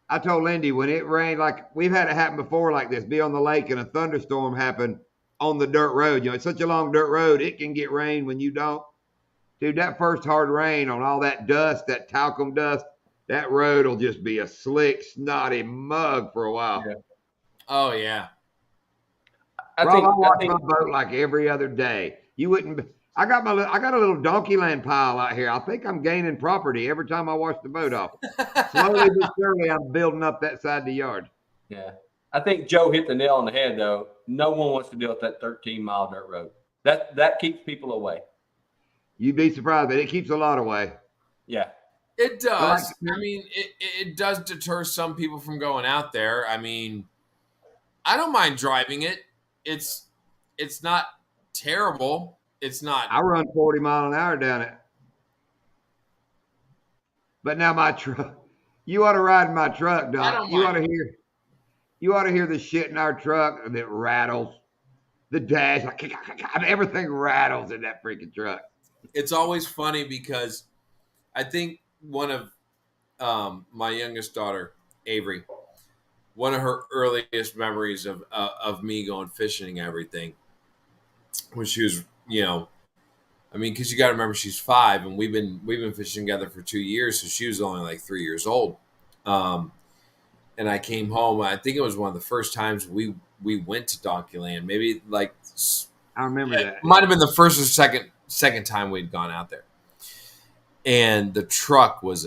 Speaker 4: I told Lindy when it rained, like we've had it happen before like this, be on the lake and a thunderstorm happen on the dirt road. You know, it's such a long dirt road, it can get rain when you don't. Dude, that first hard rain on all that dust, that talcum dust, that road will just be a slick, snotty mug for a while.
Speaker 2: Yeah.
Speaker 1: Oh yeah.
Speaker 4: I watch my boat like every other day. You wouldn't. I got a little Donkeyland pile out here. I think I'm gaining property every time I wash the boat off. Slowly but surely, I'm building up that side of the yard.
Speaker 2: Yeah, I think Joe hit the nail on the head though. No one wants to deal with that 13-mile dirt road. That keeps people away.
Speaker 4: You'd be surprised, but it keeps a lot away.
Speaker 2: Yeah.
Speaker 1: It does. I mean, it does deter some people from going out there. I mean, I don't mind driving it. It's not terrible. It's not.
Speaker 4: I run 40 miles an hour down it. But now my truck, you ought to ride in my truck, Doc. You ought to hear the shit in our truck that rattles. The dash, like everything rattles in that freaking truck.
Speaker 1: It's always funny because I think one of my youngest daughter, Avery, one of her earliest memories of me going fishing and everything when she was, I mean, because you got to remember she's 5 and we've been fishing together for 2 years, so she was only like 3 years old. And I came home. I think it was one of the first times we went to Donkeyland. Maybe like
Speaker 4: I remember that.
Speaker 1: Might have been the first or second time we'd gone out there. And the truck was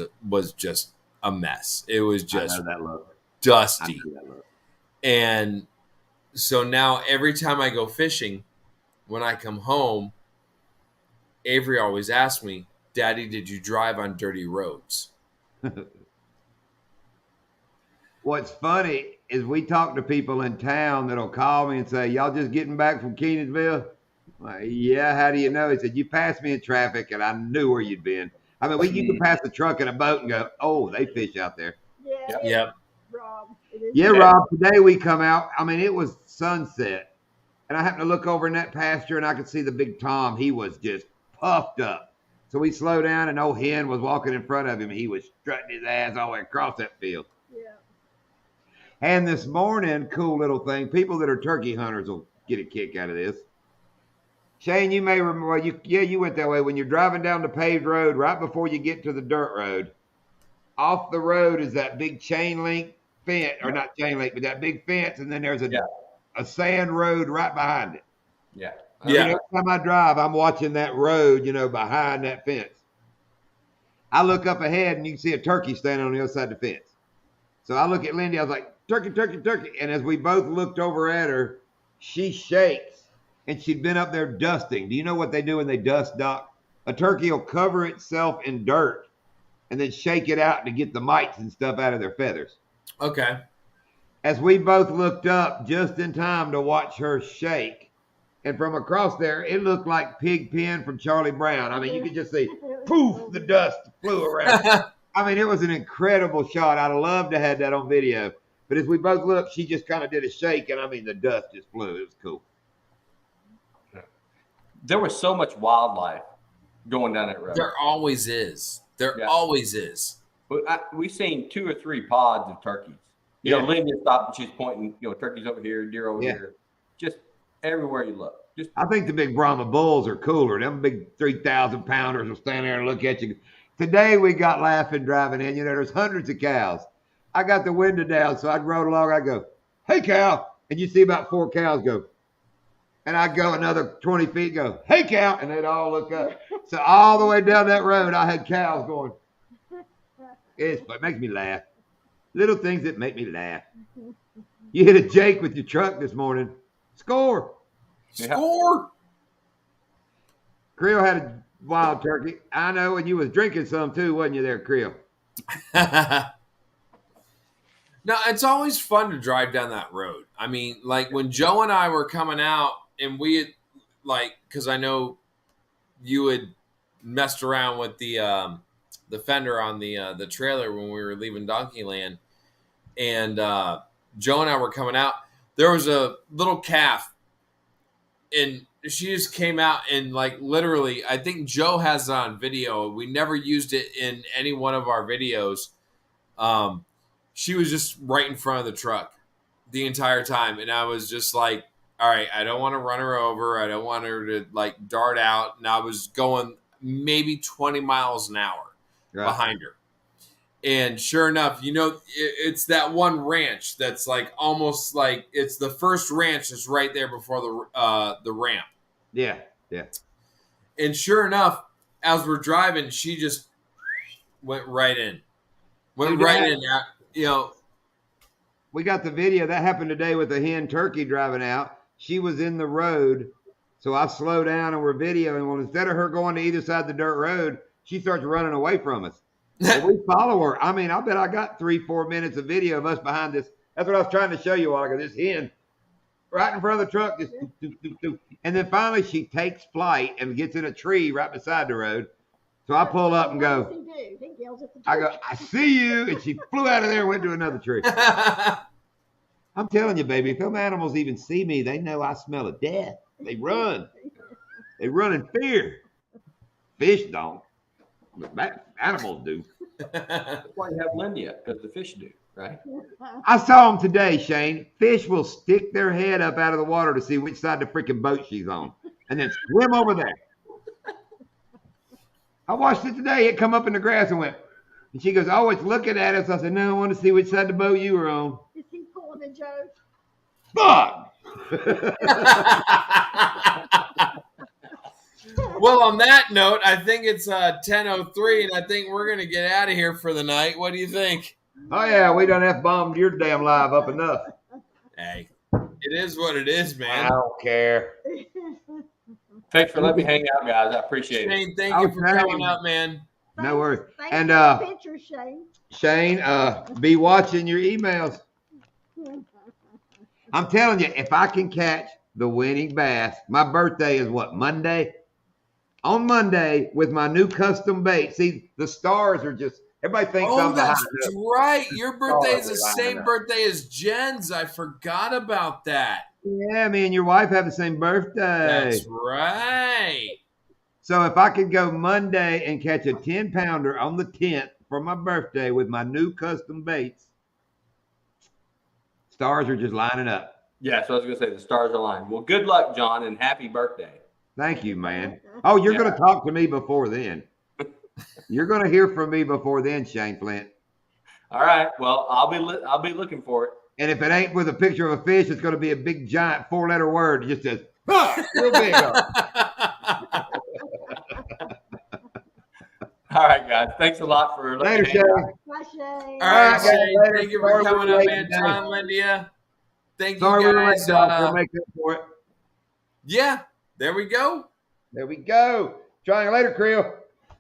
Speaker 1: just a mess. It was just dusty. And so now every time I go fishing, when I come home, Avery always asks me, "Daddy, did you drive on dirty roads?"
Speaker 4: What's funny is we talk to people in town that'll call me and say, "Y'all just getting back from Kenansville?" Like, yeah, how do you know? He said, "You passed me in traffic and I knew where you'd been." I mean, you can pass a truck and a boat and go, "Oh, they fish out there."
Speaker 3: Yeah.
Speaker 1: Yep.
Speaker 3: Rob.
Speaker 4: Rob, today we come out. I mean, it was sunset. And I happened to look over in that pasture and I could see the big Tom. He was just puffed up. So we slowed down and old Hen was walking in front of him. He was strutting his ass all the way across that field.
Speaker 3: Yeah.
Speaker 4: And this morning, cool little thing, people that are turkey hunters will get a kick out of this. Shane, you may remember, you went that way. When you're driving down the paved road, right before you get to the dirt road, off the road is that big chain link fence, or not chain link, but that big fence, and then there's a sand road right behind it.
Speaker 2: Yeah.
Speaker 4: Every time I drive, I'm watching that road, behind that fence. I look up ahead and you can see a turkey standing on the other side of the fence. So I look at Lindy, I was like, "Turkey, turkey, turkey." And as we both looked over at her, she shakes and she'd been up there dusting. Do you know what they do when they dust, Doc? A turkey will cover itself in dirt and then shake it out to get the mites and stuff out of their feathers.
Speaker 1: Okay.
Speaker 4: As we both looked up just in time to watch her shake, and from across there, it looked like Pigpen from Charlie Brown. I mean, you could just see, poof, the dust flew around. I mean, it was an incredible shot. I'd have loved to have that on video. But as we both looked, she just kind of did a shake, and I mean, the dust just flew. It was cool.
Speaker 2: There was so much wildlife going down that road.
Speaker 1: There always is. There always is.
Speaker 2: We've seen 2 or 3 pods of turkeys. You know, Lydia stopped and she's pointing, turkeys over here, deer over here. Just everywhere you look.
Speaker 4: I think the big Brahma bulls are cooler. Them big 3,000 pounders will stand there and look at you. Today we got laughing driving in. There's hundreds of cows. I got the window down, so I'd rode along. I go, "Hey, cow," and you see about 4 cows go, and I go another 20 feet, go, "Hey, cow," and they'd all look up. So all the way down that road, I had cows going. It makes me laugh. Little things that make me laugh. You hit a Jake with your truck this morning. Score.
Speaker 1: Score.
Speaker 4: Creel had a wild turkey. I know, and you was drinking some too, wasn't you there, Creel?
Speaker 1: No, it's always fun to drive down that road. I mean, like when Joe and I were coming out and we had, because I know you had messed around with the fender on the trailer when we were leaving Donkeyland, and Joe and I were coming out. There was a little calf, and she just came out and literally, I think Joe has it on video. We never used it in any one of our videos. She was just right in front of the truck the entire time, and I was just like, all right, I don't want to run her over. I don't want her to dart out. And I was going maybe 20 miles an hour behind her. And sure enough, it's that one ranch that's almost like it's the first ranch that's right there before the ramp.
Speaker 4: Yeah.
Speaker 1: And sure enough, as we're driving, she just went right in.
Speaker 4: We got the video that happened today with a hen turkey driving out. She was in the road, so I slowed down and we're videoing. Well, instead of her going to either side of the dirt road, she starts running away from us. And we follow her. I mean, I bet I got 3-4 minutes of video of us behind this. That's what I was trying to show you all. This hen right in front of the truck, just doo. And then finally she takes flight and gets in a tree right beside the road. So I pull up and go, I go, "I see you." And she flew out of there and went to another tree. I'm telling you, baby, if them animals even see me, they know I smell of death. They run. They run in fear. Fish don't. But animals do.
Speaker 2: That's why you have Lindia, because the fish do, right?
Speaker 4: I saw them today, Shane. Fish will stick their head up out of the water to see which side of the freaking boat she's on, and then swim over there. I watched it today. It come up in the grass and went, and she goes, "Always looking at us." I said, "No, I want to see which side of the boat you were on."
Speaker 3: Is he pulling a joke?
Speaker 4: Fuck!
Speaker 1: Well, on that note, I think it's 10:03, and I think we're going to get out of here for the night. What do you think?
Speaker 4: Oh, yeah, we done F-bombed your damn live up enough.
Speaker 1: Hey, it is what it is, man.
Speaker 4: I don't care.
Speaker 2: Thanks for letting me hang out, guys. I appreciate it.
Speaker 1: Shane, thank you for coming up, man.
Speaker 4: No worries.
Speaker 3: Thanks
Speaker 4: And
Speaker 3: for the pictures, Shane.
Speaker 4: Shane, be watching your emails. I'm telling you, if I can catch the winning bass, my birthday is what, Monday? On Monday with my new custom bait. See, the stars are just, everybody thinks I'm behind.
Speaker 1: That's right. Your birthday is the same birthday as Jen's. I forgot about that.
Speaker 4: Yeah, me and your wife have the same birthday.
Speaker 1: That's right.
Speaker 4: So if I could go Monday and catch a 10-pounder on the 10th for my birthday with my new custom baits, stars are just lining up.
Speaker 2: Yeah, so I was going to say the stars align. Well, good luck, John, and happy birthday.
Speaker 4: Thank you, man. Oh, you're going to talk to me before then. You're going to hear from me before then, Shane Flint.
Speaker 2: All right. Well, I'll be looking for it.
Speaker 4: And if it ain't with a picture of a fish, it's going to be a big, giant 4-letter word. It just says, real big.
Speaker 2: All right, guys. Thanks a lot for
Speaker 4: Later, Shane.
Speaker 3: Bye, Shane.
Speaker 1: All right,
Speaker 4: guys,
Speaker 1: Shane.
Speaker 4: later.
Speaker 1: Thank you for
Speaker 4: Sorry
Speaker 1: coming
Speaker 4: we're
Speaker 1: up,
Speaker 4: late
Speaker 1: man.
Speaker 4: today.
Speaker 1: John, Lindia. Thank
Speaker 4: Sorry,
Speaker 1: you
Speaker 4: we're late,
Speaker 1: guys.
Speaker 4: Doc. We'll make up for it.
Speaker 1: Yeah, there we go.
Speaker 4: There we go. Trying you later, Creel.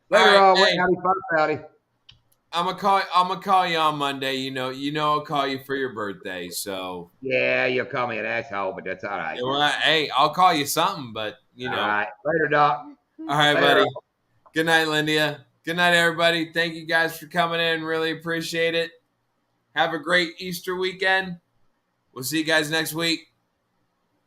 Speaker 4: Later,
Speaker 1: All right,
Speaker 4: all.
Speaker 1: hey.
Speaker 4: Howdy.
Speaker 1: I'm gonna call you on Monday. You know, I'll call you for your birthday. So
Speaker 4: Yeah, you'll call me an asshole, but that's all right.
Speaker 1: well, hey, I'll call you something. But
Speaker 4: All right. Later, Doc.
Speaker 1: All right,
Speaker 4: Later.
Speaker 1: buddy. Good night, Lindia. Good night, everybody. Thank you guys for coming in. Really appreciate it. Have a great Easter weekend. We'll see you guys next week.